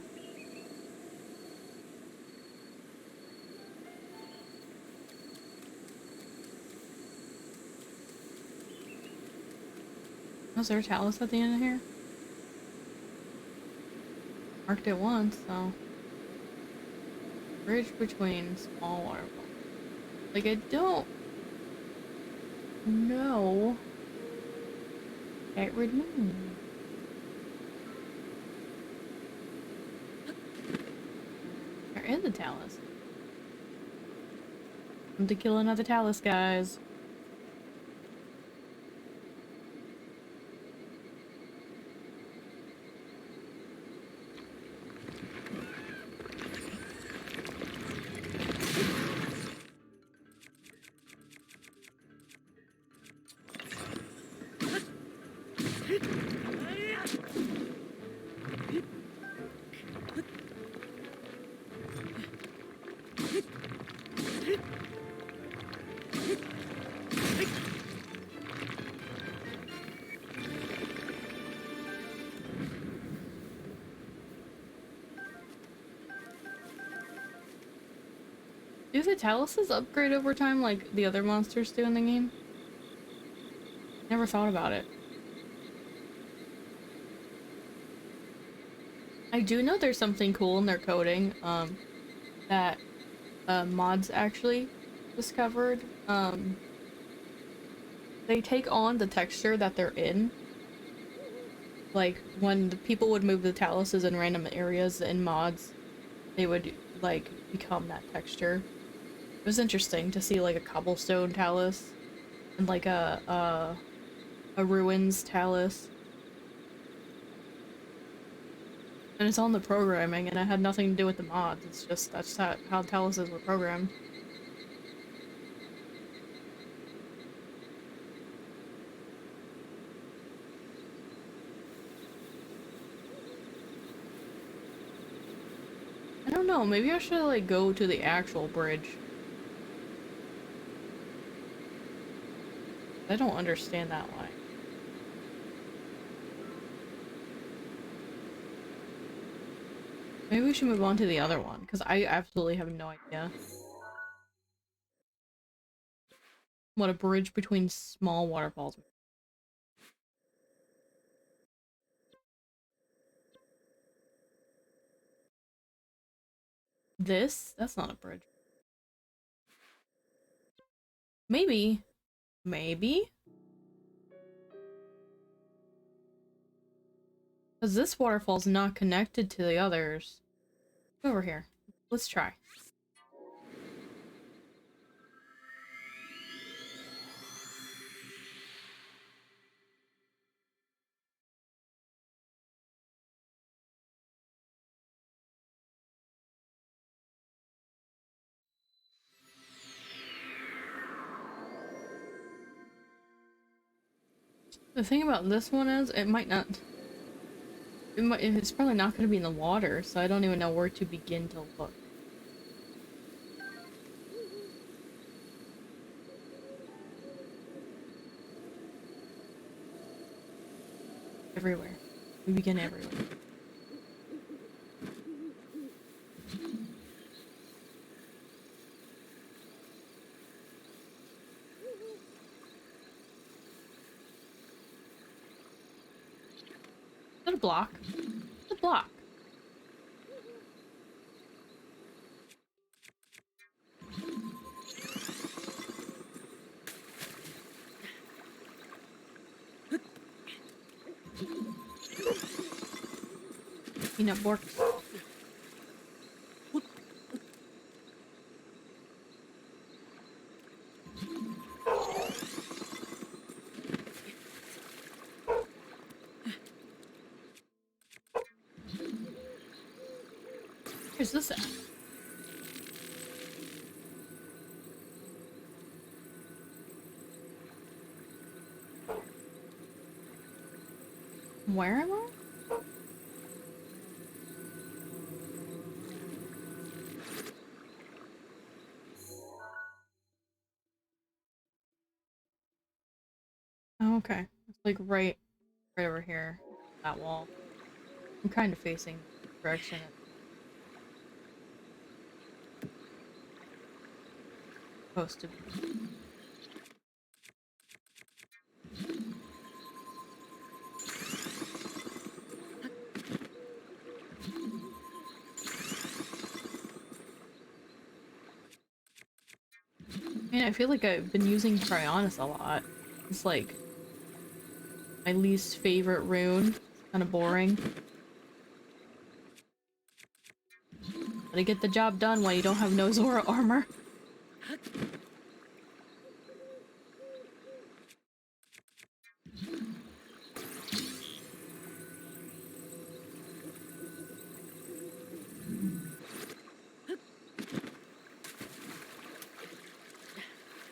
Was there a Talus at the end of here? Marked it once, so... Bridge between small waterfalls. Like, I don't... know... It would mean. There is a Talus. Time to kill another Talus, guys. Do the Taluses upgrade over time like the other monsters do in the game? Never thought about it. I do know there's something cool in their coding, that mods actually discovered. They take on the texture that they're in. Like, when the people would move the Taluses in random areas in mods, they would, like, become that texture. It was interesting to see, like, a cobblestone Talus and, like, a ruins Talus. And it's on the programming, and it had nothing to do with the mods. It's just, that's how Taluses were programmed. I don't know, maybe I should, like, go to the actual bridge. I don't understand that line. Maybe we should move on to the other one, because I absolutely have no idea what a bridge between small waterfalls means. This? That's not a bridge. Maybe. Maybe? Because this waterfall's not connected to the others. Over here. Let's try. The thing about this one is, it might not... it's probably not going to be in the water, so I don't even know where to begin to look. Everywhere. We begin everywhere. Is that a block? It's a block. Peanut works. Where's this at? Where am I? Oh, okay. It's like right over here. That wall. I'm kind of facing the direction it's supposed to be. Man, I feel like I've been using Cryonis a lot. It's like my least favorite rune. Kind of boring. But I get the job done when you don't have no Zora armor.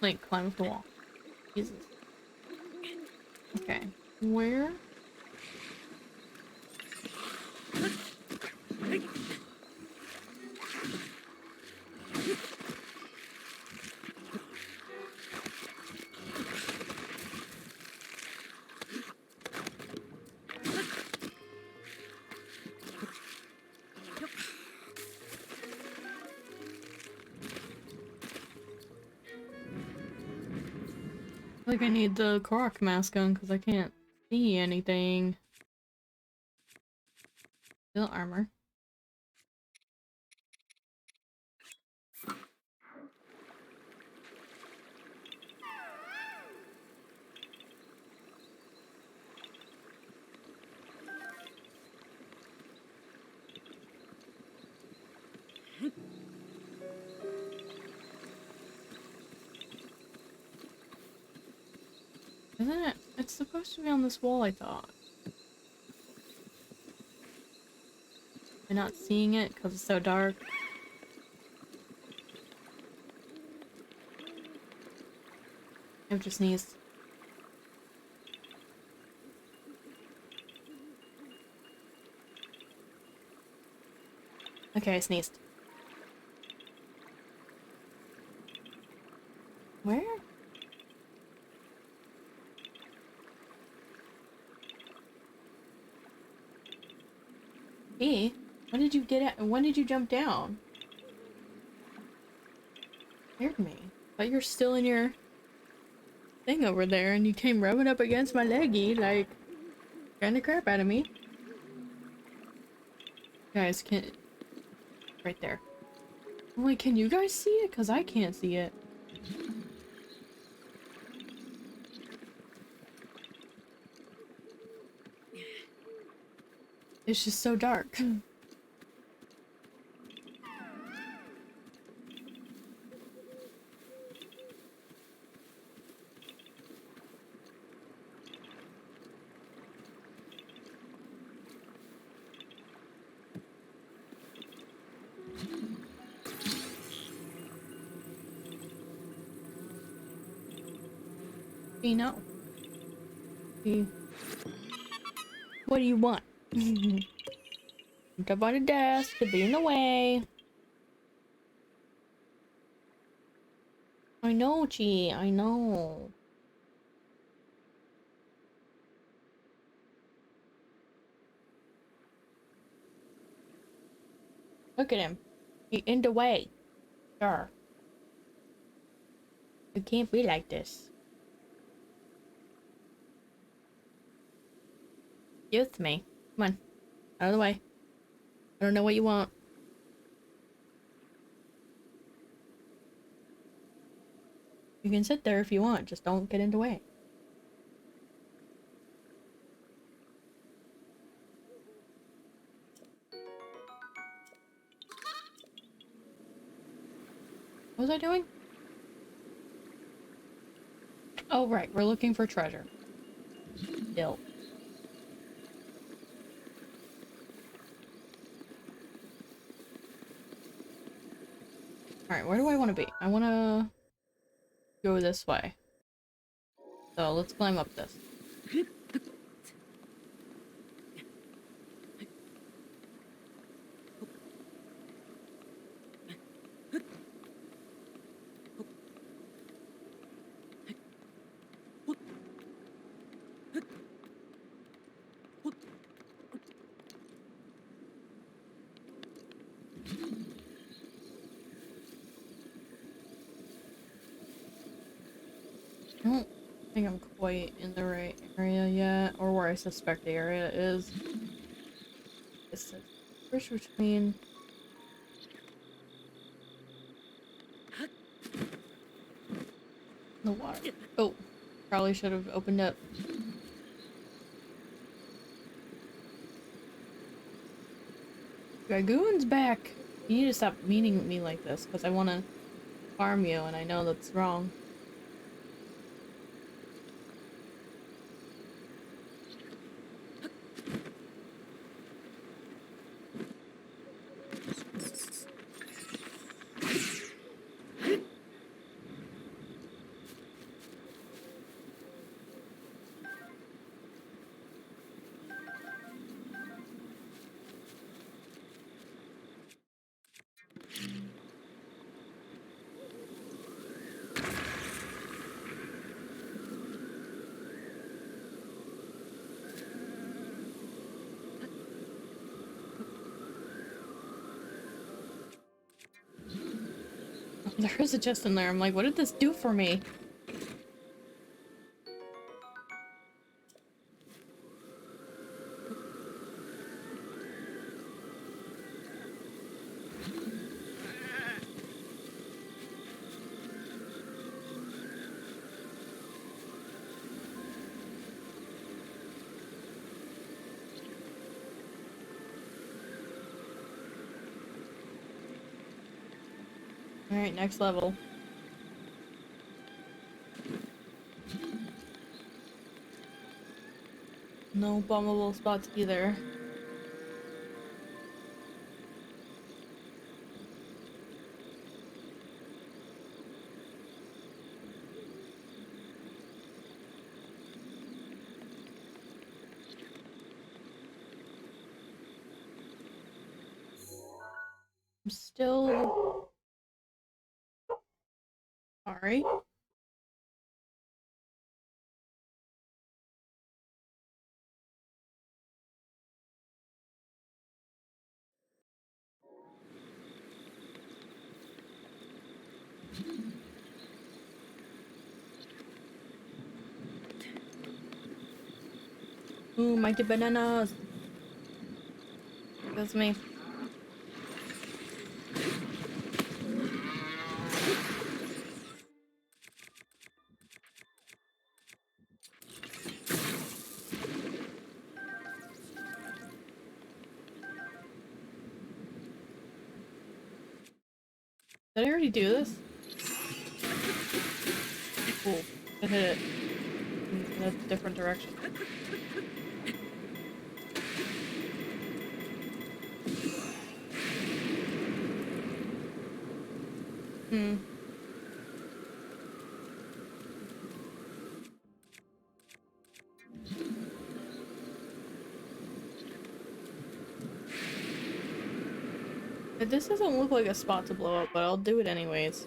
Like, climb up the wall. Jesus. Okay. Where? Like I need the Korok mask on because I can't see anything. Still armor. Isn't it? It's supposed to be on this wall, I thought. I'm not seeing it because it's so dark. I've just sneezed. Okay, I sneezed. Where? E? When did you get at? When did you jump down? Scared me. But you're still in your thing over there, and you came rubbing up against my leggy, like scaring the crap out of me. Guys, can right there. I'm like, can you guys see it? Cause I can't see it. It's just so dark. You know. What do you want? Jump up on the desk to be in the way. I know, Chi. I know. Look at him. He in the way. Sure. You can't be like this. Youth me. Come on. Out of the way. I don't know what you want. You can sit there if you want, just don't get in the way. What was I doing? Oh, right. We're looking for treasure. Still. Alright, where do I want to be? I want to go this way. So let's climb up this. I don't think I'm quite in the right area yet, or where I suspect the area is. It's the bridge between... the water. Oh, probably should have opened up. Dragoon's back! You need to stop meaning at me like this, because I want to farm you, and I know that's wrong. There is a chest in there. I'm like, what did this do for me? Alright, next level. No bombable spots either. I'm still... sorry. Ooh, mighty bananas. That's me. Did I already do this? Cool. I hit it in a different direction. Hmm. This doesn't look like a spot to blow up, but I'll do it anyways.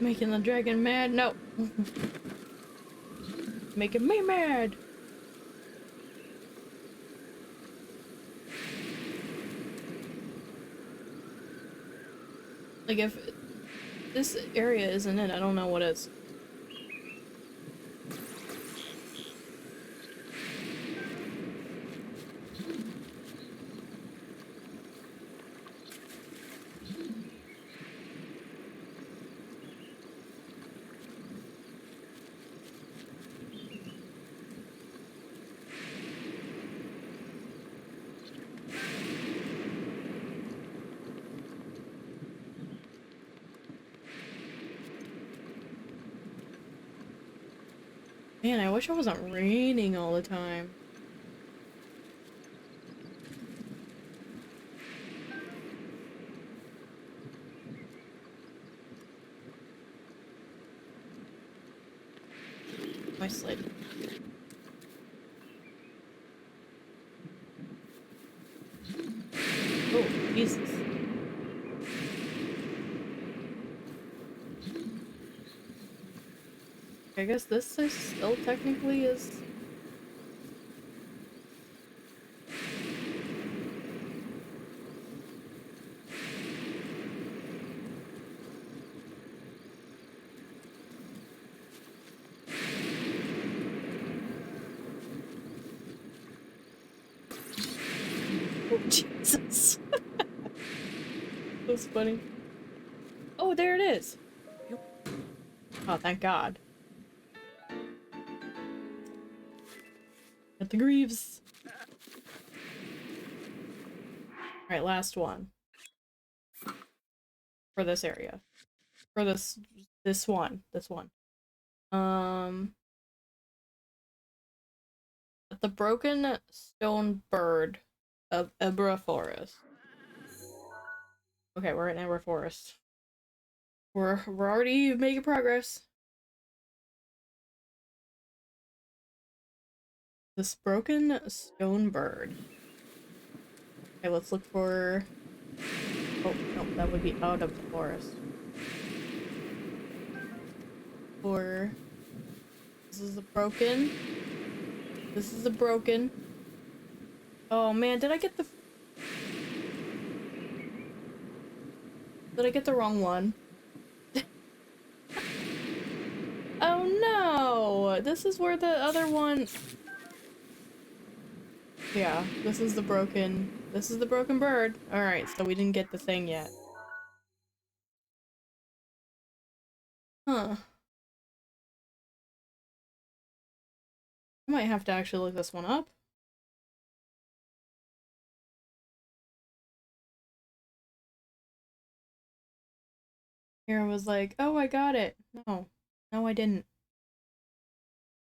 Making the dragon mad? No. Making me mad. Like, if this area isn't it, I don't know what is. Man, I wish it wasn't raining all the time. My sled. Oh, Jesus. I guess this is still technically is. Oh, Jesus. That's funny. Oh, there it is. Oh, thank God. At the Greaves. Alright, last one. For this area. For this one. This one. The broken stone bird of Ebra Forest. Okay, we're in Ebra Forest. We're already making progress. This broken stone bird. Okay, let's look for... Oh, no, that would be out of the forest. For... This is the broken. This is the broken. Oh man, did I get the... Did I get the wrong one? Oh no! This is where the other one... Yeah, this is the broken... This is the broken bird. Alright, so we didn't get the thing yet. Huh. I might have to actually look this one up. Here I was like, oh, I got it. No. No, I didn't.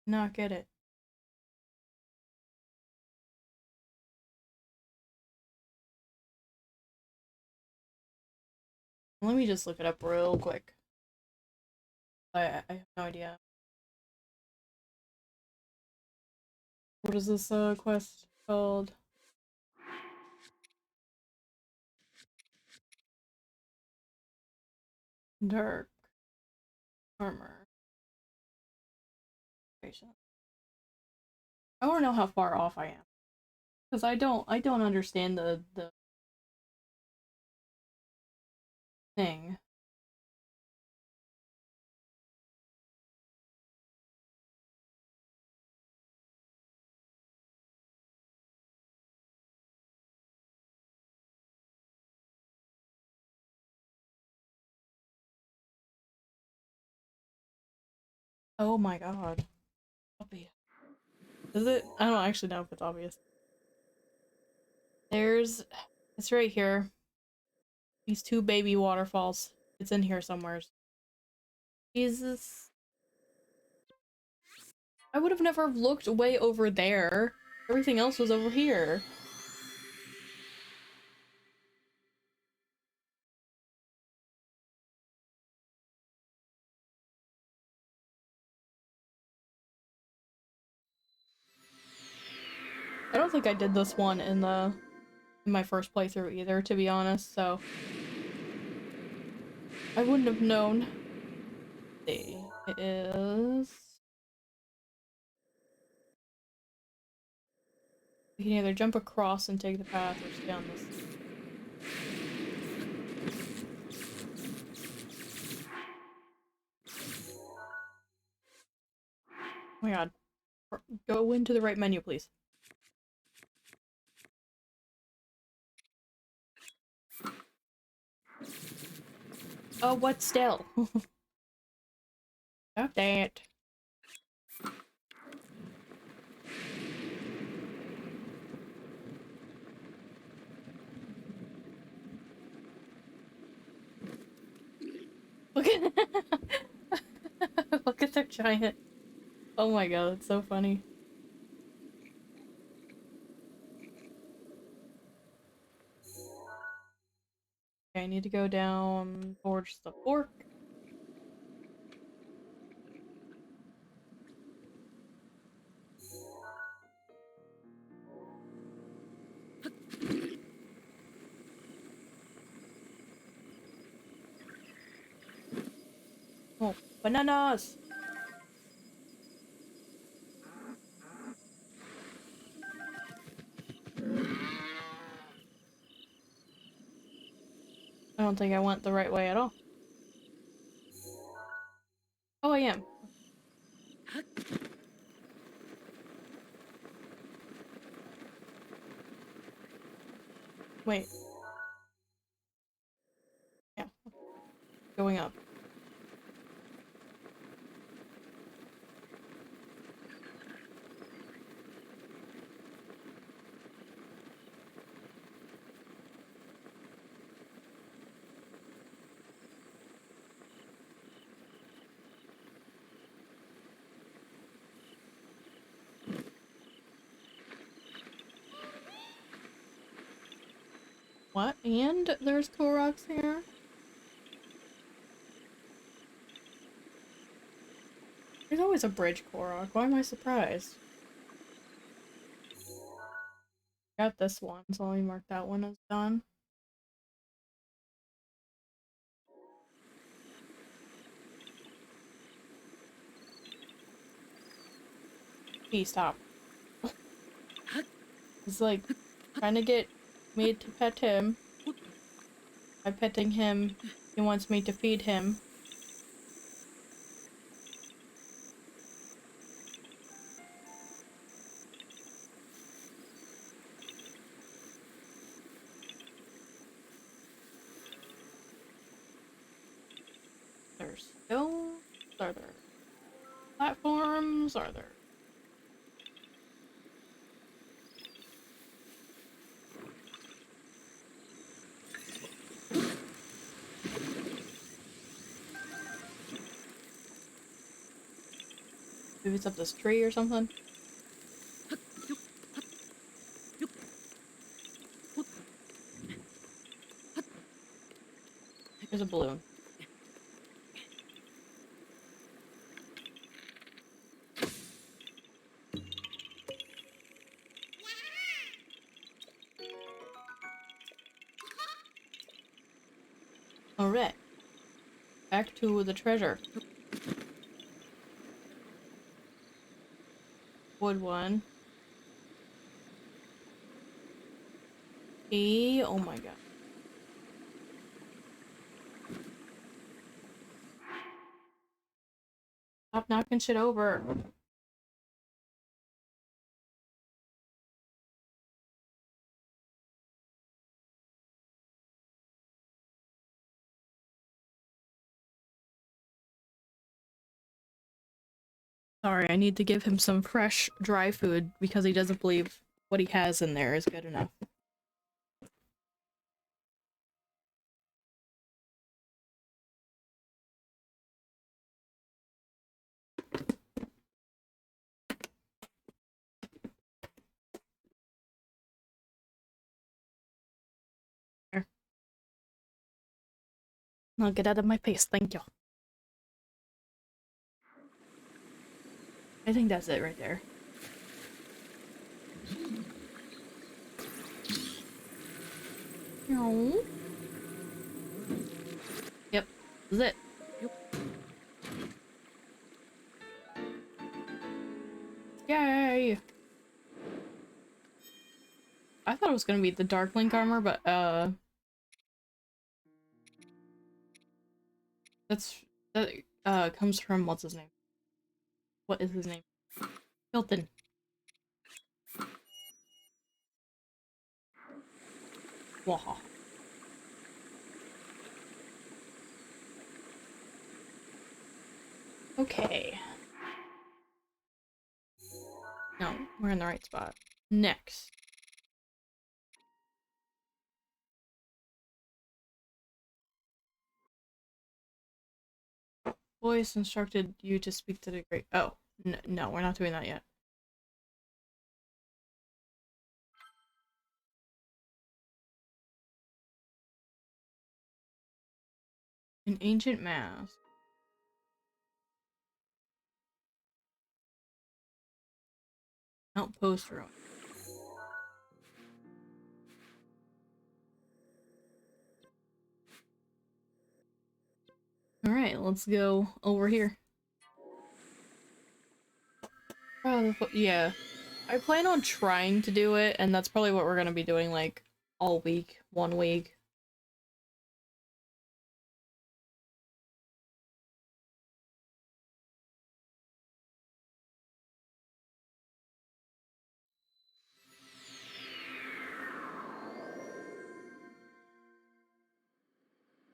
Not get it. Let me just look it up real quick. I have no idea. What is this quest called? Dark armor. Patient. I want to know how far off I am, because I don't understand the thing. Oh my god. Obvious. Is it? I don't actually know if it's obvious. It's right here. These two baby waterfalls. It's in here somewhere. Jesus. I would have never looked way over there. Everything else was over here. I don't think I did this one in my first playthrough either, to be honest, so I wouldn't have known. Let's see. It is. You can either jump across and take the path or stay on this. Oh my god. Go into the right menu, please. Oh, what still? Stop that. Look at look at their giant. Oh my god, it's so funny. Okay, I need to go down towards the fork. Oh, bananas! I don't think I went the right way at all. Oh, I am. Wait. Yeah. Going up. What? And there's Koroks here? There's always a bridge Korok. Why am I surprised? Got this one, so let me mark that one as done. Hey, stop. He's like trying to get me to pet him. By petting him, he wants me to feed him. There's stones. Are there platforms? Are there? Maybe it's up this tree or something. There's a balloon. Alright. Back to the treasure. Wood one. Oh my god. Stop knocking shit over. Sorry, I need to give him some fresh, dry food because he doesn't believe what he has in there is good enough. Here. Now get out of my face, thank you. I think that's it right there. No. Yep, that's it. Yay! I thought it was gonna be the Dark Link armor, but that comes from what's his name? What is his name? Hilton. Waha. Okay. No, we're in the right spot. Next. Voice instructed you to speak to the great. Oh, no, we're not doing that yet. An ancient mask. Outpost Ruins. Alright, let's go over here. Oh, yeah. I plan on trying to do it, and that's probably what we're gonna be doing, like, all week. 1 week.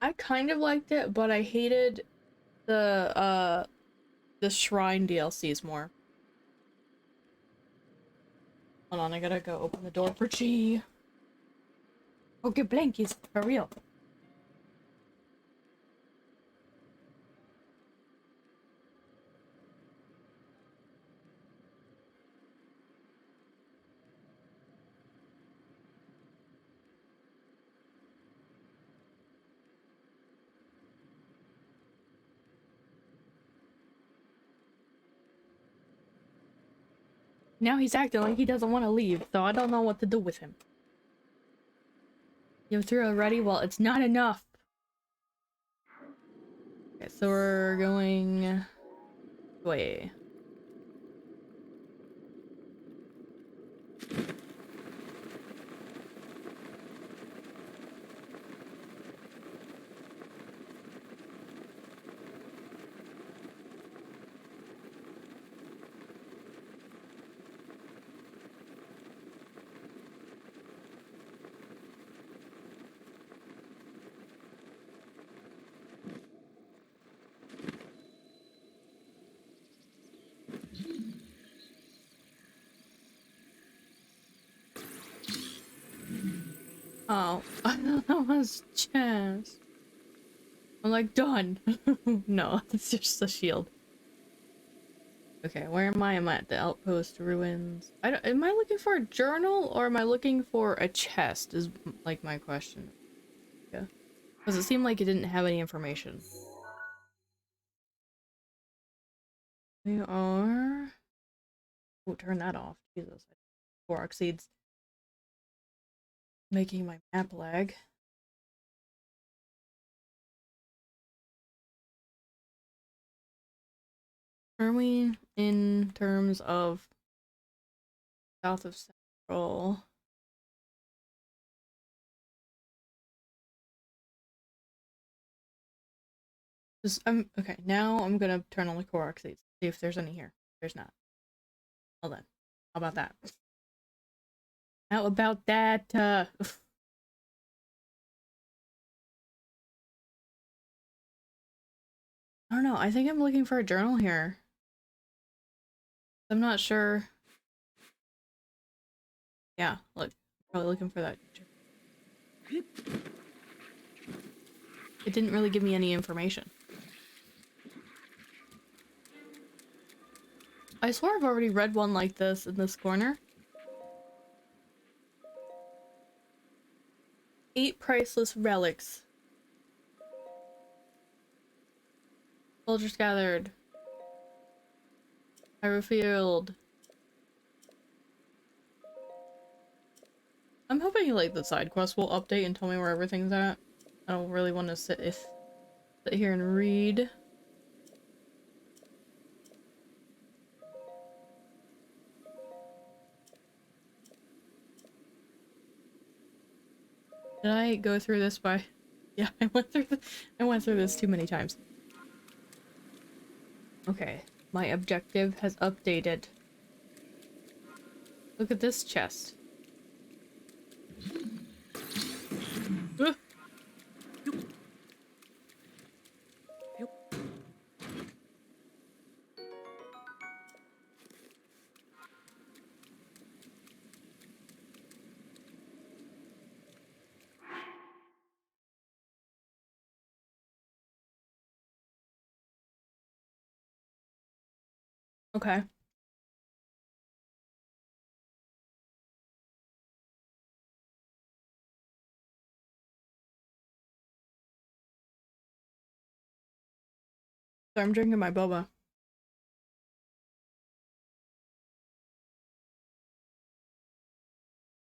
I kind of liked it, but I hated the shrine DLCs more. Hold on, I gotta go open the door for G. Oh, get blankies, for real. Now he's acting like he doesn't want to leave, so I don't know what to do with him. You're through already? Well, it's not enough. Okay, so we're going... away. Oh, I thought that was chest. I'm like, done. No, it's just a shield. Okay, where am I? I'm at the Outpost Ruins. Am I looking for a journal or am I looking for a chest is like my question. Yeah. Because it seemed like it didn't have any information. We are... Oh, turn that off. Jesus. Korok Seeds. Making my map lag. Are we in terms of south of Central? Just, okay, now I'm gonna turn on the Korok Seeds, see if there's any here. There's not. Well then, how about that? How about that? I don't know, I think I'm looking for a journal here. I'm not sure. Yeah, look, probably looking for that. It didn't really give me any information. I swear I've already read one like this in this corner. 8 priceless relics. Soldiers gathered. Hyrule Field. I'm hoping like the side quest will update and tell me where everything's at. I don't really want to sit here and read. Did I go through this by? Yeah, I went through this too many times. Okay, my objective has updated. Look at this chest. Ugh. Okay. So I'm drinking my boba.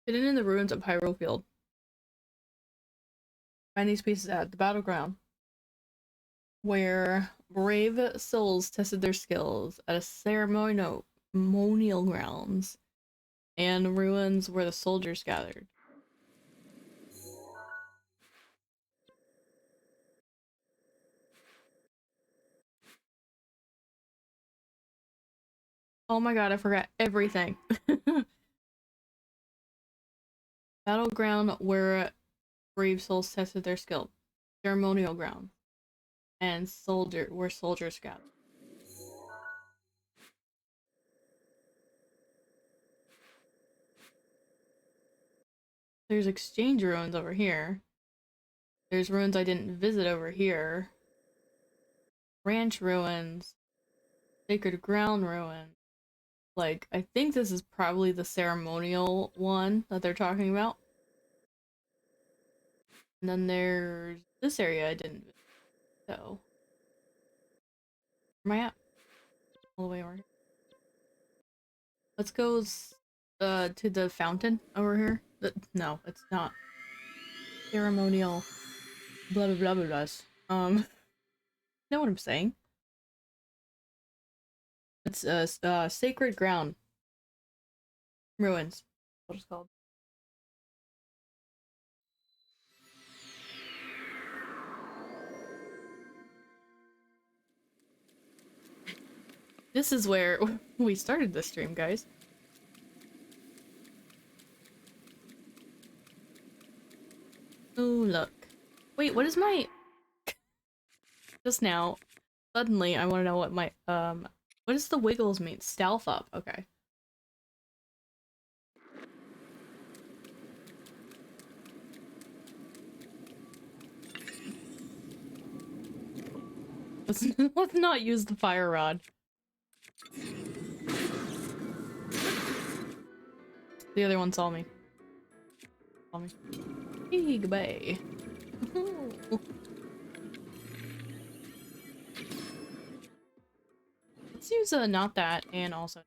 Hidden in the ruins of Hyrule Field. Find these pieces at the battleground, where brave souls tested their skills at a ceremonial grounds, and ruins where the soldiers gathered. Oh my god, I forgot everything. Battleground where brave souls tested their skill. Ceremonial ground. And where soldiers gathered. There's exchange ruins over here. There's ruins I didn't visit over here. Ranch ruins. Sacred ground ruins. Like, I think this is probably the ceremonial one that they're talking about. And then there's this area I didn't visit. So, where am I at? All the way over here. Let's go to the fountain over here. No, it's not. Ceremonial blah blah blah blah blah. Know what I'm saying? It's sacred ground ruins. What it's called. This is where we started the stream, guys. Oh, look. Wait, what is my... Just now, suddenly, I want to know what my, what does the wiggles mean? Stealth up, okay. Let's not use the fire rod. The other one saw me. Hey, goodbye. Let's use not that, and also.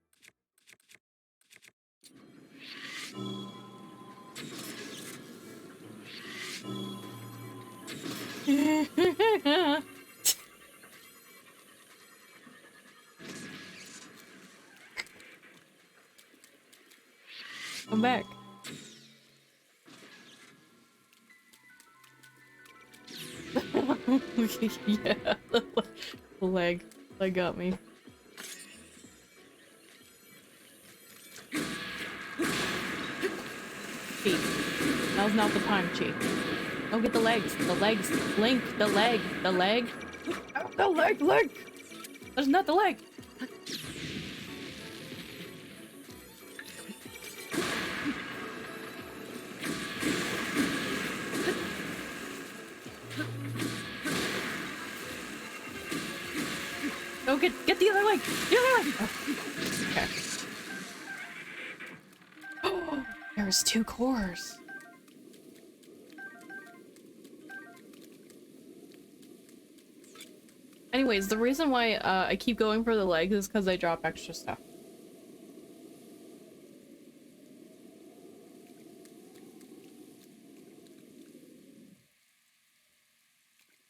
come back. Yeah, the leg. That got me. Cheat. Now's not the time, cheat. Don't get the legs. The legs. Link. The leg. The leg. Oh, the leg. Leg. That's not the leg. Oh, get the other leg. The other leg. Oh. Okay. Oh, there's 2 cores. Anyways, the reason why I keep going for the legs is because I drop extra stuff.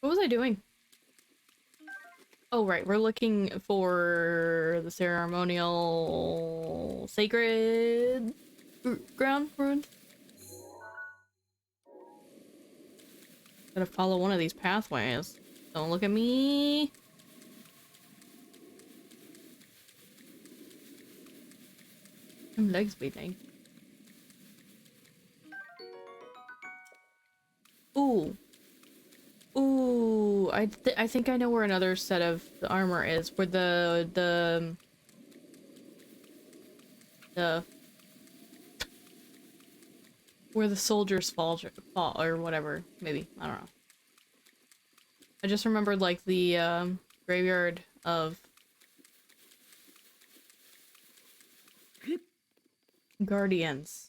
What was I doing? Oh, right. We're looking for the ceremonial sacred ground ruin. Gotta follow one of these pathways. Don't look at me. Them legs bleeding. Ooh. Ooh, I think I know where another set of the armor is. Where the where the soldiers fall or whatever. Maybe, I don't know. I just remembered like the graveyard of guardians.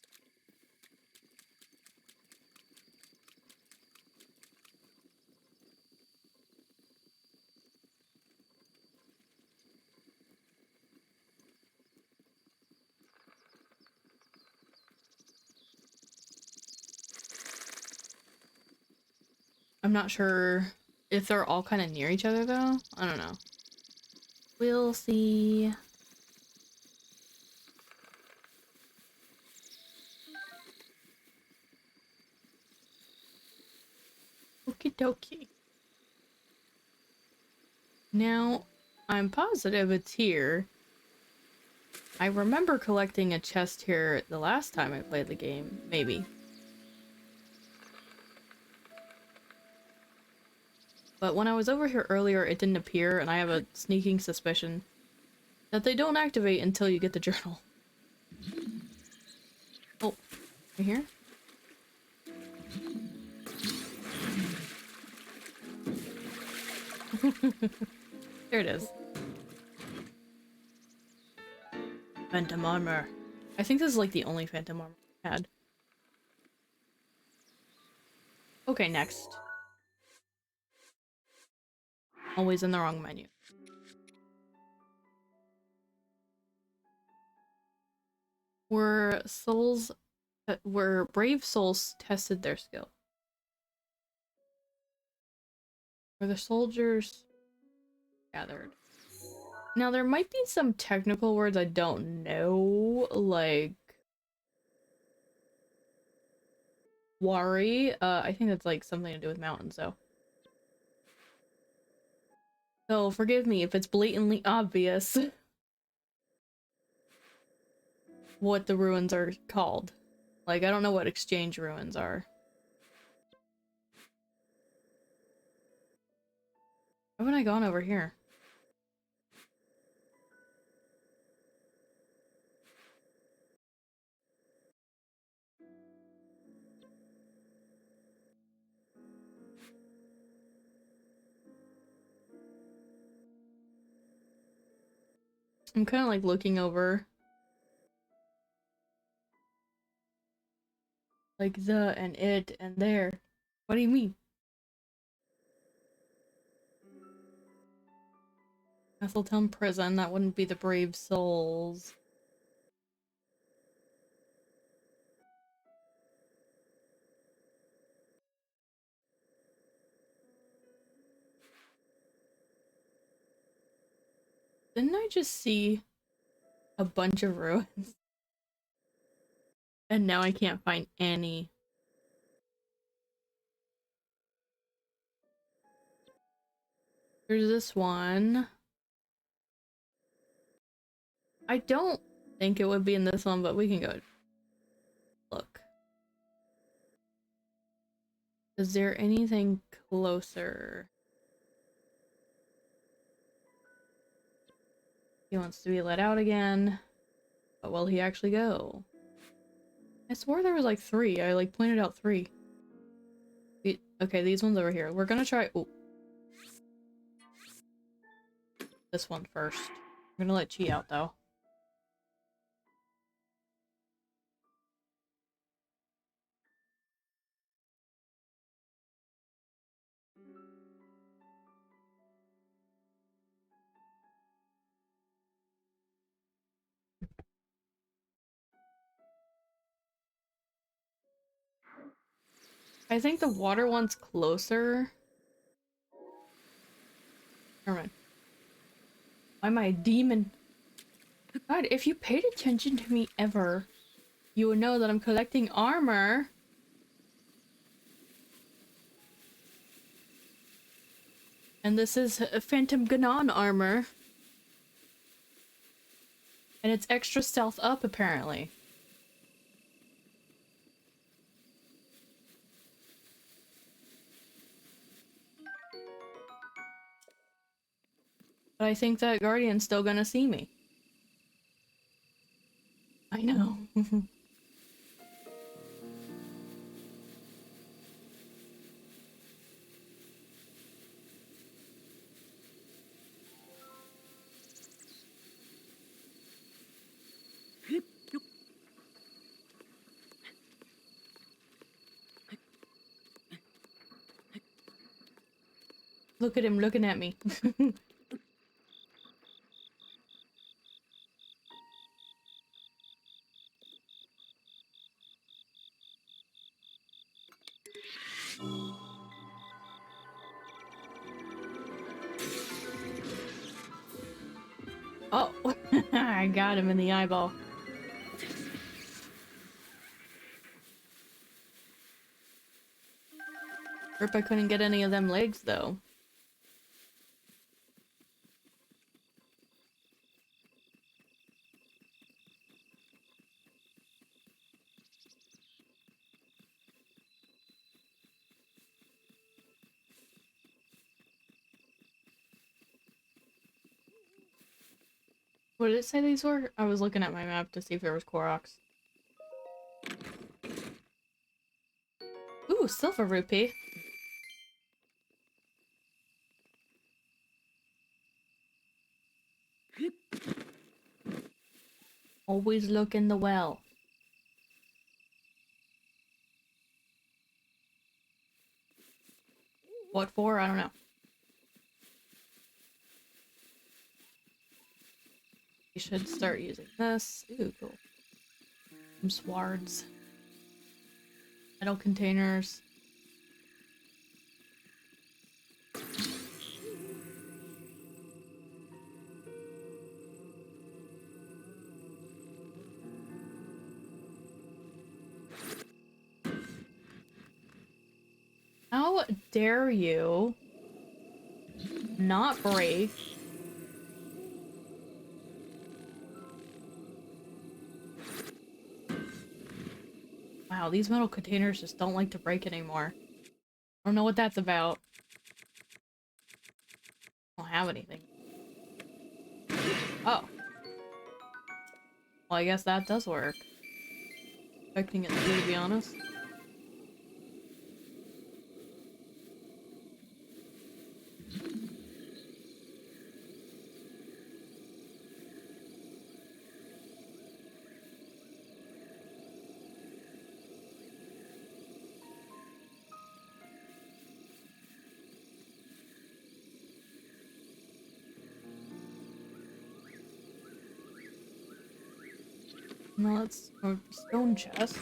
I'm not sure if they're all kind of near each other though. I don't know. We'll see. Okie dokie. Now, I'm positive it's here. I remember collecting a chest here the last time I played the game. Maybe. But when I was over here earlier, it didn't appear, and I have a sneaking suspicion that they don't activate until you get the journal. Oh, right here? There it is. Phantom armor. I think this is like the only phantom armor I had. Okay, next. Always in the wrong menu. Where brave souls tested their skill. Where the soldiers gathered. Now there might be some technical words I don't know, like Wari. I think that's like something to do with mountains though. So forgive me if it's blatantly obvious what the ruins are called. Like, I don't know what exchange ruins are. Haven't I gone over here? I'm kind of like looking over. Like the and it and there. What do you mean? Castletown Prison, that wouldn't be the Brave Souls. Didn't I just see a bunch of ruins? And now I can't find any. There's this one. I don't think it would be in this one, but we can go look. Is there anything closer? He wants to be let out again. But will he actually go? I swore there was like 3. I like pointed out 3. Okay, these ones over here. We're gonna try this one first. I'm gonna let Chi out though. I think the water one's closer. Never mind. Why am I a demon? God, if you paid attention to me ever, you would know that I'm collecting armor. And this is a Phantom Ganon armor. And it's extra stealth up, apparently. But I think that Guardian's still gonna see me. I know. Look at him looking at me. Oh, I got him in the eyeball. Rip, I couldn't get any of them legs though. What did it say these were? I was looking at my map to see if there was Koroks. Ooh, silver rupee. Always look in the well. What for? I don't know. You should start using this. Ooh, cool. Some swards. Metal containers. How dare you not break? Wow, these metal containers just don't like to break anymore. I don't know what that's about. I don't have anything. Oh. Well, I guess that does work. Expecting it to be honest. No, that's a stone chest.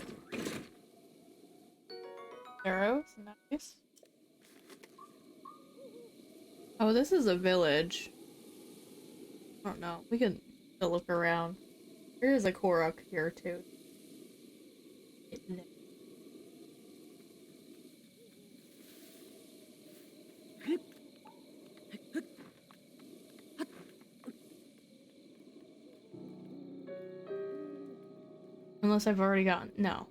Arrows, nice. Oh, this is a village. I don't know. We can look around. There is a Korok here too. Unless I've already gotten... No.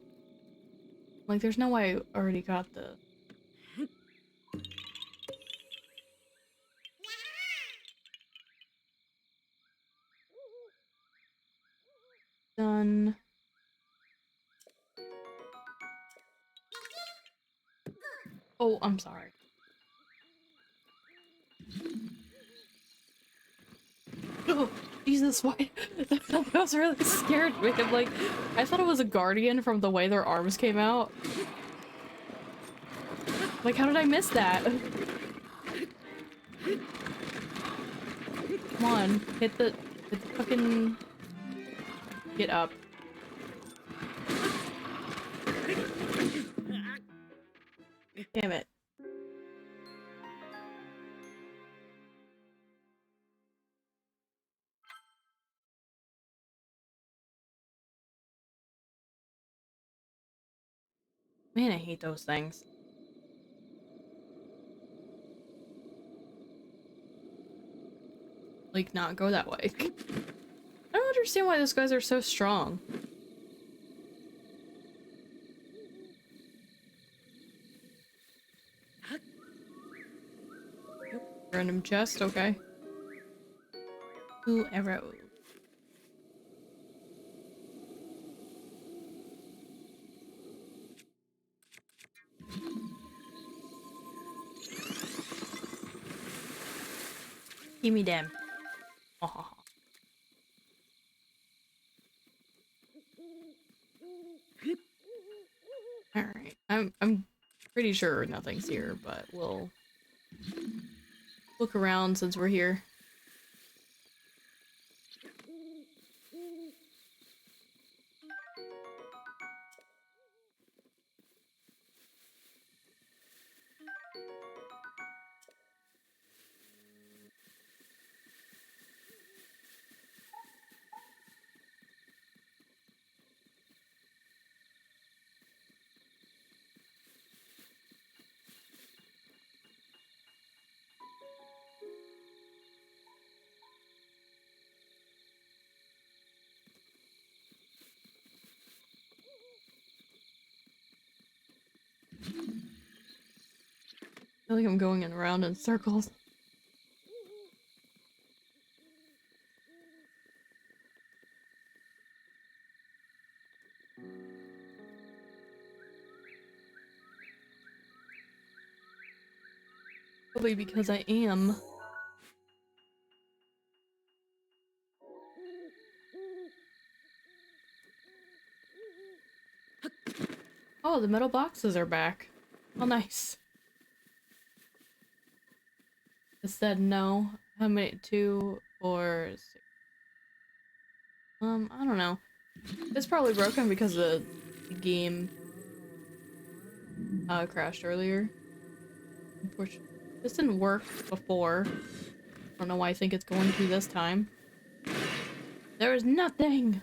Like, there's no way I already got the... Done. Oh, I'm sorry. Oh, Jesus, why? That was really scared me. I'm like, I thought it was a guardian from the way their arms came out. Like, how did I miss that? Come on, hit the fucking... Get up. Damn it. Man, I hate those things. Like, not go that way. I don't understand why those guys are so strong. Random chest, okay. Ooh, arrow. Give me them. Oh. Alright. I'm pretty sure nothing's here, but we'll look around since we're here. I feel like I'm going around in circles. Probably because I am. Oh, the metal boxes are back. Oh, nice. It said no. How many? 2 or 6? I don't know. It's probably broken because the game crashed earlier. Unfortunately, this didn't work before. I don't know why I think it's going to this time. There is nothing!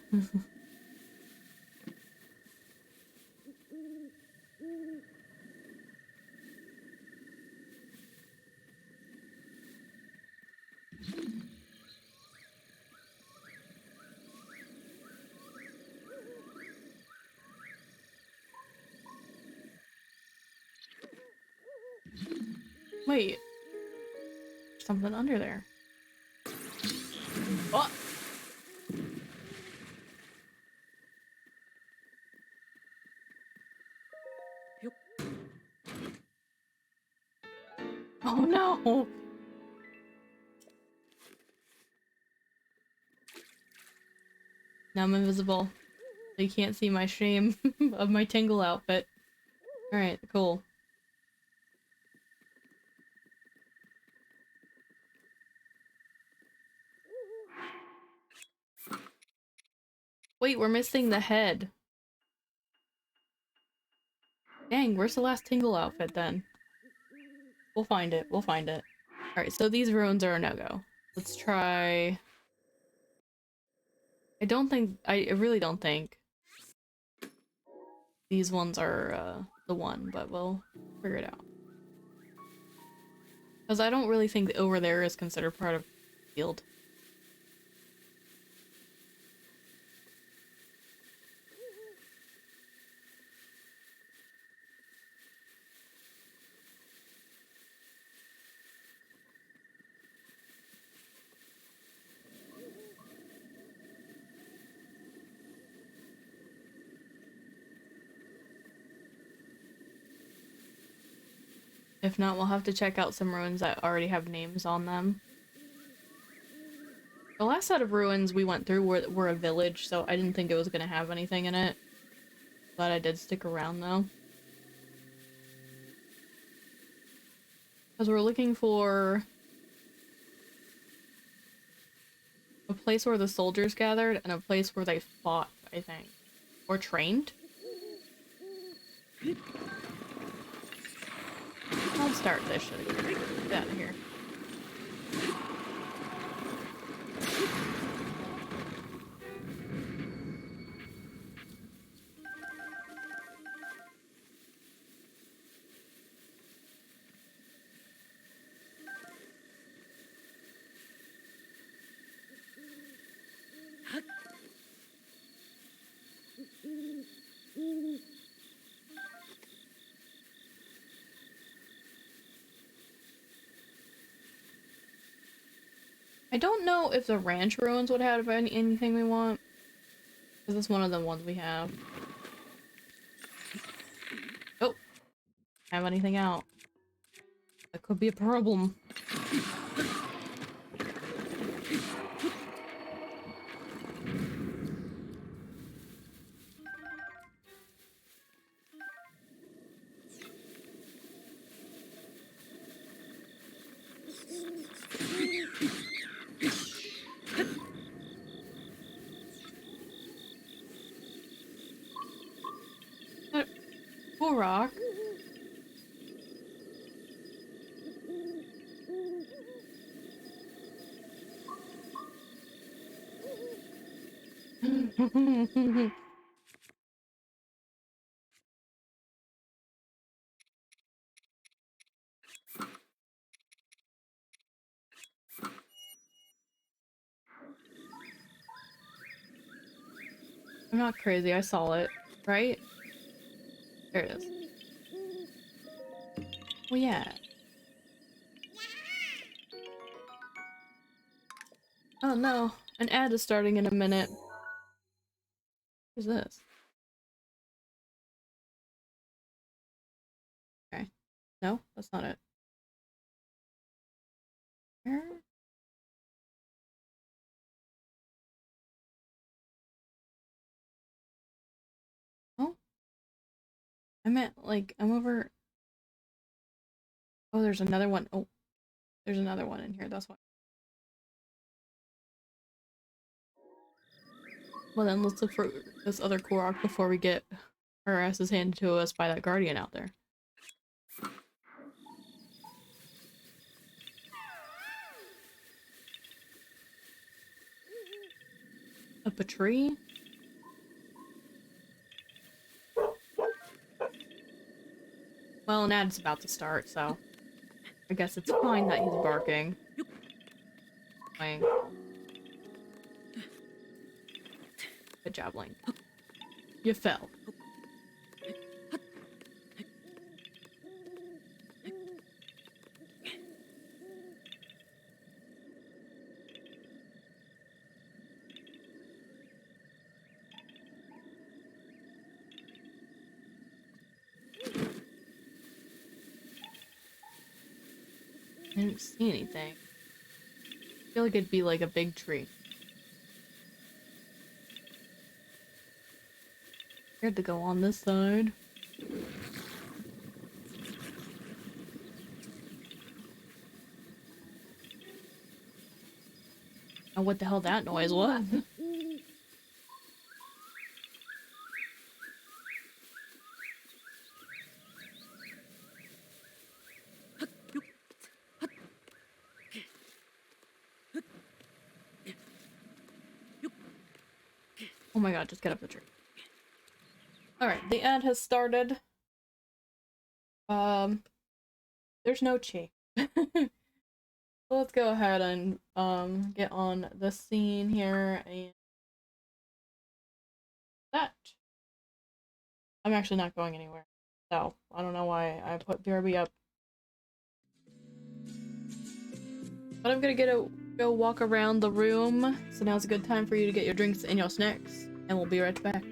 Wait. There's something under there. Oh! Oh no! Now I'm invisible. So you can't see my shame of my Tingle outfit. Alright, cool. Wait, we're missing the head. Dang, where's the last Tingle outfit then? We'll find it, we'll find it. Alright, so these ruins are a no-go. Let's try... I really don't think... these ones are the one, but we'll figure it out. Because I don't really think over there is considered part of the field. If not, we'll have to check out some ruins that already have names on them. The last set of ruins we went through were a village, so I didn't think it was going to have anything in it. Glad I did stick around, though. Because we're looking for a place where the soldiers gathered and a place where they fought, I think. Or trained? I'll start this shit again. Get out of here. I don't know if the ranch ruins would have anything we want. Because it's one of the ones we have. Oh! Have anything out. That could be a problem. Korok. I'm not crazy, I saw it, right? There it is. Well, yeah. Oh no, an ad is starting in a minute. Who's this? Okay. No, that's not it. Where? Oh? I meant, like, I'm over... Oh, there's another one. Oh, there's another one in here, that's why. Well then, let's look for this other Korok before we get our asses handed to us by that guardian out there. Up a tree? Well, an ad's about to start, so I guess it's fine that he's barking. Playing. Good job, Link. You fell. I didn't see anything. I feel like it'd be like a big tree. Scared to go on this side. Oh, what the hell that noise was? Oh my god, just get up the tree. Alright, the ad has started. There's no Chi. So let's go ahead and get on the scene here and that. I'm actually not going anywhere. So I don't know why I put BRB up. But I'm gonna go walk around the room. So now's a good time for you to get your drinks and your snacks. And we'll be right back.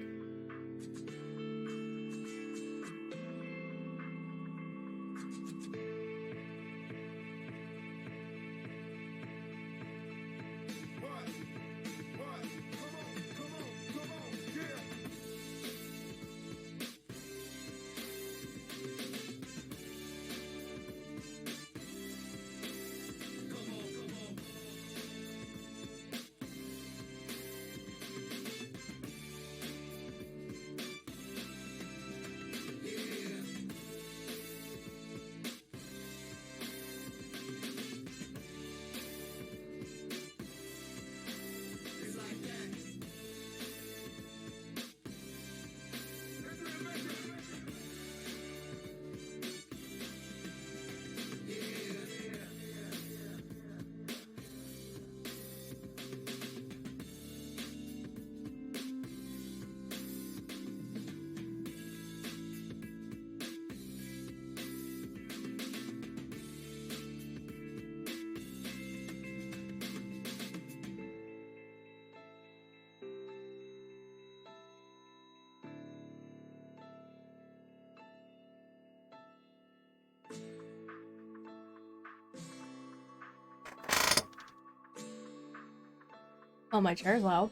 Oh, my chair's loud.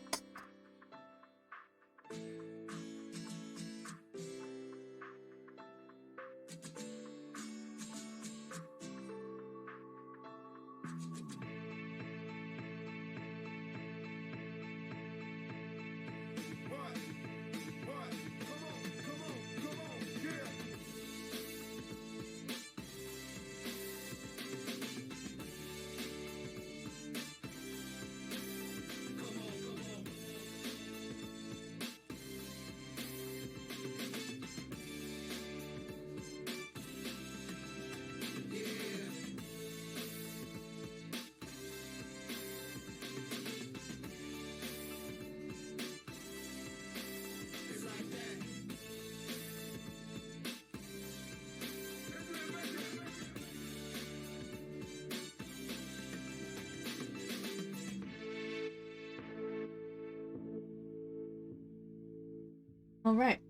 Alright.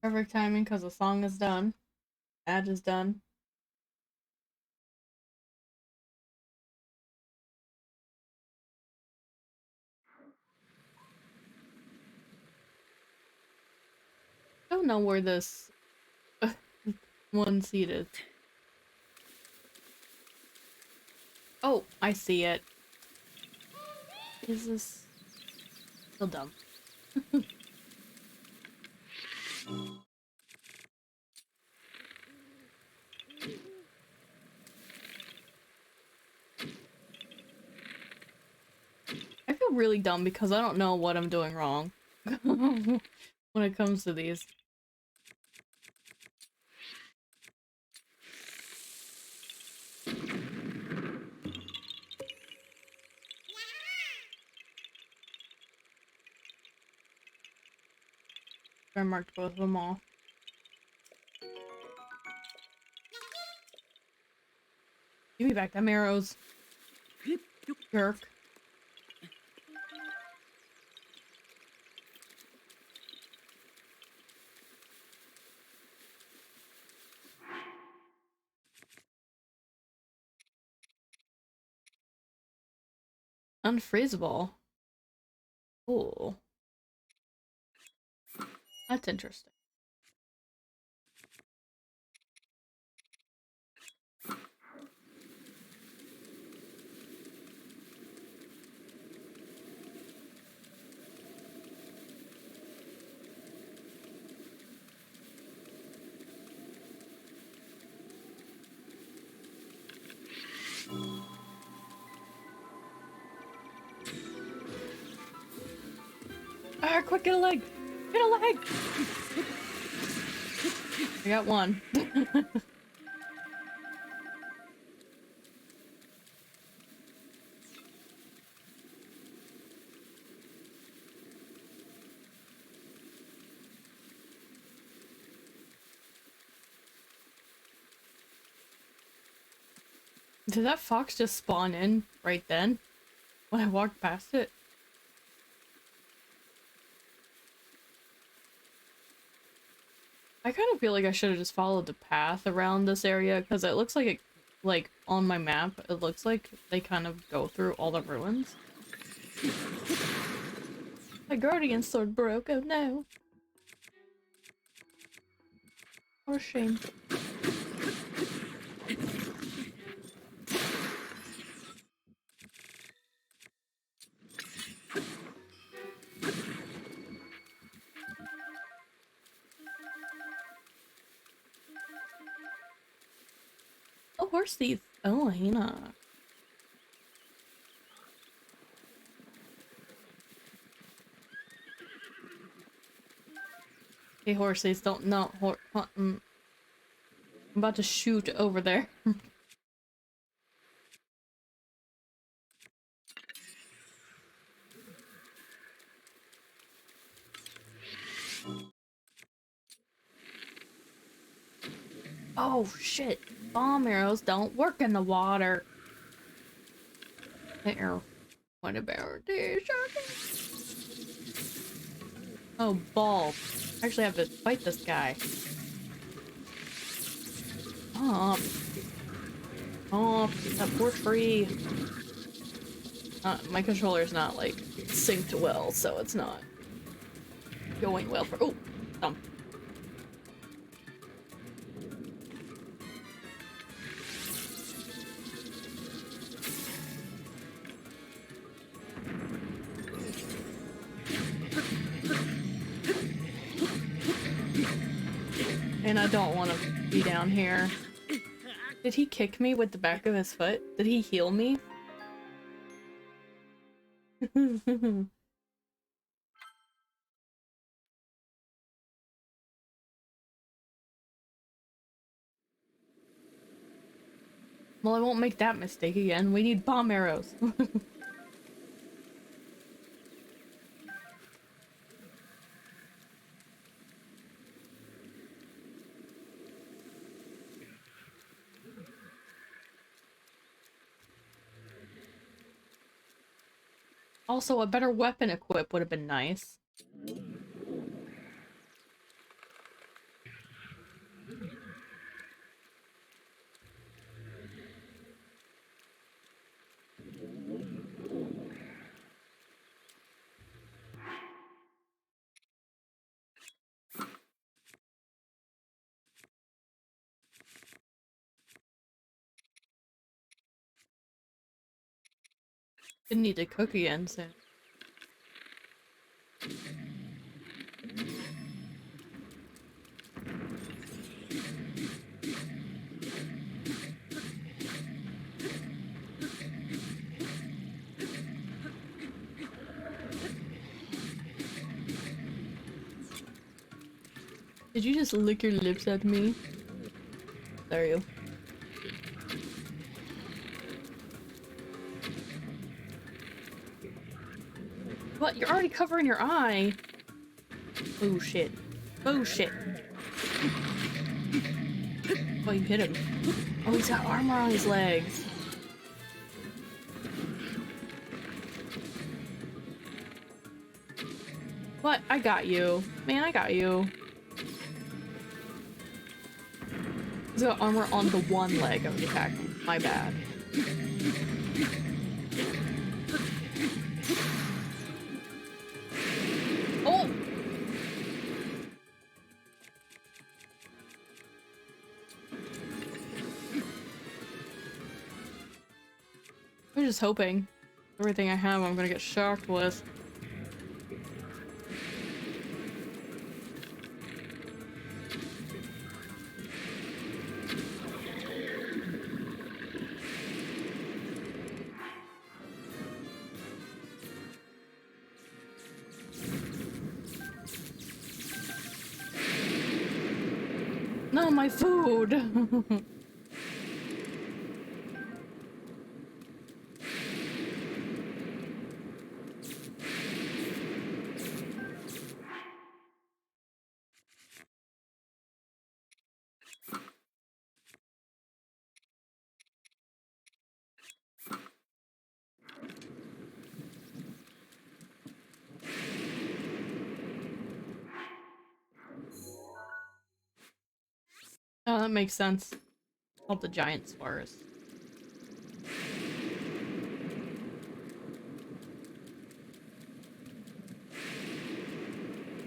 Perfect timing because the song is done. Ad is done. I don't know where this one seat is. Oh, I see it. Is this so dumb? I feel really dumb because I don't know what I'm doing wrong when it comes to these. I marked both of them off. Give me back them arrows. Jerk. Unfreezable. Cool. That's interesting. Ah, quick, get a leg! Get a leg! I got one. Did that fox just spawn in right then? When I walked past it? I kind of feel like I should have just followed the path around this area, because it looks like it, like, on my map, it looks like they kind of go through all the ruins. My guardian sword broke, oh no. What a shame. Oh, horse teeth. Oh, Hinox. Hey, horses, don't not I'm about to shoot over there. Oh shit! Bomb arrows don't work in the water. There. What about this? Oh, ball. I actually have to fight this guy. Oh, that poor tree. My controller's not like synced well, so it's not going well for. Oh, dumb. And I don't want to be down here. Did he kick me with the back of his foot? Did he heal me? Well, I won't make that mistake again. We need bomb arrows. Also, a better weapon equip would have been nice. Didn't need to cook again soon. Did you just lick your lips at me? There you. What? You're already covering your eye? Oh shit. Oh shit. Oh, you hit him. Oh, he's got armor on his legs. What? I got you. Man, I got you. He's got armor on the one leg of the attack. My bad. Oh! I'm just hoping. Everything I have I'm gonna get shocked with. No, my food! Oh, that makes sense. Called the Giant's Forest.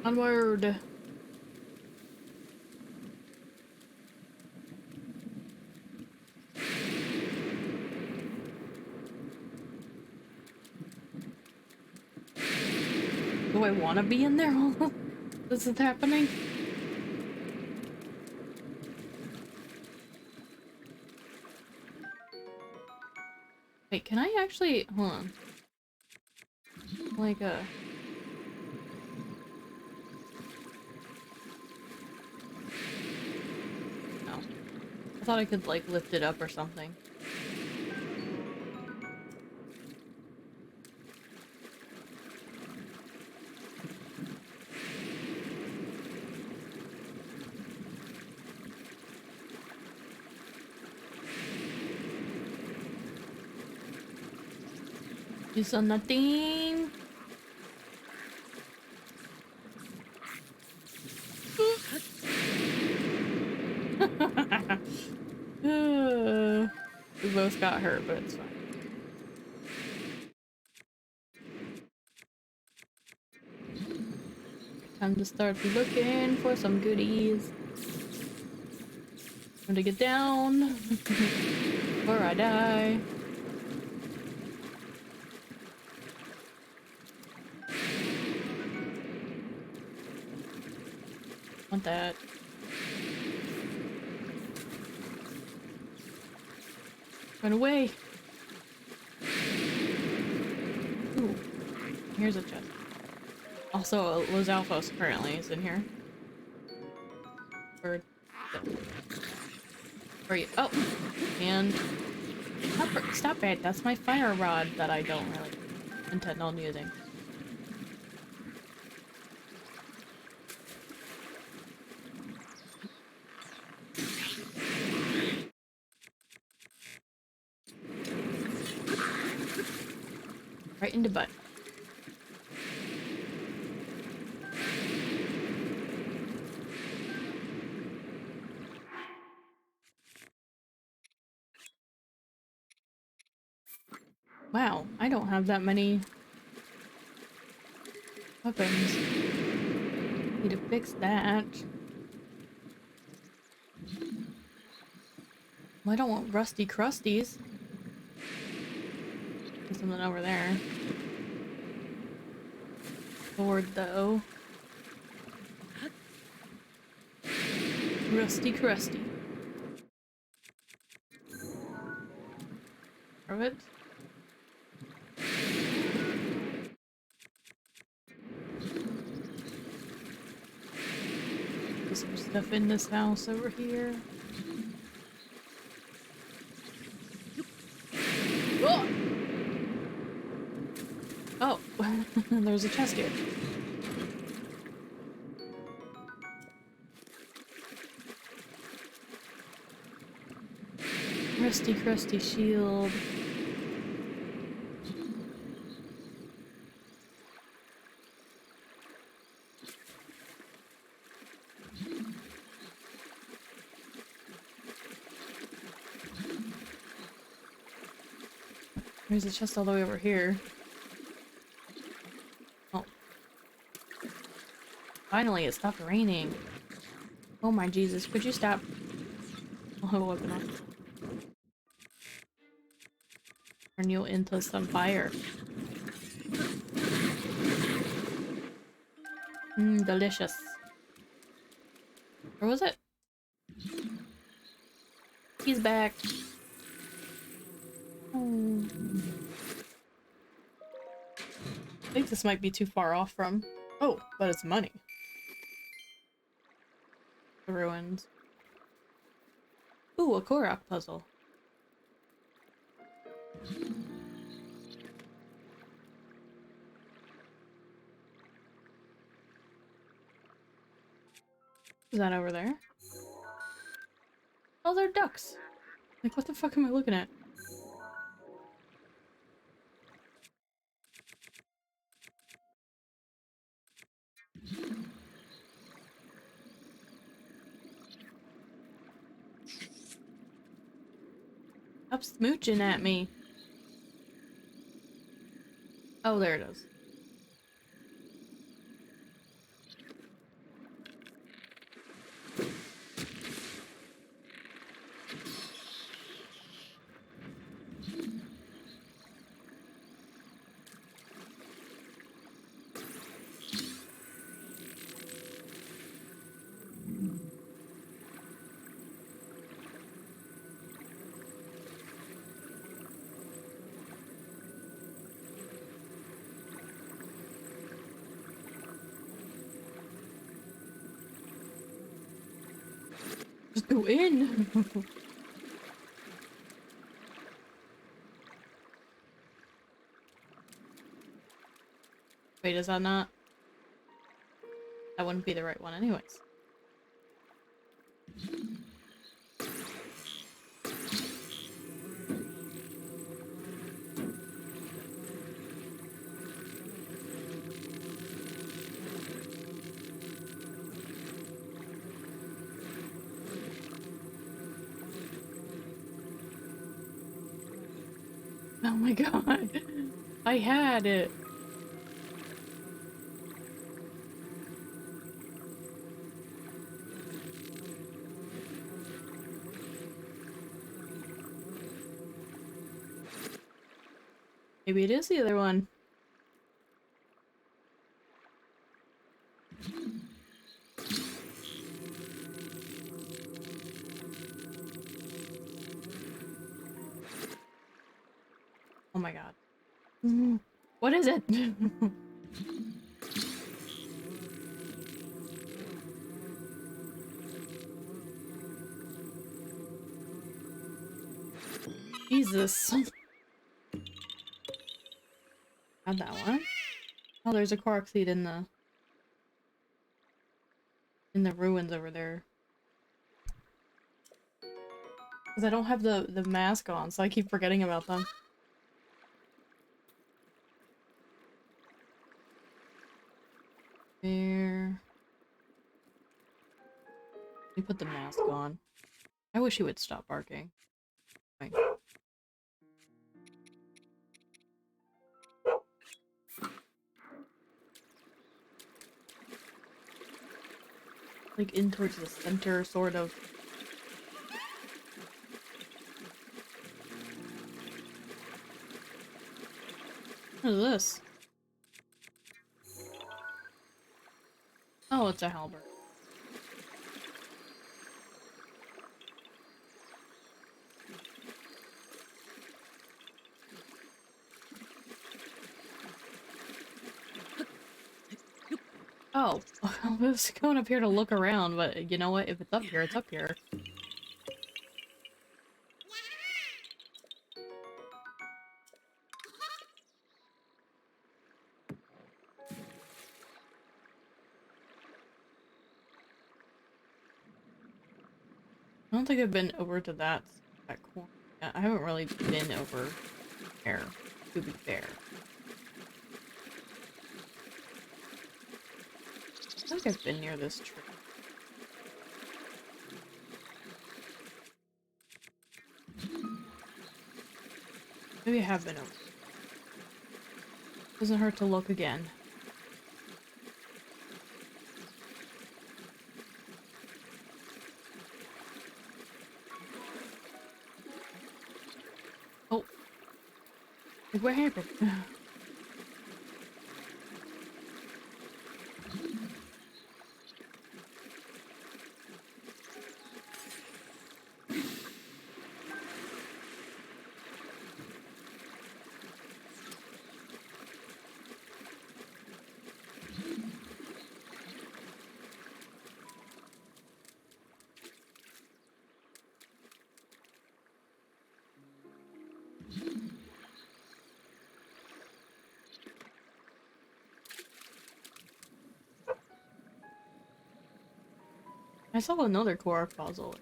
Onward! Do I want to be in there while this is happening? Wait, can I actually... Hold on. Like a... No. I thought I could, like, lift it up or something. You saw nothing. We both got hurt, but it's fine. Time to start looking for some goodies. Time to get down before I die. Want that. Run away. Ooh. Here's a chest. Also, Los Alphos apparently is in here. Or... Where are you? Oh! And... Stop it! That's my fire rod that I don't really intend on using. Right in the butt. Wow, I don't have that many weapons. Need to fix that. Well, I don't want rusty crusties. There's something over there. Sword, though. Rusty crusty. Perfect. There's some stuff in this house over here. Oh! Oh, there's a chest here. Rusty crusty shield. There's a chest all the way over here. Oh. Finally, it stopped raining. Oh my Jesus, could you stop? I'll have a weapon on. Turn you into some fire. Mmm, delicious. Where was it? He's back. Oh. I think this might be too far off from... Oh, but it's money. The ruins. Ooh, a Korok puzzle. Is that over there? Oh, they're ducks. Like, what the fuck am I looking at? Stop smooching at me. Oh, there it is. Just go in. Wait, is that not? That wouldn't be the right one anyways. Oh my god. I had it. Maybe it is the other one. Oh my god. What is it? Jesus. Got that one. Oh, there's a Korok seed in the ruins over there. Because I don't have the mask on, so I keep forgetting about them. There. Let me put the mask on. I wish he would stop barking. Wait. Like in towards the center, sort of. What is this? Oh, it's a halberd. Oh, I was going up here to look around, but you know what? If it's up here, it's up here. I don't think I've been over to that corner. I haven't really been over there, to be fair. I think I've been near this tree. Maybe I have been over. Doesn't hurt to look again. Oh. Like, what happened? I saw another Korok puzzle.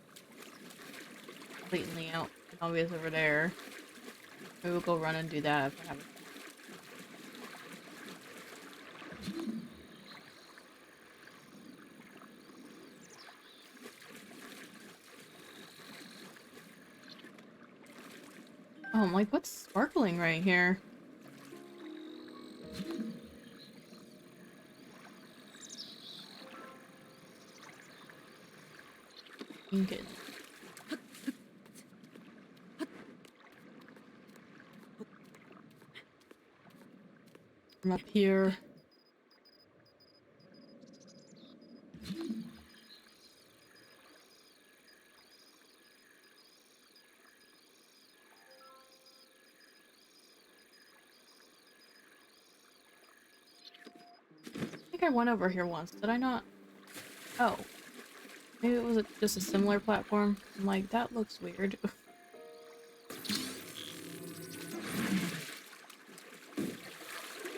Blatantly out. Obvious over there. Maybe we'll go run and do that if I haven't. Oh, I'm like, what's sparkling right here? Good. I'm up here. I think I went over here once. Did I not? Oh. Maybe it was just a similar platform. I'm like, that looks weird.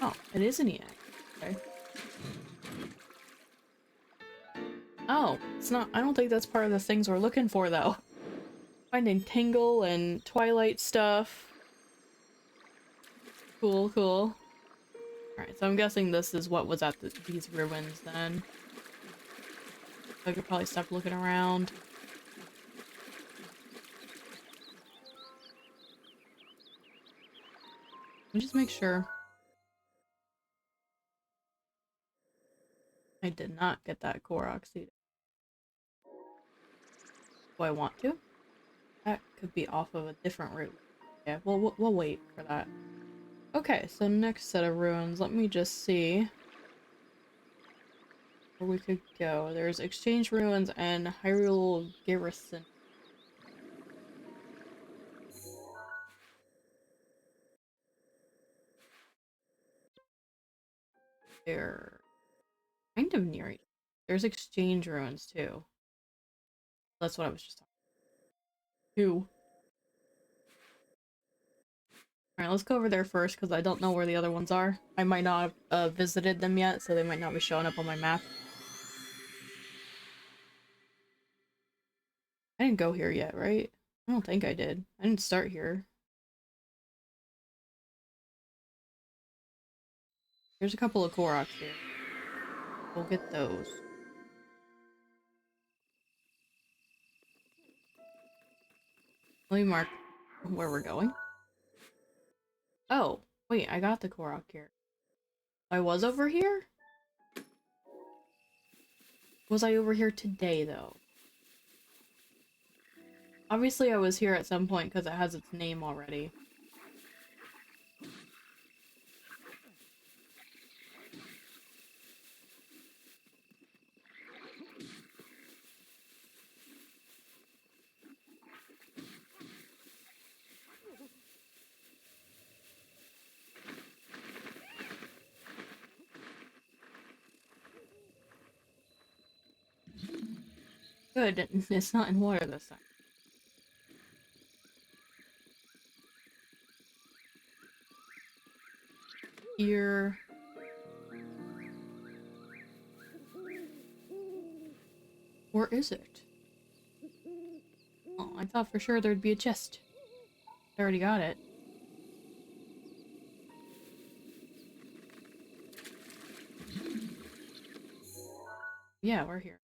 Oh, it is an EX. Okay. Oh, it's not. I don't think that's part of the things we're looking for, though. Finding Tingle and Twilight stuff. Cool, cool. Alright, so I'm guessing this is what was at these ruins then. I could probably stop looking around. Let me just make sure. I did not get that Korok Seed. Do I want to? That could be off of a different route. Yeah, we'll wait for that. Okay, so next set of ruins. Let me just see where we could go. There's Exchange Ruins and Hyrule Garrison. They're kind of near each other. There's Exchange Ruins too. That's what I was just talking about. Two. Alright, let's go over there first because I don't know where the other ones are. I might not have visited them yet, so they might not be showing up on my map. I didn't go here yet, right? I don't think I did. I didn't start here. There's a couple of Koroks here. We'll get those. Let me mark where we're going. Oh, wait, I got the Korok here. I was over here? Was I over here today, though? Obviously I was here at some point because it has its name already. Good, it's not in water this time. Here. Where is it? Oh, I thought for sure there'd be a chest. I already got it. Yeah, we're here.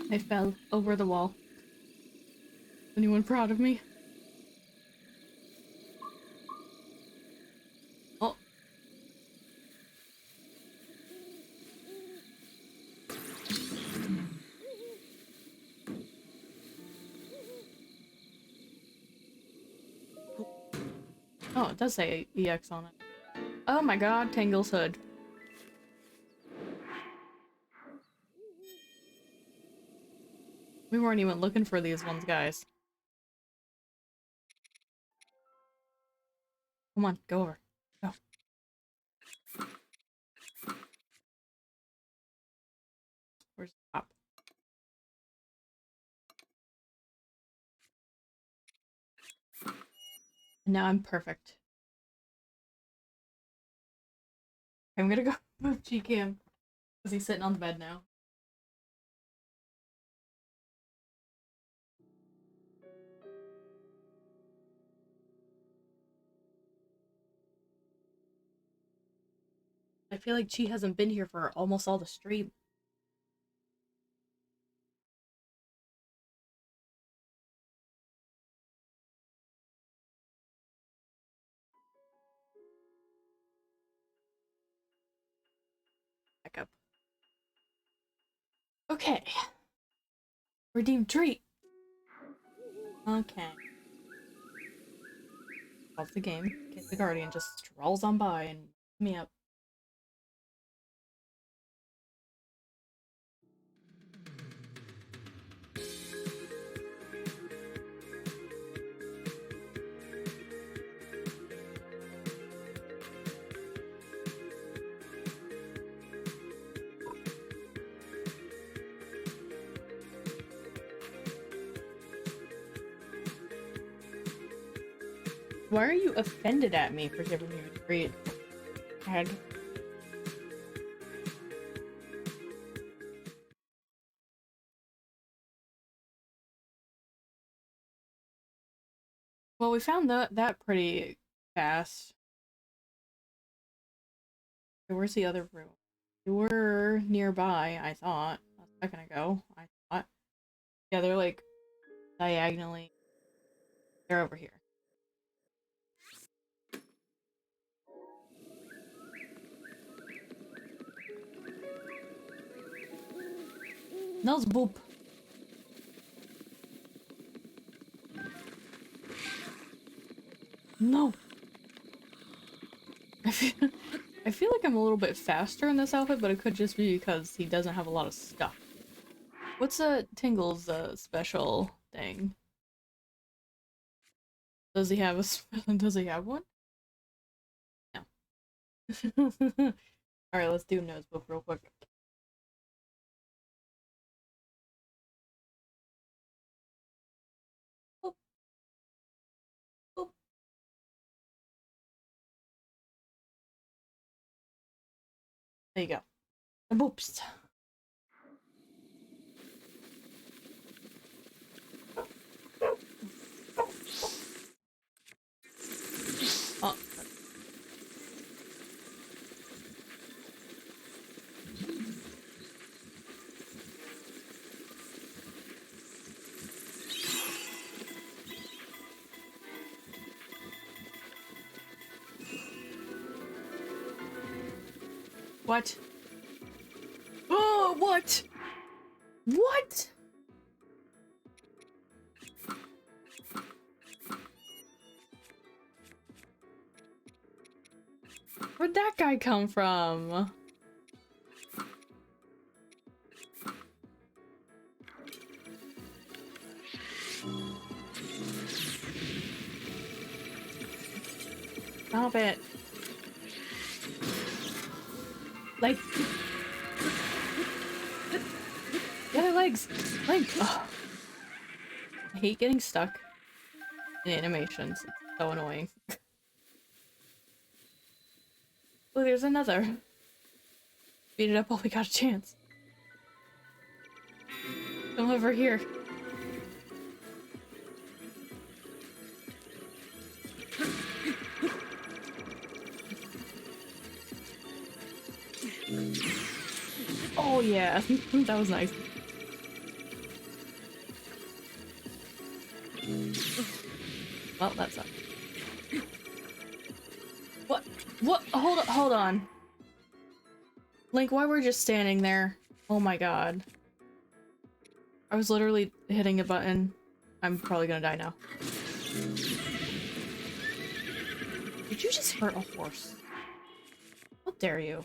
I fell over the wall. Anyone proud of me? Oh. Oh, it does say EX on it. Oh my god, Tingle's hood. We weren't even looking for these ones, guys. Come on, go over. Go. Where's the top? And now I'm perfect. I'm gonna go move G-Cam because he's sitting on the bed now. I feel like Chi hasn't been here for almost all the stream. Back up. Okay. Redeemed treat. Okay. Pause the game. In case the Guardian just strolls on by and me up. Why are you offended at me for giving you a treat? Head. Well, we found that pretty fast. Okay, where's the other room? They were nearby, I thought. A second ago, I thought. Yeah, they're like diagonally. They're over here. Nose boop. No. I feel like I'm a little bit faster in this outfit, but it could just be because he doesn't have a lot of stuff. What's Tingle's special thing? Does he have does he have one? No. Alright, let's do nose boop real quick. Boop. Boop. There you go. And boops. Oh. What? Oh, what? What? Where'd that guy come from? Stop it. Like, the other legs. Like, oh. I hate getting stuck in animations. It's so annoying. Oh, there's another. Beat it up while we got a chance. Come over here. Oh yeah, that was nice. Well, that's up. What? What? Hold on. Link, why we're just standing there? Oh my god. I was literally hitting a button. I'm probably gonna die now. Did you just hurt a horse? How dare you?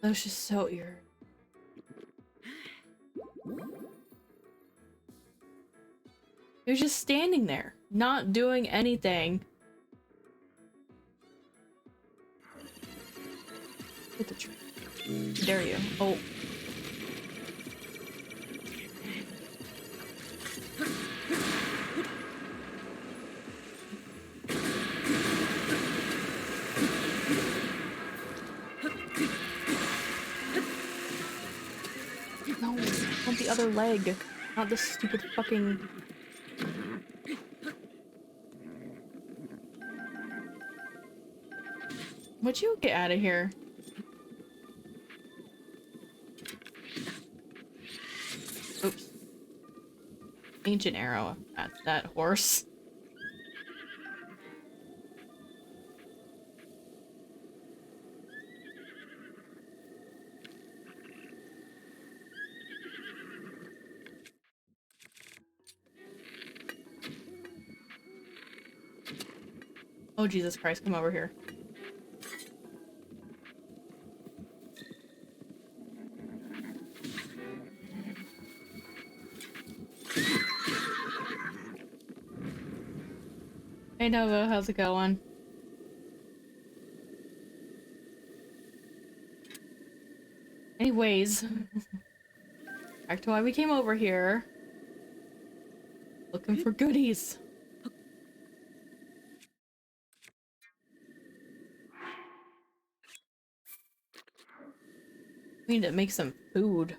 That was just so irritating. He was just standing there, not doing anything. Hit the tree. Dare you? Oh. No, I want the other leg, not this stupid fucking. Would you get out of here? Oops. Ancient arrow. That's that horse. Oh, Jesus Christ, come over here. Hey Nova, how's it going? Anyways, back to why we came over here. Looking for goodies. We need to make some food.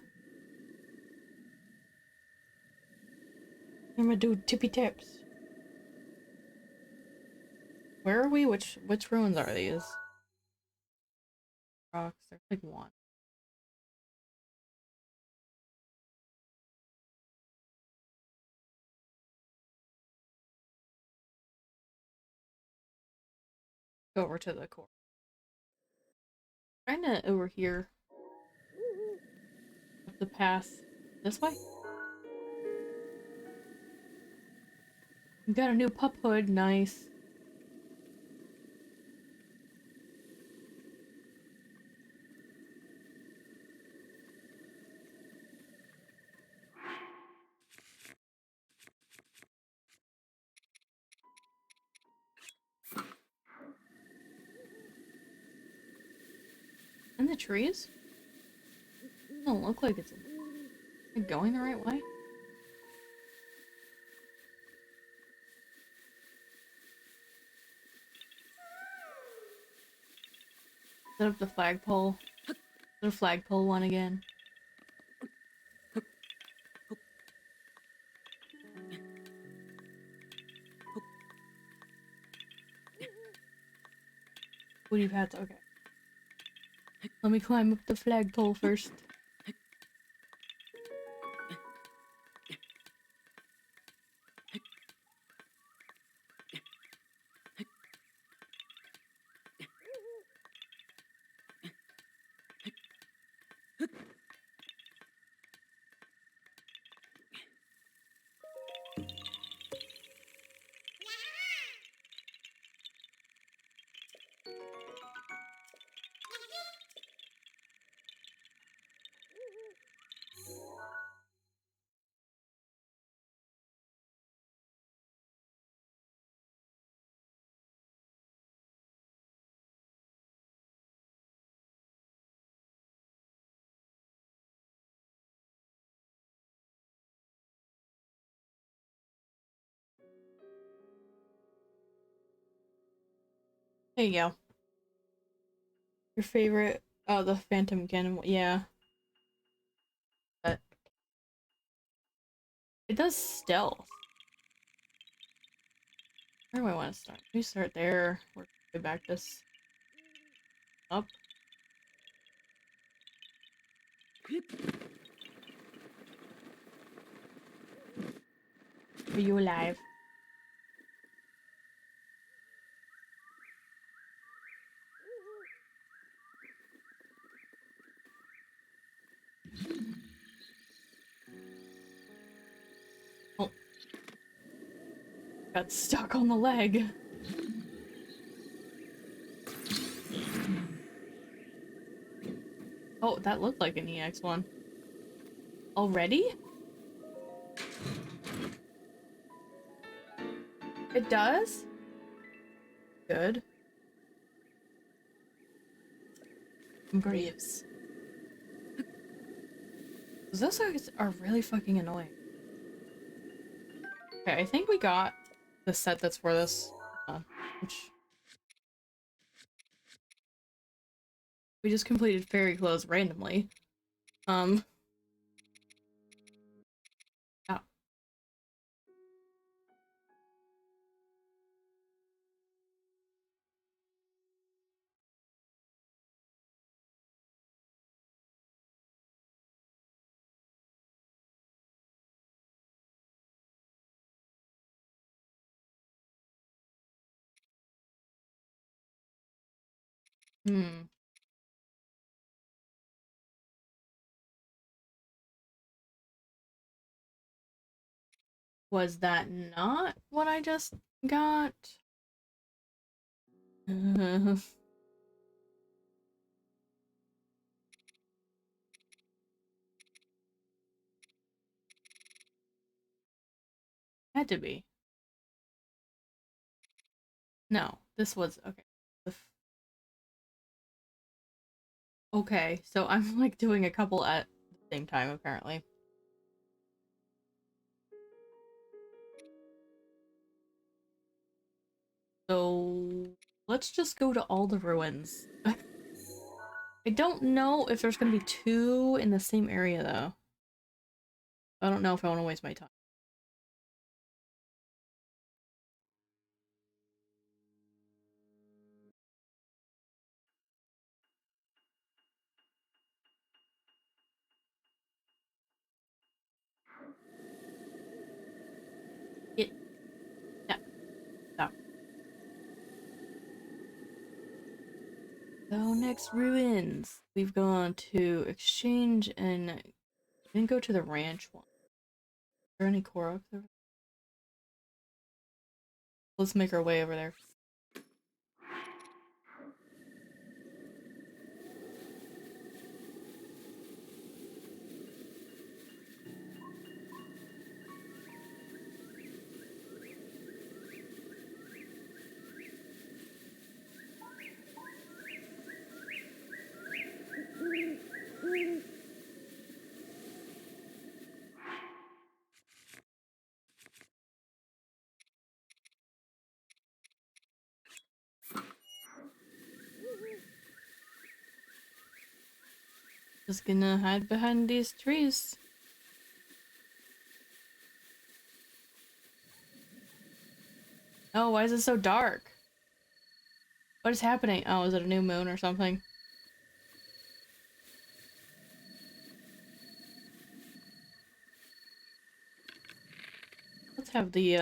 I'm gonna do tippy taps. Where are we? Which ruins are these? Rocks. There's like one. Go over to the core. Kinda over here. Up the path. This way? We got a new pup hood. Nice. And the trees? Don't look like it's going the right way. Set up the flagpole. The flagpole one again. Booty pats, okay. Let me climb up the flagpole first. There you go. Your favorite? Oh, the Phantom Ganon. Yeah. But it does stealth. Where do I want to start? We start there. Work way back this up. Are you alive? Oh. Got stuck on the leg. Oh, that looked like an EX one. Already? It does? Good. Greaves. Those guys are really fucking annoying. Okay, I think we got the set that's for this, which we just completed fairy clothes randomly. Oh. Hmm. Was that not what I just got? Had to be. No, this was okay. Okay, so I'm like doing a couple at the same time apparently. So let's just go to all the ruins. I don't know if there's gonna be two in the same area though. I don't know if I want to waste my time. It. Yeah. Stop. So next ruins. We've gone to exchange and then go to the ranch one. Are there any Koroks over there? Let's make our way over there. Just gonna hide behind these trees. Oh, why is it so dark? What is happening? Oh, is it a new moon or something? Let's have the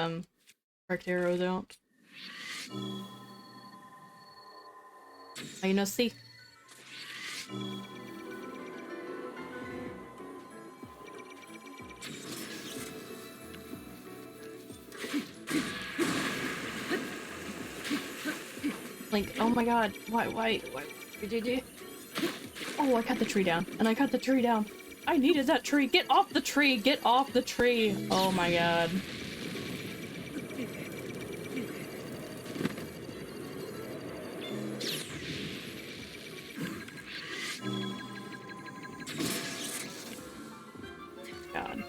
arc arrows out. I know, see. Like, oh my god, why did you? Oh, I cut the tree down, and I cut the tree down. I needed that tree. Get off the tree. Get off the tree. Oh my god. God.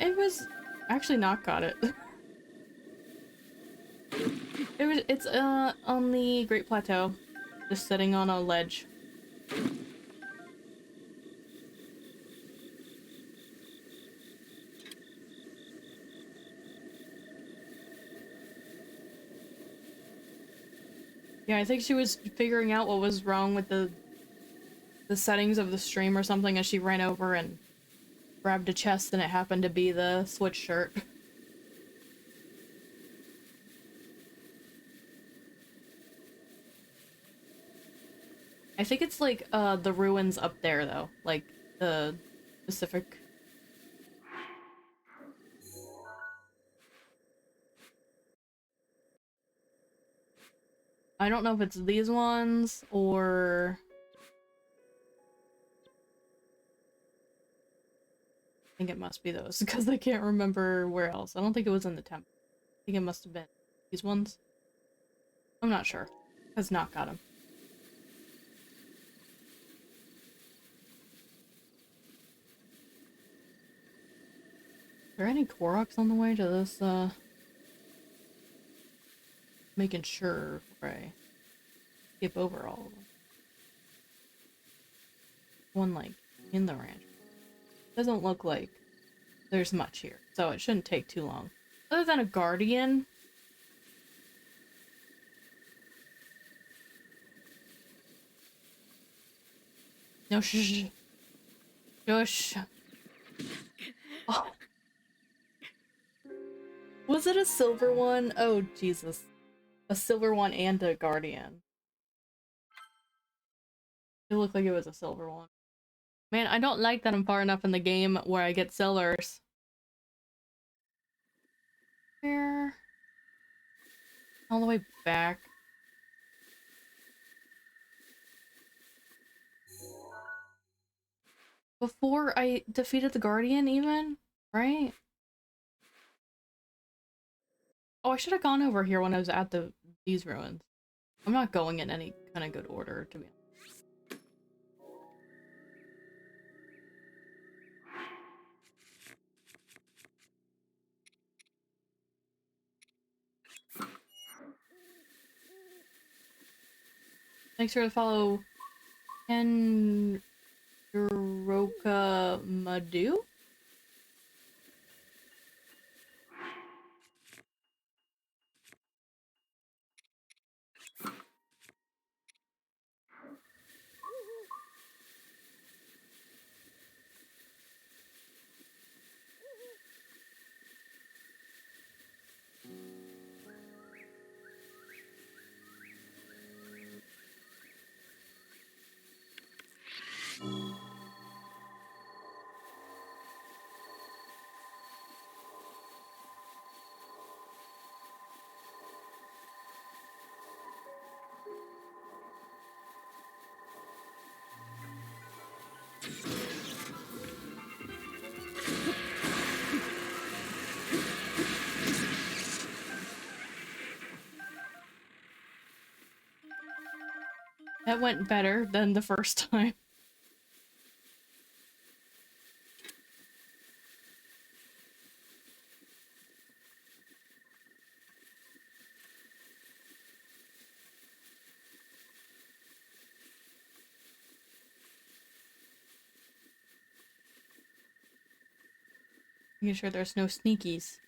It was actually not got it. It's on the Great Plateau, just sitting on a ledge. Yeah, I think she was figuring out what was wrong with the settings of the stream or something as she ran over and grabbed a chest, and it happened to be the switch shirt. I think it's like the ruins up there though, like the specific. I don't know if it's these ones or I think it must be those because I can't remember where else. I don't think it was in the temple. think it must have been these ones. I'm not sure. Has not got him. Are there any Koroks on the way to this, making sure I skip over all of them. One, like, in the ranch. Doesn't look like there's much here, so it shouldn't take too long. Other than a guardian. No, shh. Shush. Oh. Was it a silver one? Oh, Jesus. A silver one and a guardian. It looked like it was a silver one. Man, I don't like that I'm far enough in the game where I get silvers. Where? All the way back. Before I defeated the guardian even? Right? Oh, I should have gone over here when I was at these ruins. I'm not going in any kind of good order, to be honest. Make sure to follow Ken Madu? That went better than the first time. Making sure there's no sneakies.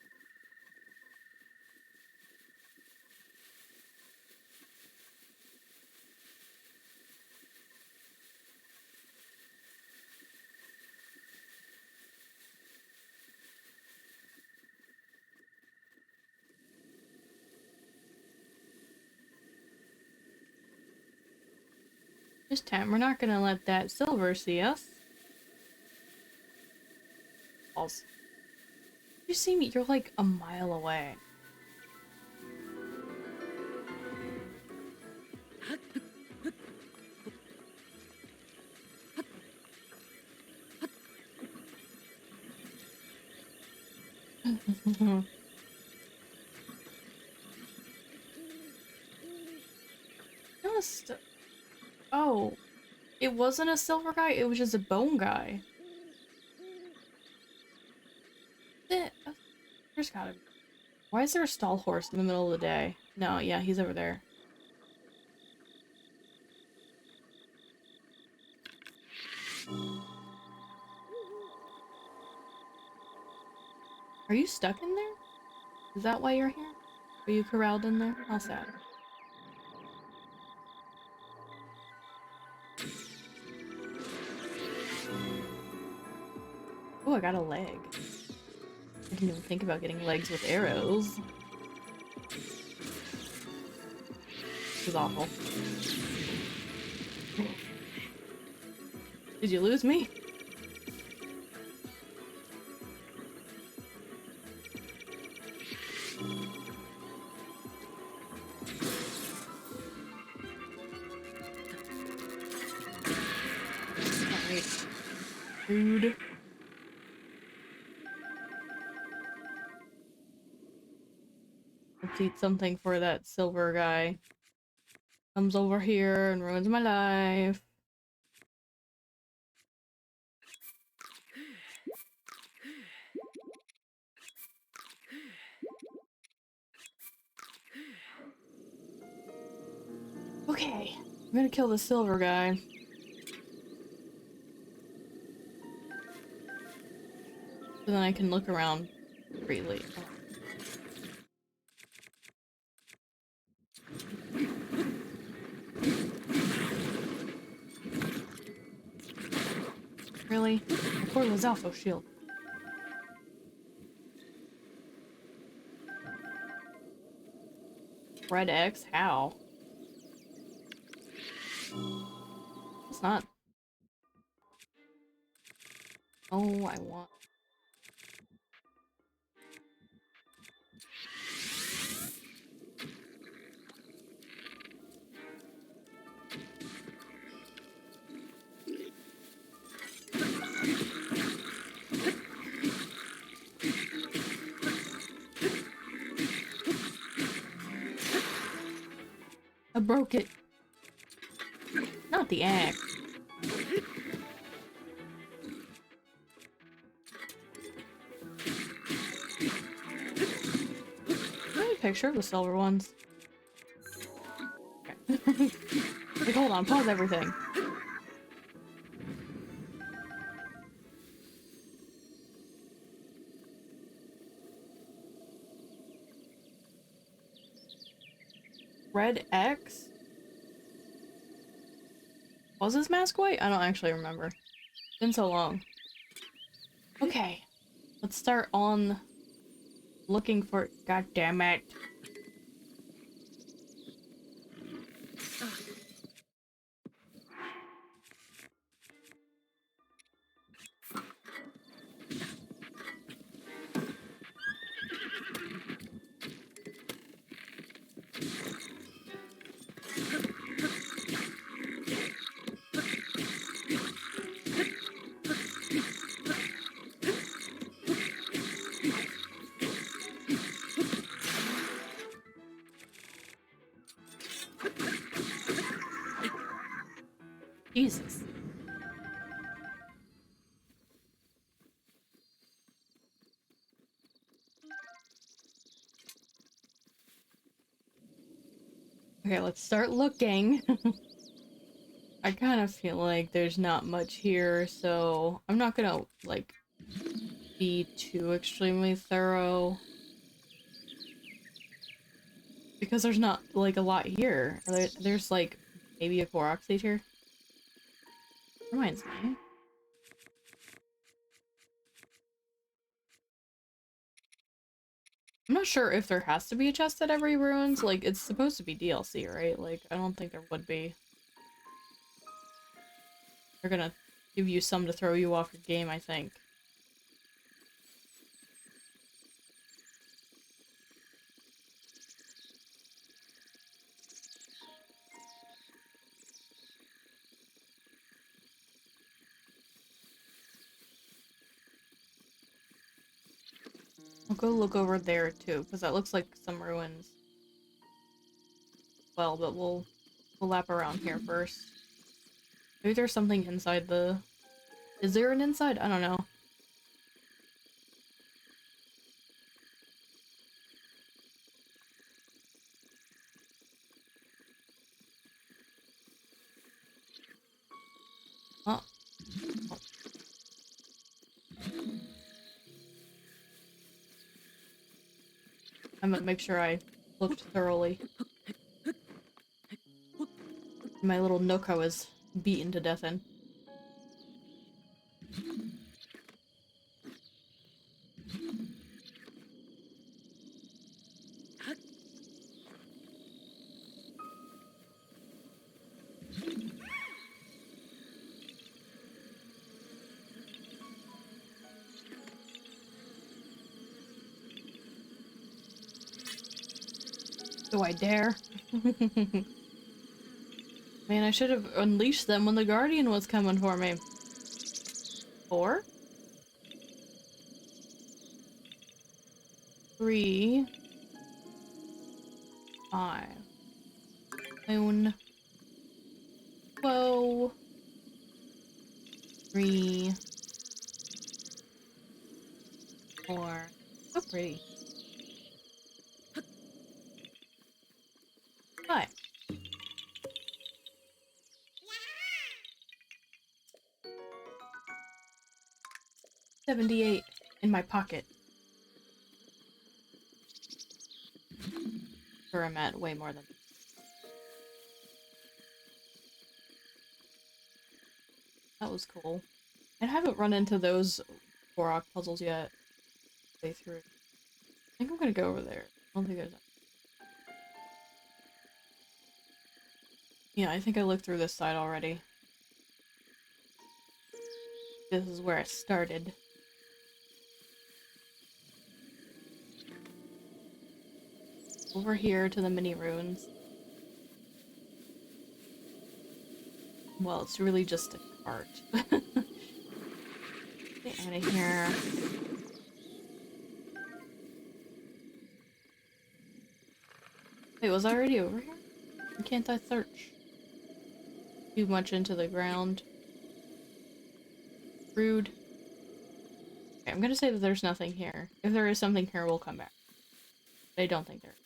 This time, we're not gonna let that silver see us. Balls. You see me? You're like a mile away. Just... Oh. It wasn't a silver guy, it was just a bone guy. There's gotta be. Why is there a Stalhorse in the middle of the day? No, yeah, he's over there. Are you stuck in there? Is that why you're here? Are you corralled in there? How sad. Oh, I got a leg. I didn't even think about getting legs with arrows. This is awful. Did you lose me? Alright. Rude. complete something for that silver guy. Comes over here and ruins my life. Okay, I'm gonna kill the silver guy. So then I can look around freely. Oh. Really? I poured was Alpha Shield. Red X? How? It's not. Oh, I want. I broke it. Not the axe. Let me picture the silver ones. Okay. Like, hold on, pause everything. Red X? Was his mask white? I don't actually remember. It's been so long. Okay. Let's start on looking for— God damn it. Jesus. Okay, let's start looking. I kind of feel like there's not much here, so I'm not gonna, like, be too extremely thorough. Because there's not, like, a lot here. There's, like, maybe a Korok Seed here. Reminds me. I'm not sure if there has to be a chest at every ruins. Like, it's supposed to be DLC, right? Like, I don't think there would be. They're gonna give you some to throw you off your game, I think. I'll go look over there too, because that looks like some ruins. Well, but we'll lap around here first. Maybe there's something inside the— Is there an inside? I don't know. Oh. Oh. I'm gonna make sure I looked thoroughly. My little nook I was beaten to death in. Do I dare? Man, I should have unleashed them when the Guardian was coming for me. 4? 3. 5. Moon. Whoa. 3. 4. So pretty. 5. $78 in my pocket. Or I'm at way more than. That was cool. I haven't run into those Korok puzzles yet. Play through. I think I'm gonna go over there. I don't think there's. Yeah, I think I looked through this side already. This is where I started. Over here to the mini ruins. Well, it's really just a cart. Get out of here. Wait, was I already over here? Why can't I search? Too much into the ground. Rude. Okay, I'm gonna say that there's nothing here. If there is something here, we'll come back. But I don't think there is.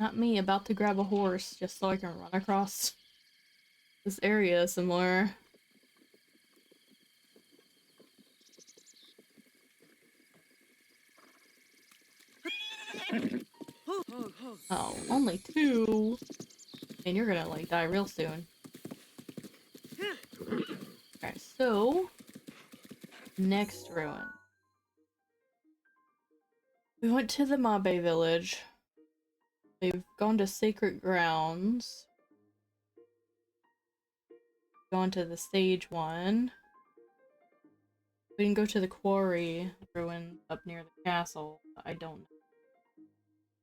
Not me, about to grab a horse just so I can run across this area somewhere. Oh, only 2? And you're gonna, like, die real soon. Okay, so... next ruin. We went to the Mabe village. We've gone to Sacred Grounds. Gone to the Sage one. We can go to the Quarry ruin up near the castle. I don't know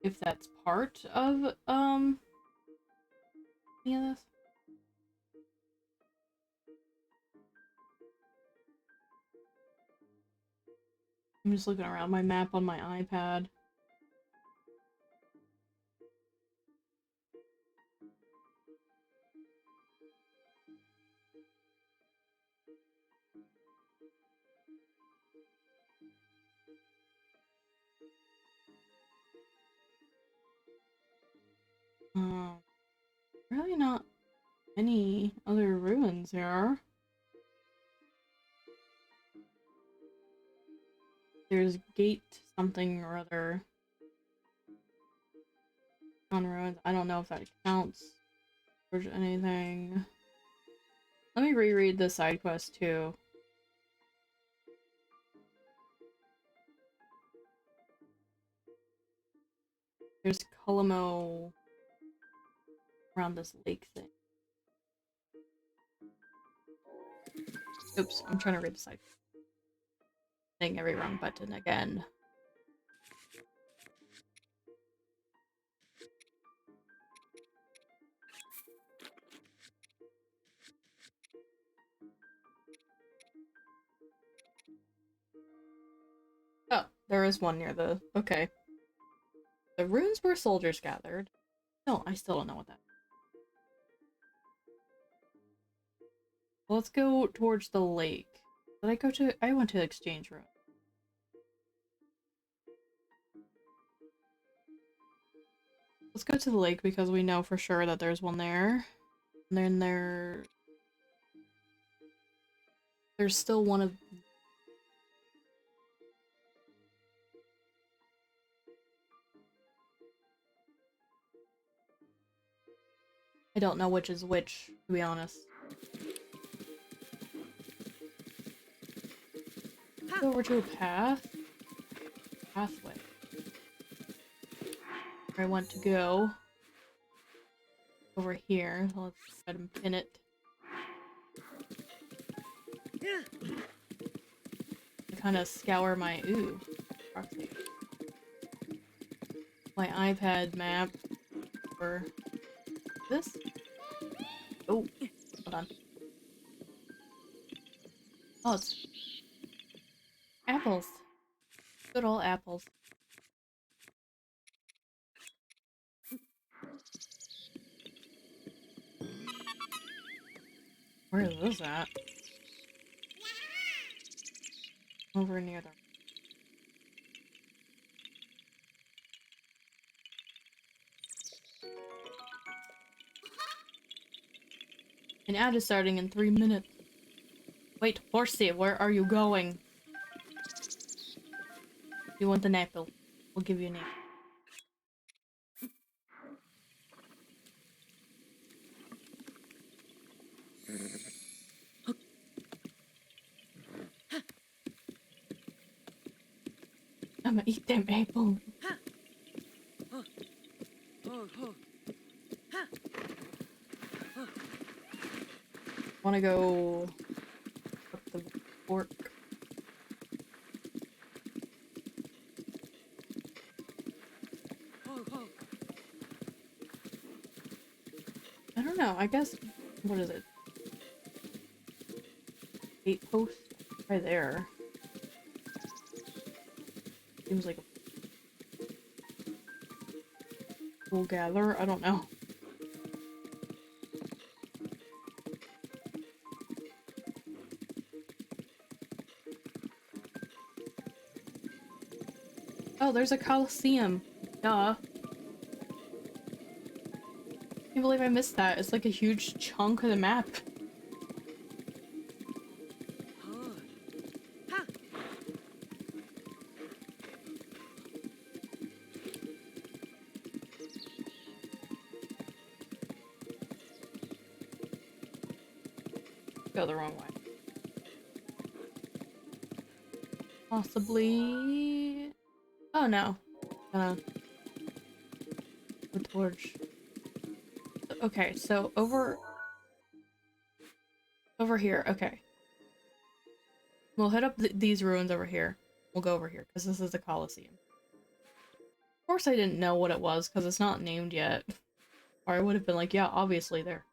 if that's part of, any of this. I'm just looking around my map on my iPad. Really not any other ruins here. There's gate something or other on ruins. I don't know if that counts or anything. Let me reread the side quest too. There's Colimo around this lake thing. Oops, I'm trying to read the side. Hitting every wrong button again. Oh, there is one near the... okay. The ruins where soldiers gathered. No, I still don't know what that is. Let's go towards the lake. Did I go to... I went to Exchange Room. Let's go to the lake because we know for sure that there's one there. And then there's still one of... I don't know which is which, to be honest. Go over to a path. Pathway. Where I want to go. Over here. Let's try to pin it. Kind of scour my... ooh. Proxy. My iPad map. For... this? Oh. Hold on. Oh, it's apples. Good old apples. Where is this at? Over near the... An ad is starting in 3 minutes. Wait, horsey, where are you going? You want an apple? We'll give you an apple. I'm gonna eat them apple. Wanna go up the fork? I don't know, I guess, what is it? 8 posts? Right there. Seems like a full gather, I don't know. Oh, there's a Coliseum. Duh. Can't believe I missed that. It's like a huge chunk of the map. Go the wrong way. Possibly... Oh no. The torch. Okay, so over here, okay. We'll head up these ruins over here. We'll go over here, because this is the Colosseum. Of course I didn't know what it was, because it's not named yet. Or I would have been like, yeah, obviously there.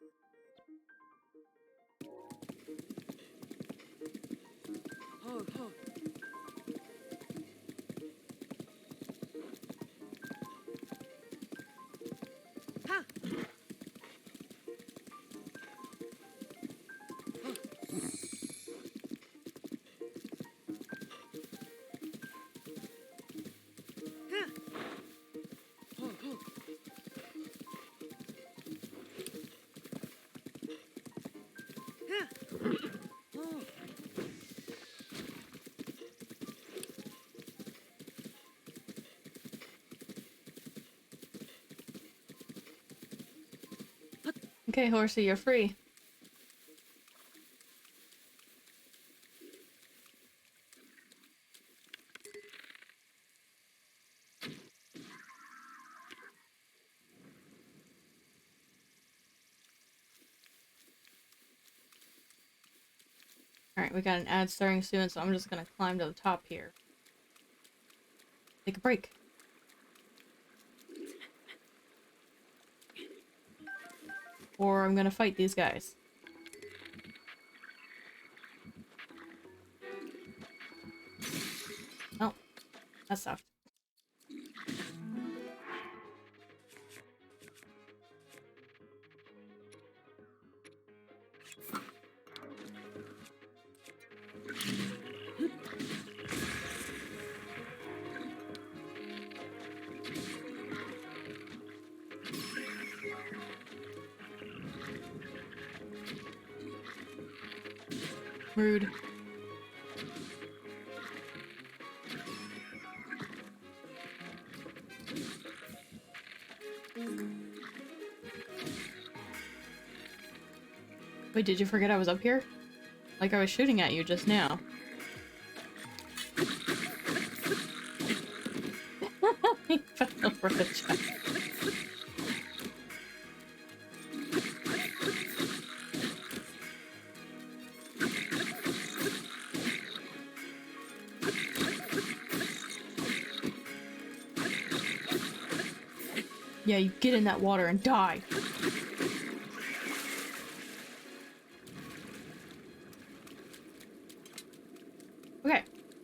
Okay, horsey, you're free. Alright, we got an ad starting soon, so I'm just gonna climb to the top here. Take a break. Or I'm gonna fight these guys. Oh, that sucked. Rude. Wait, did you forget I was up here? Like I was shooting at you just now. He fell over the chest. Yeah, you get in that water and die.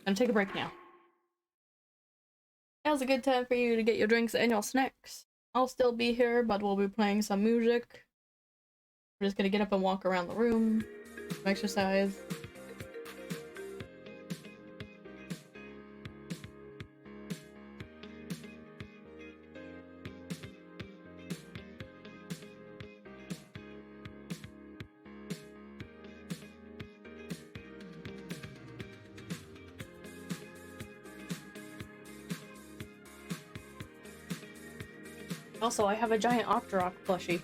Gonna take a break now. Now's a good time for you to get your drinks and your snacks. I'll still be here, but we'll be playing some music. We're just gonna get up and walk around the room, exercise. Also, I have a giant Octorok plushie.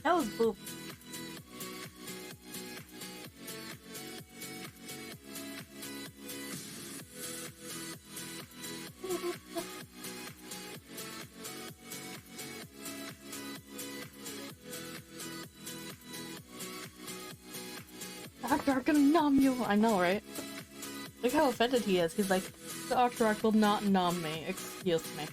That was boop. Octorok gonna nom you. I know, right? Look how offended he is. He's like, the Octorok will not nom me. Excuse me.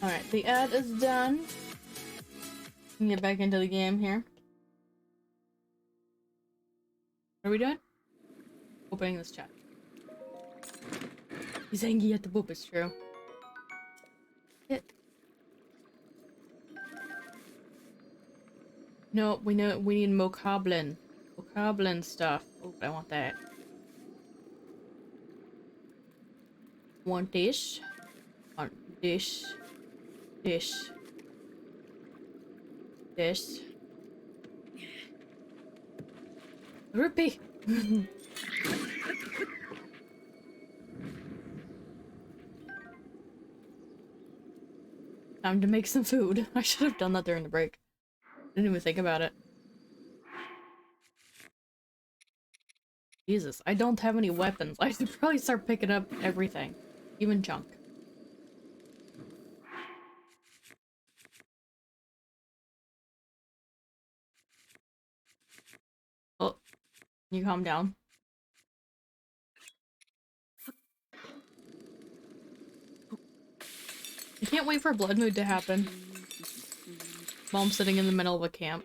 Alright, the ad is done. We can get back into the game here. What are we doing? Opening this chat. He's angry at the boop, it's true. Hit. No, we need Mokoblin. Mokoblin stuff. Oh, I want that. Want this. Want this. This. This. Rupee! Time to make some food. I should have done that during the break. Didn't even think about it. Jesus, I don't have any weapons. I should probably start picking up everything. Even junk. Oh, can you calm down? I can't wait for Blood Mood to happen. While I'm sitting in the middle of a camp.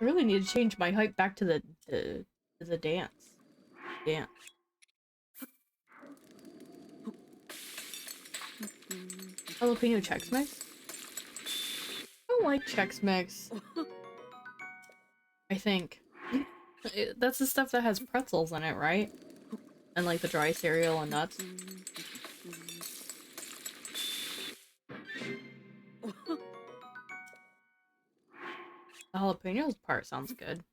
I really need to change my hype back to the dance. Dance. Jalapeno Chex Mix? I don't like Chex Mix. I think. That's the stuff that has pretzels in it, right? And like the dry cereal and nuts. The jalapenos part sounds good.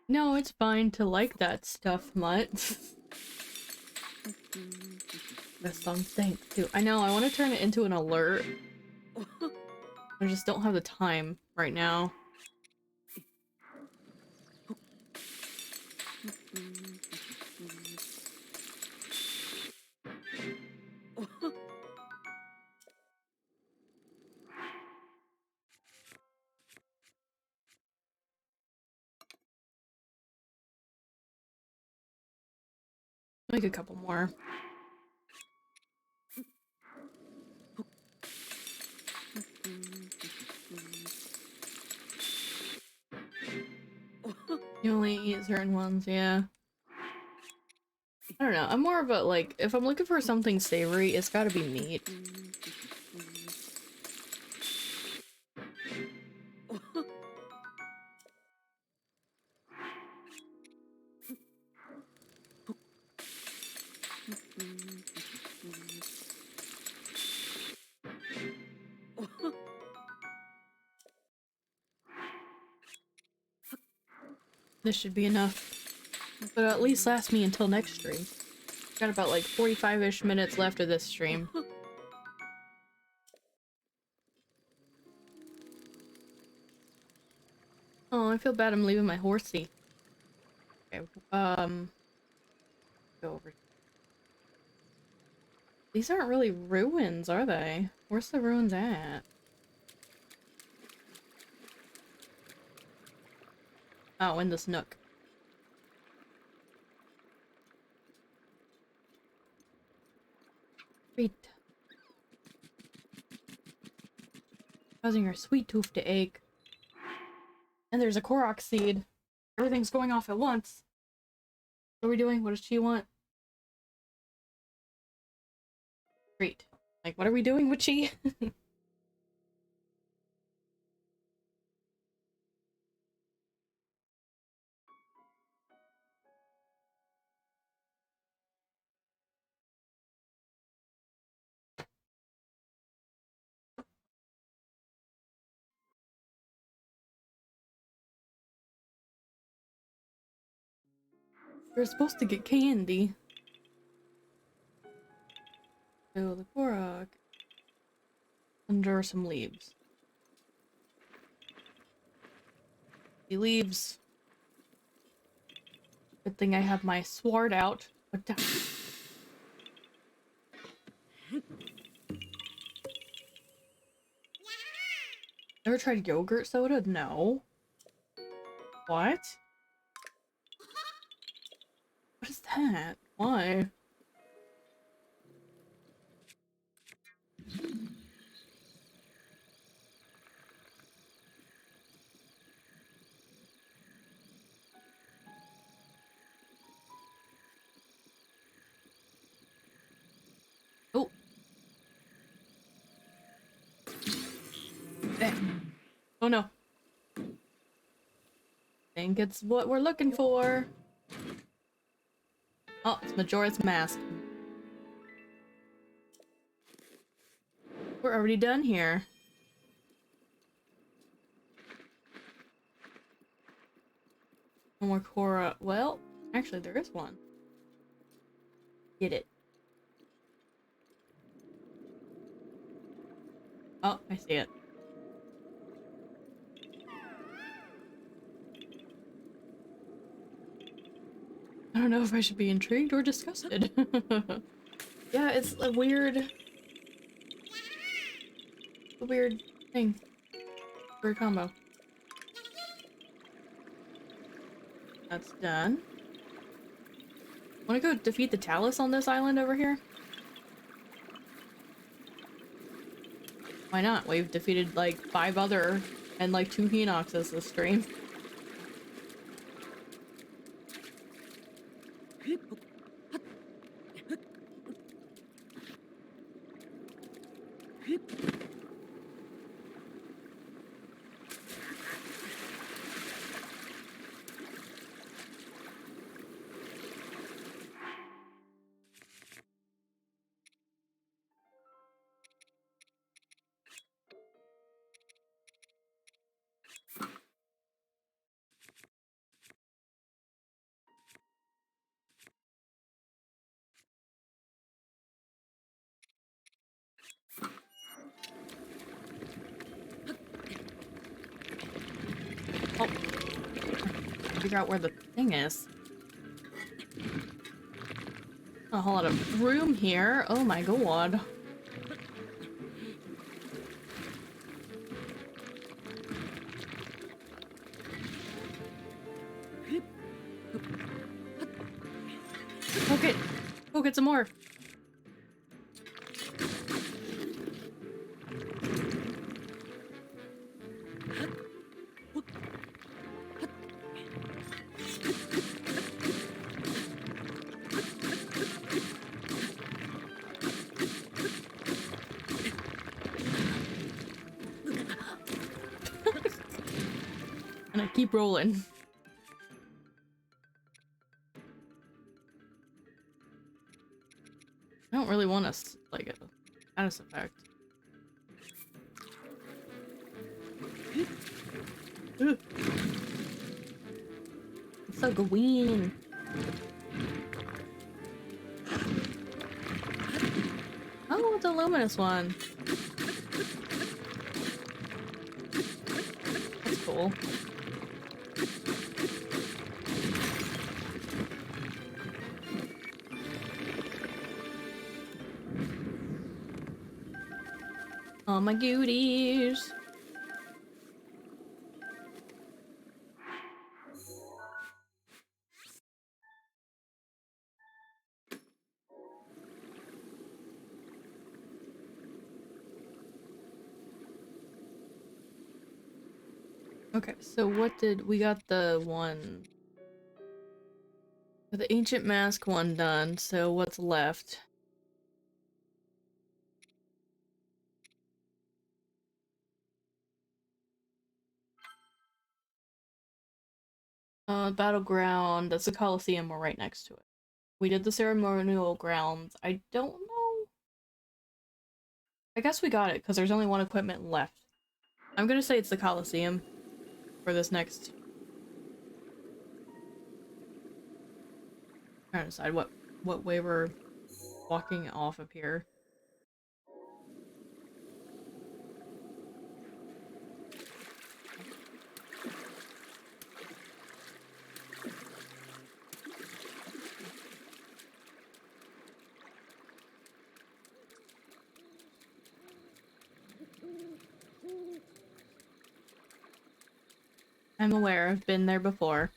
No, it's fine to like that stuff, Mutt. That song stinks too. I know, I want to turn it into an alert. I just don't have the time right now. Make a couple more. You only eat certain ones, yeah. I don't know, I'm more of a, like, if I'm looking for something savory, it's gotta be meat. This should be enough. But at least last me until next stream. Got about like 45-ish minutes left of this stream. Oh, I feel bad I'm leaving my horsey. Okay, go over. These aren't really ruins, are they? Where's the ruins at? Oh, in this nook. Great. Causing her sweet tooth to ache. And there's a Korok seed. Everything's going off at once. What are we doing? What does she want? Great. Like, what are we doing with she? We're supposed to get candy. So the Korok. Under some leaves. The leaves. Good thing I have my sword out. But ever tried yogurt soda? No. What? What is that? Why? Oh. Eh. Oh no. Think it's what we're looking for. Oh, it's Majora's Mask. We're already done here. No more Cora. Well, actually, there is one. Get it. Oh, I see it. I don't know if I should be intrigued or disgusted. Yeah, it's a weird thing. Weird combo. That's done. Wanna go defeat the Talus on this island over here? Why not? We've defeated like 5 other and like 2 Hinoxes this stream. Oh. Figure out where the thing is. A whole lot of room here. Oh my god. Okay. Go get some more. And I keep rolling. I don't really want us like a status effect. Ugh. It's so green. Oh, it's a luminous one. That's cool. Oh my goodies. Okay, so what did we got the one, the ancient mask one done, so what's left? Battleground, that's the Coliseum, we're right next to it. We did the ceremonial grounds. I don't know. I guess we got it, because there's only one equipment left. I'm gonna say it's the Coliseum for this next. Trying to decide what way we're walking off of here. I'm aware, I've been there before.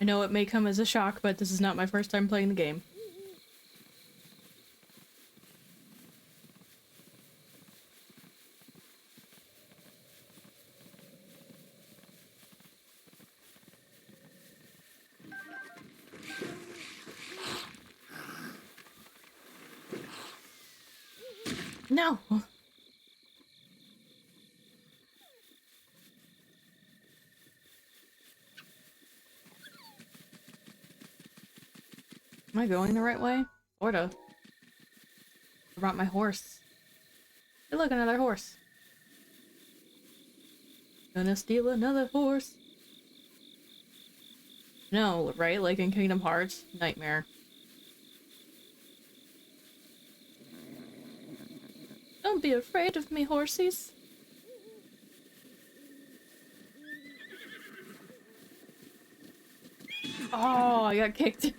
I know it may come as a shock, but this is not my first time playing the game. No! Am I going the right way? Sorta. I brought my horse. Hey look, another horse. Gonna steal another horse. No, right? Like in Kingdom Hearts? Nightmare. Don't be afraid of me, horsies. Oh, I got kicked.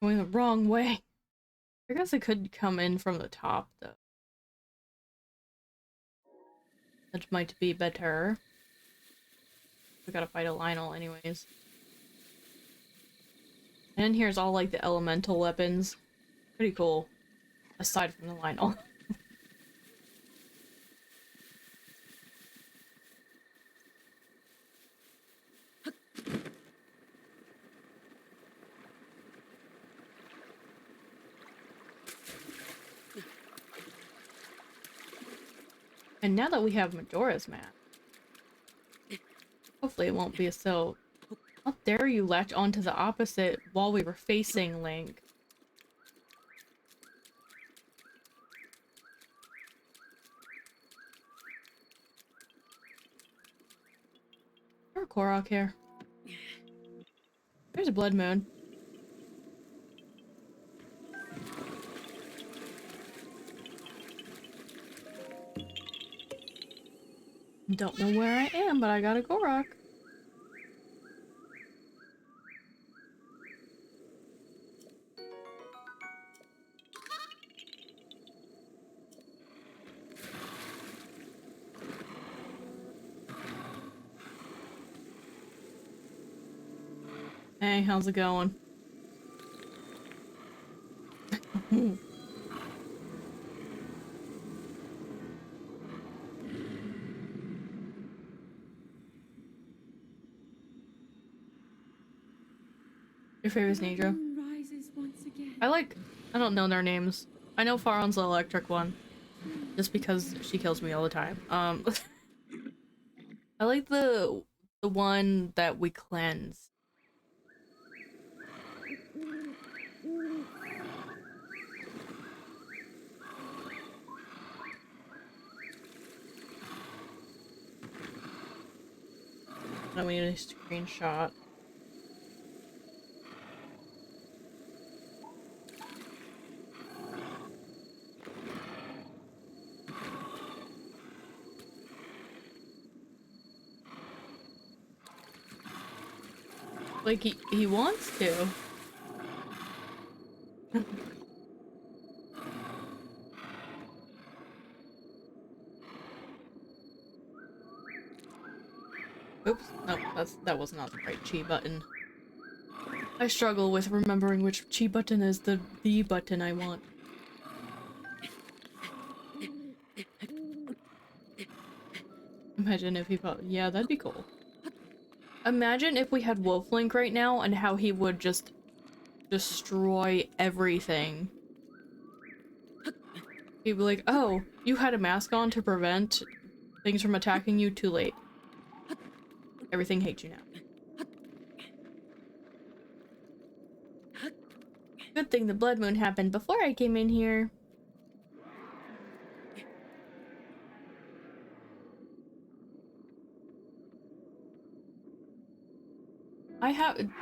Going the wrong way. I guess I could come in from the top, though. That might be better. We gotta fight a Lionel anyways. And here's all, like, the elemental weapons. Pretty cool. Aside from the Lionel. And now that we have Majora's map, hopefully it won't be so... How dare you latch onto the opposite while we were facing Link? Or Korok here. There's a blood moon. Don't know where I am, but I got a Korok. Hey, how's it going? Your favorite is Nidra? I don't know their names. I know Faron's the electric one. Just because she kills me all the time. I like the one that we cleanse. Now we need a screenshot. Like, he wants to. Oops. No, that was not the right chi button. I struggle with remembering which chi button is the button I want. Imagine if he fought. Yeah, that'd be cool. Imagine if we had Wolf Link right now and how he would just destroy everything. He'd be like, oh, you had a mask on to prevent things from attacking you, too late. Everything hates you now. Good thing the blood moon happened before I came in here.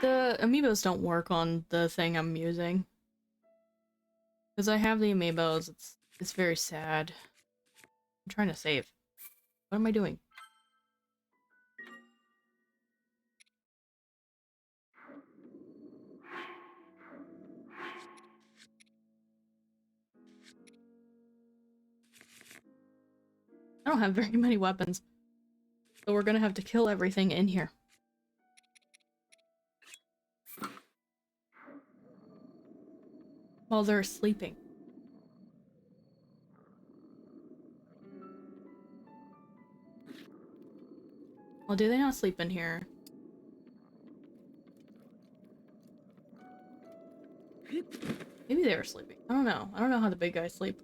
The amiibos don't work on the thing I'm using. Because I have the amiibos, it's very sad. I'm trying to save. What am I doing? I don't have very many weapons. So we're gonna have to kill everything in here. While they're sleeping. Well, do they not sleep in here? Maybe they were sleeping. I don't know. I don't know how the big guys sleep.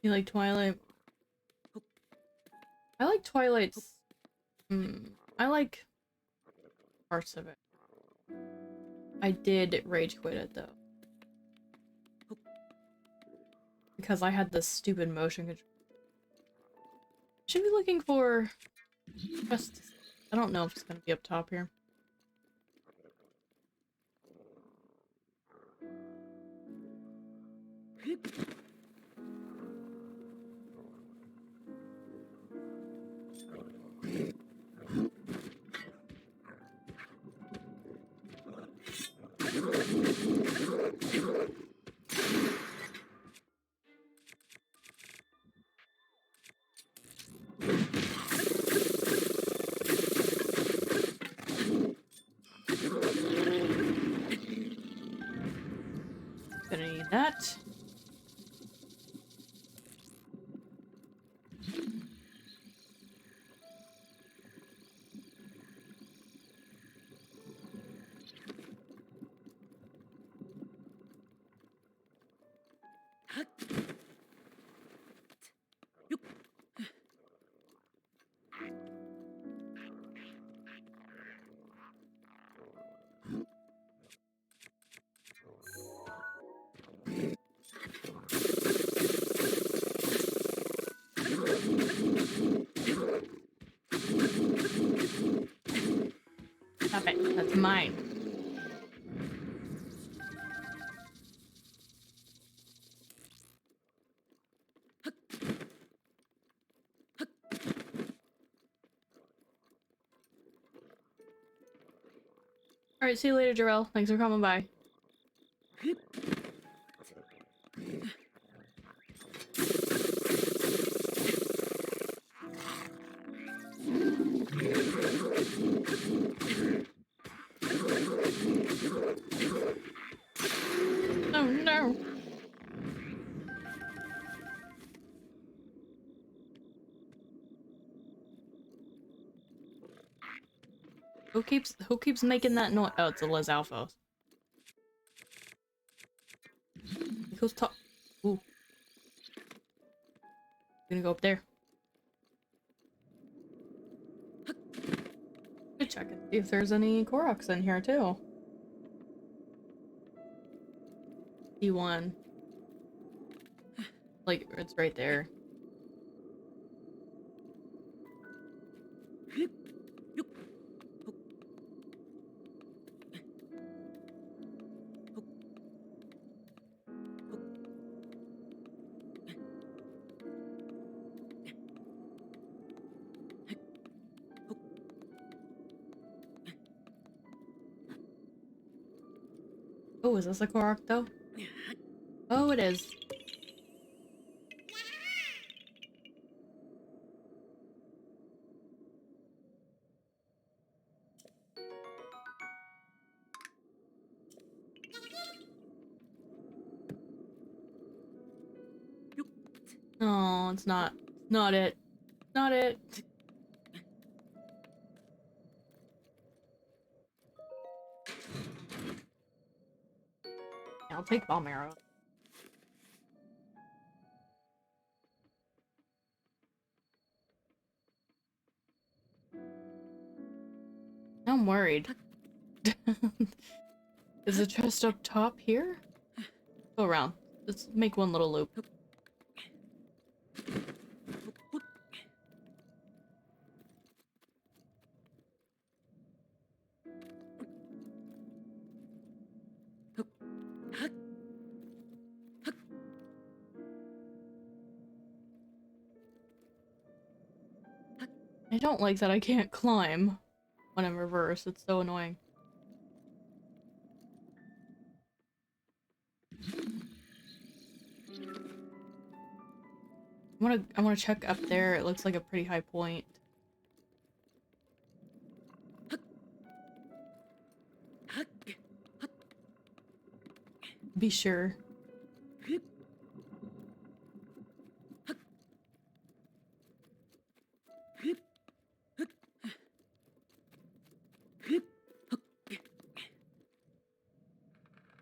You like Twilight? I like Twilight's... I like parts of it. I did rage quit it, though. Because I had this stupid motion control. Should be looking for... just... I don't know if it's gonna be up top here. Gonna need that. Stop it. That's mine. Alright, see you later, Jarrell. Thanks for coming by. Oh no! Who keeps making that noise? Oh, it's a Les Alpha. Who's top? Ooh. Gonna go up there. Good check and see if there's any Koroks in here too. E1. Like, it's right there. Oh, is this a Korok though? Oh, it is. Oh, it's not. Not it. Not it. I'll take bomb arrow. I'm worried. Is the chest up top here? Go around. Let's make one little loop. I don't like that I can't climb when I'm reversed. It's so annoying. I wanna check up there. It looks like a pretty high point. Be sure.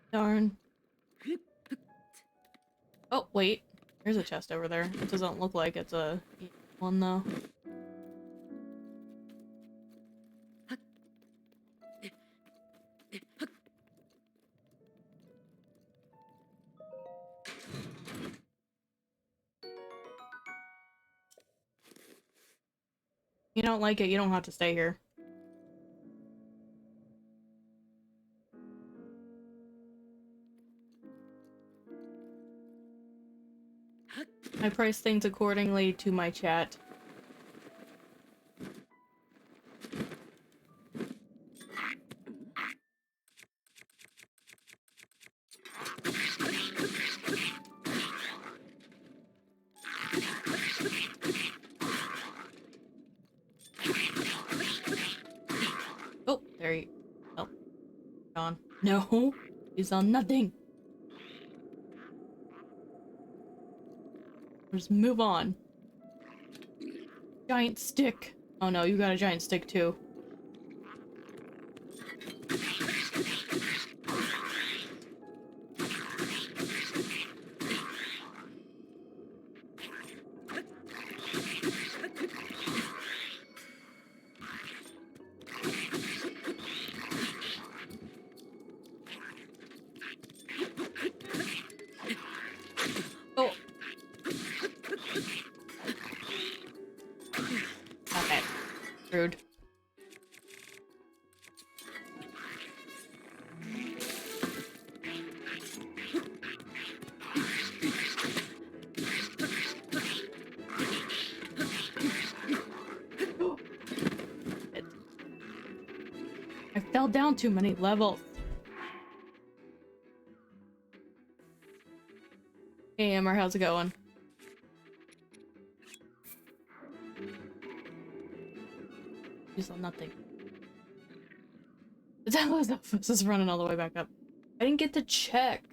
Darn. Oh, wait. There's a chest over there. It doesn't look like it's a one, though. You don't like it, you don't have to stay here. I price things accordingly to my chat. Oh, there he... Oh. Gone. No! He's on nothing! Just move on. Giant stick! Oh no, you got a giant stick too. Oh! Okay. Rude. I fell down too many levels. Hey Amber, how's it going? You saw nothing. The Talus office is running all the way back up. I didn't get to check.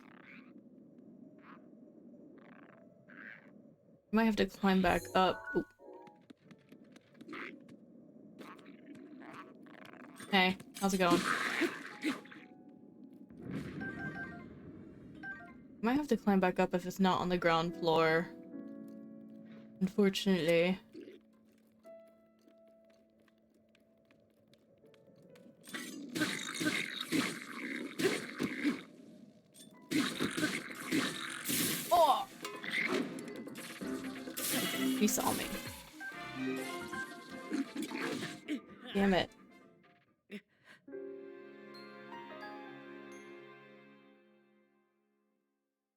I might have to climb back up. Ooh. Hey, how's it going? Might have to climb back up if it's not on the ground floor. Unfortunately. Oh! He saw me. Damn it.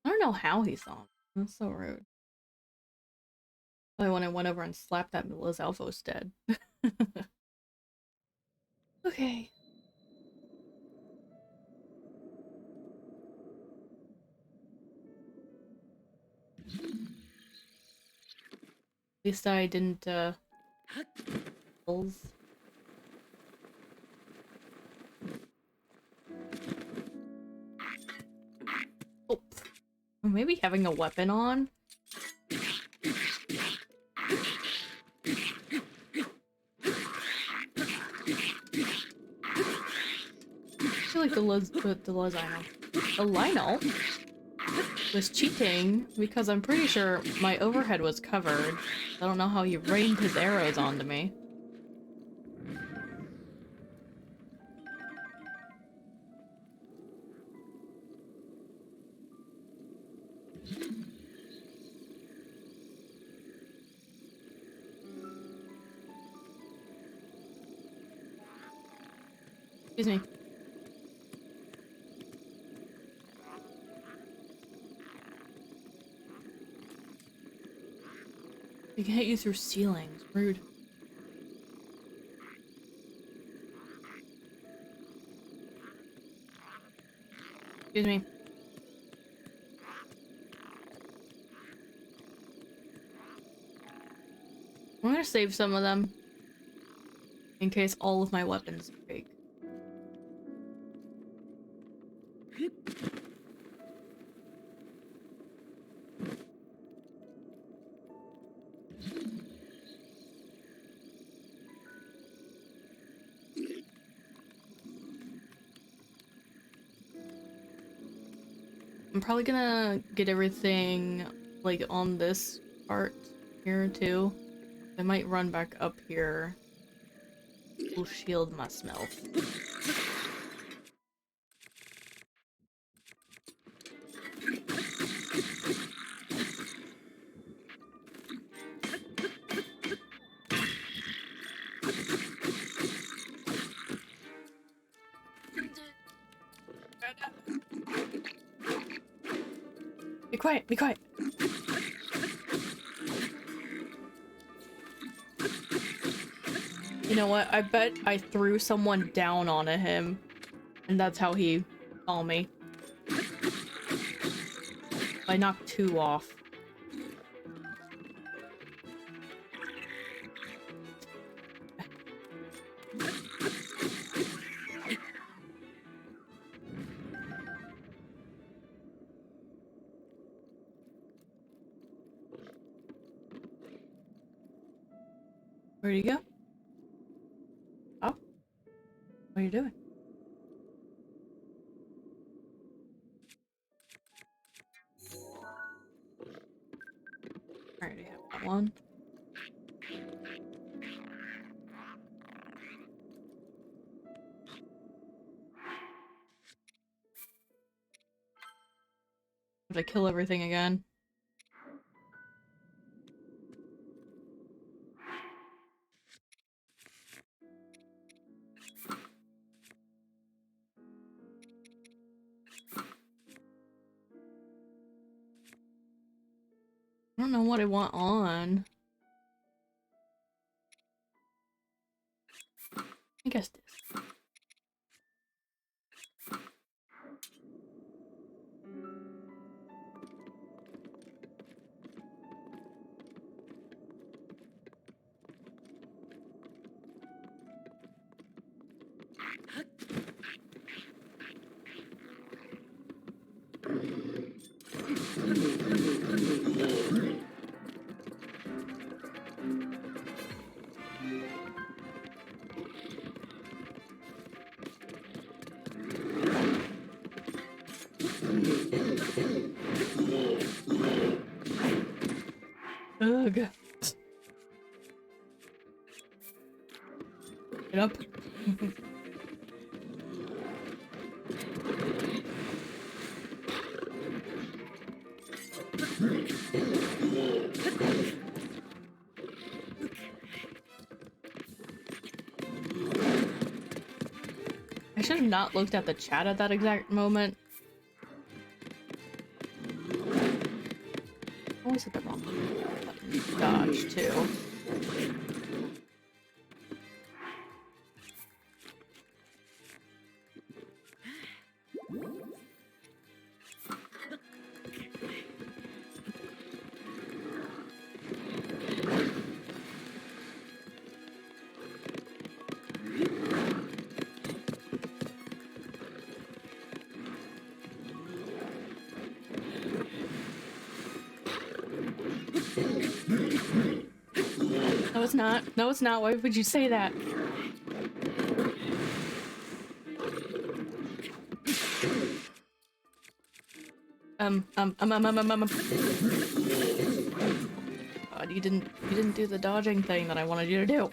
I don't know how he saw me. That's so rude. Probably when I went over and slapped that Lizalfos dead. Okay. At least I didn't, Bulls. Oh. Maybe having a weapon on? I feel like the Lionel was cheating because I'm pretty sure my overhead was covered. I don't know how he rained his arrows onto me. Excuse me. You can hit you through ceilings. Rude. Excuse me. I'm gonna save some of them in case all of my weapons break. I'm probably gonna get everything like on this part here too. I might run back up here. Will shield my smell. Be quiet, be quiet. know what? I bet I threw someone down on him, and that's how he saw me. I knocked 2 off. Where'd he go? Oh? What are you doing? I already have that one. Have to kill everything again. I don't know what I want on. I guess this. Ugh. Get up. I should have not looked at the chat at that exact moment. I always hit the wrong button. Dodge, too. No, it's not. No, it's not. Why would you say that? God, you didn't do the dodging thing that I wanted you to do.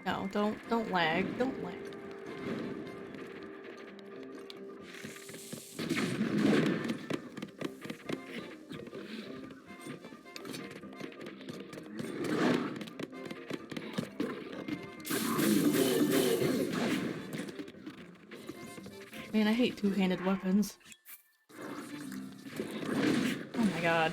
No, don't lag. Don't lag. Man, I hate two-handed weapons. Oh my god.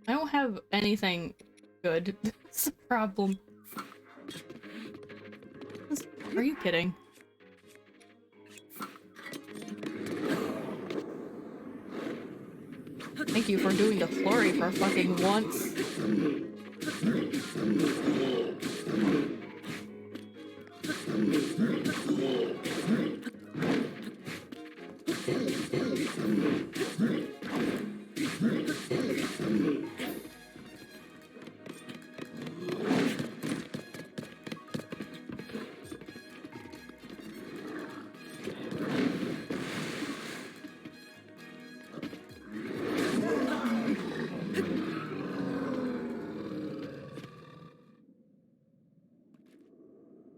I don't have anything good. That's the problem. Are you kidding? Thank you for doing the Floria for fucking once.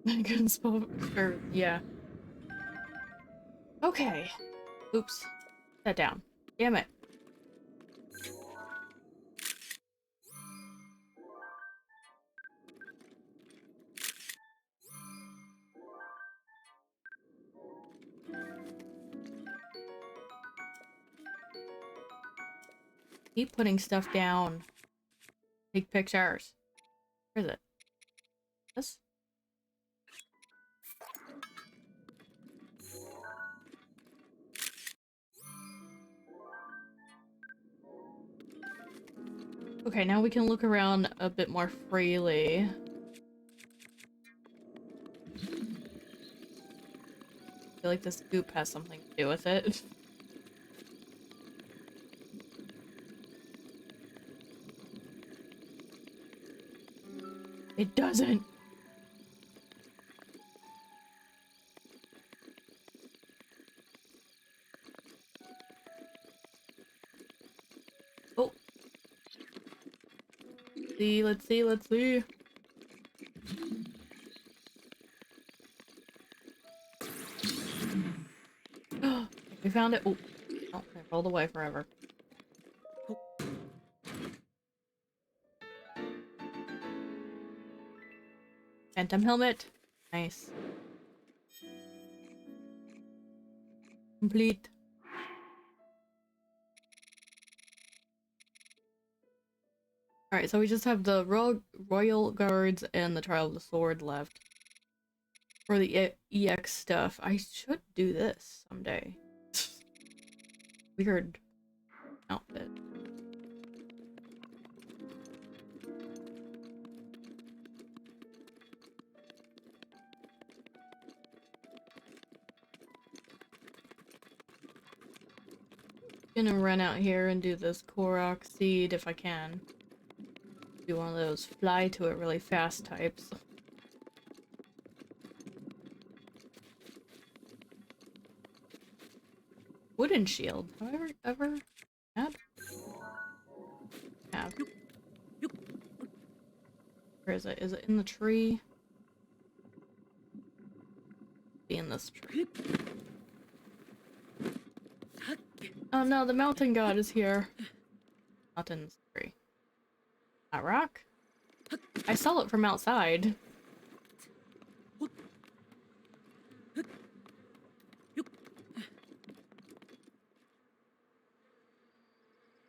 I couldn't spell, or, yeah. Okay. Oops. That down. Damn it. Keep putting stuff down. Take pictures. Where is it? This? Okay, now we can look around a bit more freely. I feel like this goop has something to do with it. It doesn't. Oh. Let's see. We found it. Oh, oh, it rolled away forever. Phantom helmet. Nice. Complete. Alright, so we just have the Royal Guards and the Trial of the Sword left. For the EX stuff. I should do this someday. Weird outfit. Gonna run out here and do this Korok Seed if I can. Do one of those fly to it really fast types. Wooden shield. Have I ever had? Have. Where is it? Is it in the tree? Be in this tree. Oh no, the mountain god is here. Mountain's tree. That rock? I saw it from outside.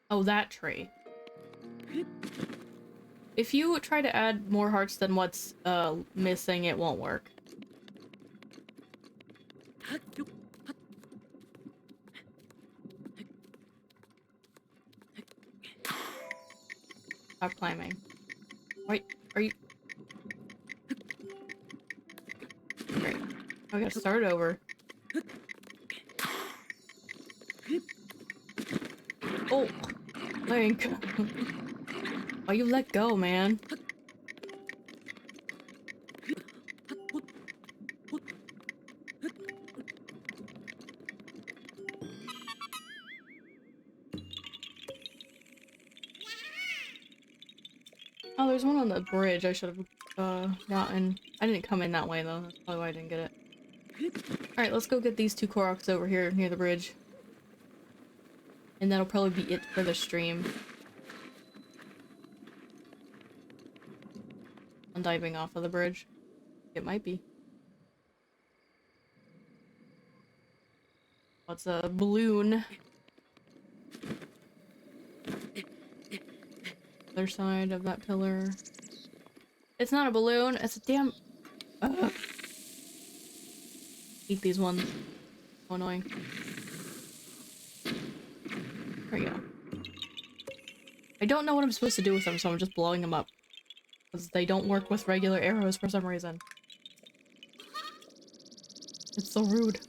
Oh, that tree. If you try to add more hearts than what's missing, it won't work. Stop climbing. Wait, are you... Great. I gotta start over. Oh! Link! Why you let go, man? Oh, there's one on the bridge I should have gotten. I didn't come in that way though, that's probably why I didn't get it. Alright, let's go get these two Koroks over here near the bridge. And that'll probably be it for the stream. I'm diving off of the bridge. It might be. What's a balloon? Other side of that pillar. It's not a balloon, it's a damn... Ugh. Eat these ones. So annoying. There you go. I don't know what I'm supposed to do with them, so I'm just blowing them up. Because they don't work with regular arrows for some reason. It's so rude.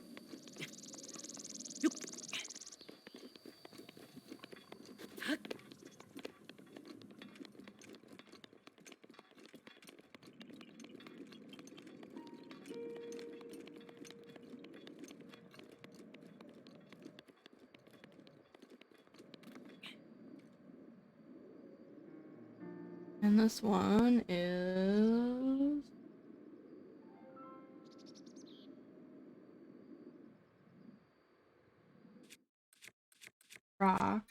And this one is... rock.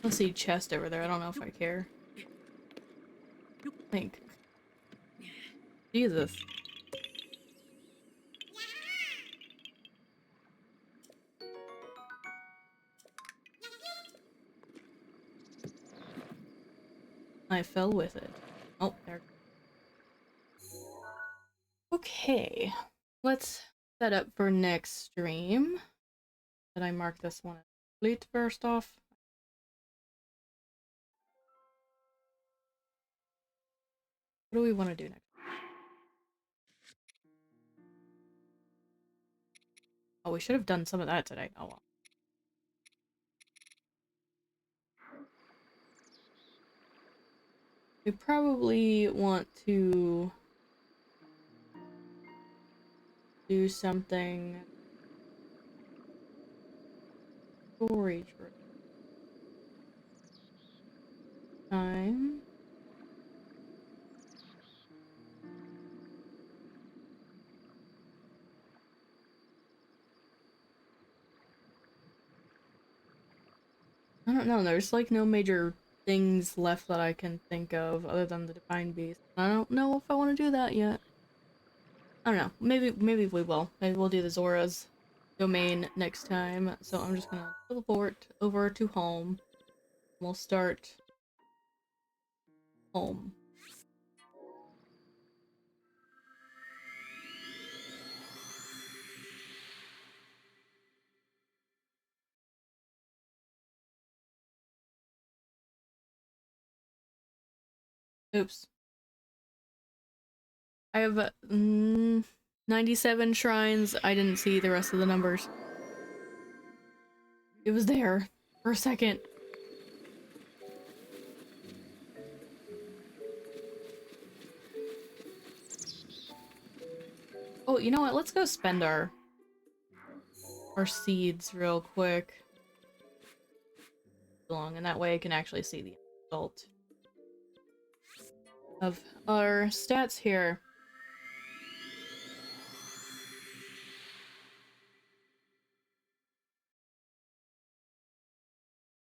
Let's see chest over there. I don't know if I care. Think. Jesus. I fell with it. Oh, there. Okay. Let's set up for next stream. Did I mark this one as complete first off? What do we want to do next? Oh, we should have done some of that today. Oh well. We probably want to do something storage room. Time. I don't know, there's like no major things left that I can think of other than the Divine Beast. I don't know if I want to do that yet. I don't know. Maybe we will. Maybe we'll do the Zora's domain next time. So I'm just gonna teleport over to home. We'll start home. Oops. I have 97 shrines. I didn't see the rest of the numbers. It was there for a second. Oh, you know what? Let's go spend our seeds real quick. And that way I can actually see the result of our stats here.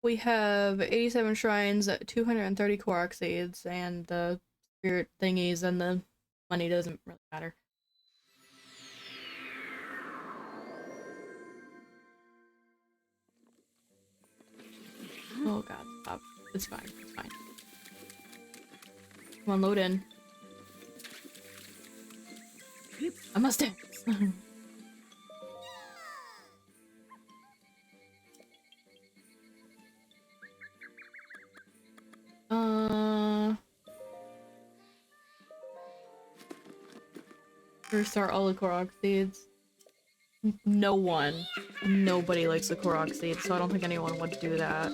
We have 87 shrines, 230 Korok Seeds, and the spirit thingies, and the money doesn't really matter. Oh god, stop. It's fine, it's fine. Come on, load in. I must dance! Restart all the Korok Seeds. Nobody likes the Korok Seeds, so I don't think anyone would do that.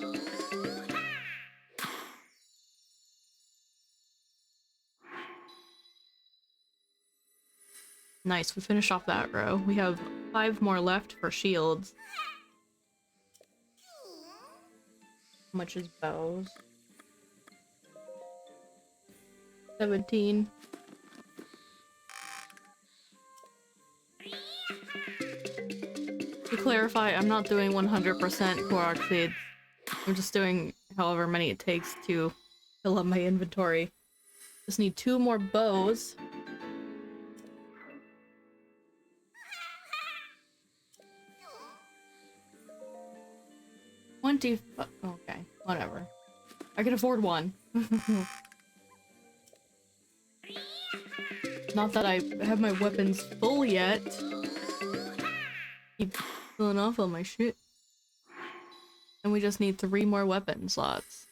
Nice, we finished off that row. We have 5 more left for shields. How much is bows? 17. To clarify, I'm not doing 100% Korok Seeds. I'm just doing however many it takes to fill up my inventory. Just need 2 more bows. Okay, whatever. I can afford one. Not that I have my weapons full yet. Keep filling off all my shit. And we just need 3 more weapon slots.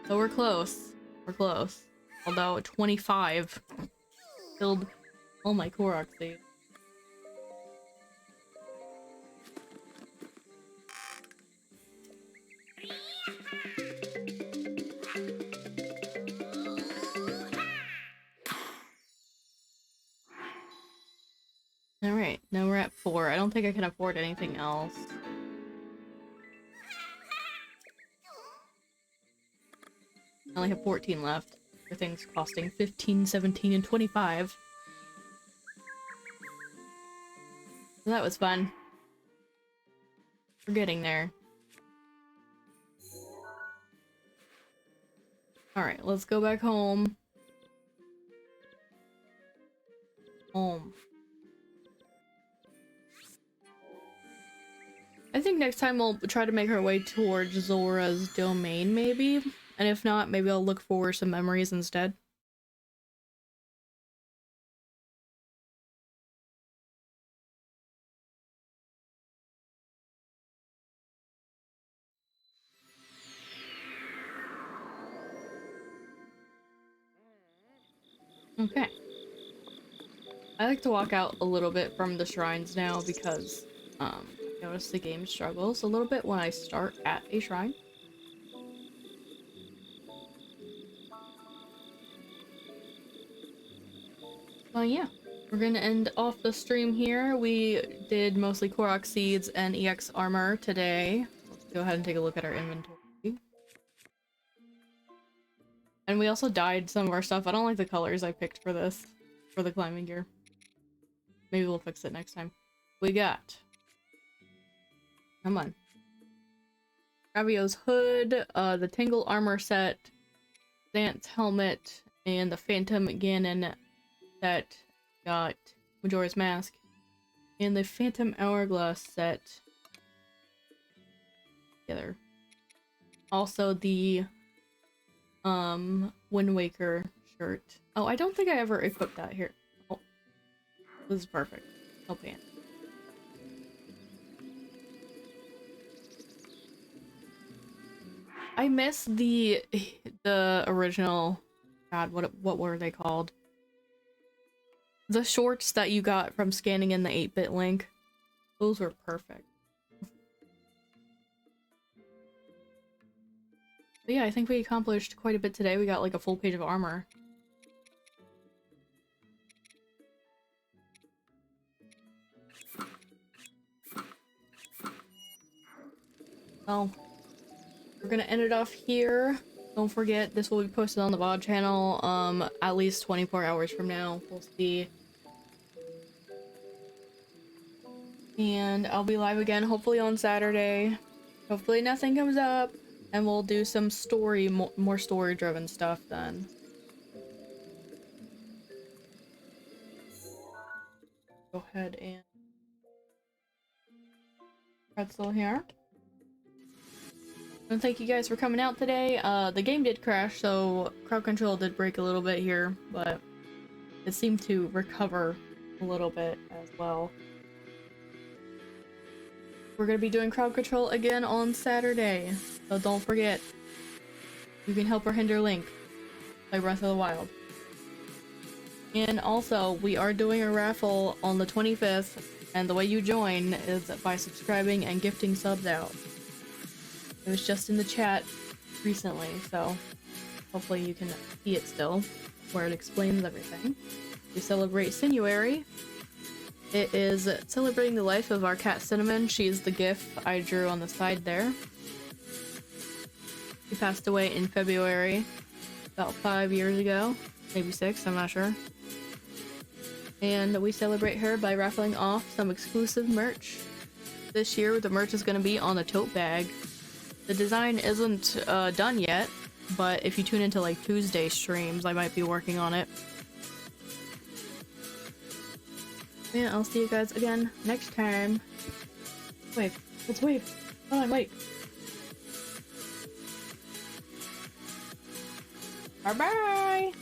So we're close. We're close. Although at 25 filled all my Korok Seeds. Alright, now we're at 4. I don't think I can afford anything else. I only have 14 left. Everything's costing 15, 17, and 25. That was fun. We're getting there. Alright, let's go back home. Home. I think next time we'll try to make our way towards Zora's domain, maybe? And if not, maybe I'll look for some memories instead. Okay. I like to walk out a little bit from the shrines now because, I notice the game struggles a little bit when I start at a shrine. Well, yeah. We're gonna end off the stream here. We did mostly Korok Seeds and EX armor today. Let's go ahead and take a look at our inventory. And we also dyed some of our stuff. I don't like the colors I picked for this, for the climbing gear. Maybe we'll fix it next time. We got... Come on. Ravio's hood, the Tingle armor set, Zhan'ts helmet, and the Phantom Ganon set. Got Majora's mask, and the Phantom hourglass set. Together. Also the Wind Waker shirt. Oh, I don't think I ever equipped that here. Oh, this is perfect. No pants. I miss the original. God, what were they called? The shorts that you got from scanning in the 8-bit link. Those were perfect. But yeah, I think we accomplished quite a bit today. We got like a full page of armor. So, we're gonna end it off here. Don't forget, this will be posted on the VOD channel, at least 24 hours from now. We'll see. And I'll be live again, hopefully on Saturday. Hopefully nothing comes up. And we'll do some story, more story-driven stuff then. Go ahead and... Pretzel here. And thank you guys for coming out today. The game did crash, so crowd control did break a little bit here, but it seemed to recover a little bit as well. We're gonna be doing crowd control again on Saturday, so don't forget. You can help or hinder Link by Breath of the Wild. And also, we are doing a raffle on the 25th, and the way you join is by subscribing and gifting subs out. It was just in the chat recently, so hopefully you can see it still, where it explains everything. We celebrate Sinuary. It is celebrating the life of our cat Cinnamon. She is the GIF I drew on the side there. She passed away in February, about 5 years ago, maybe 6, I'm not sure. And we celebrate her by raffling off some exclusive merch. This year, the merch is going to be on the tote bag. The design isn't done yet, but if you tune into like Tuesday streams, I might be working on it. Yeah, I'll see you guys again next time. Wave. Let's wave. Hold on, wait. Bye-bye!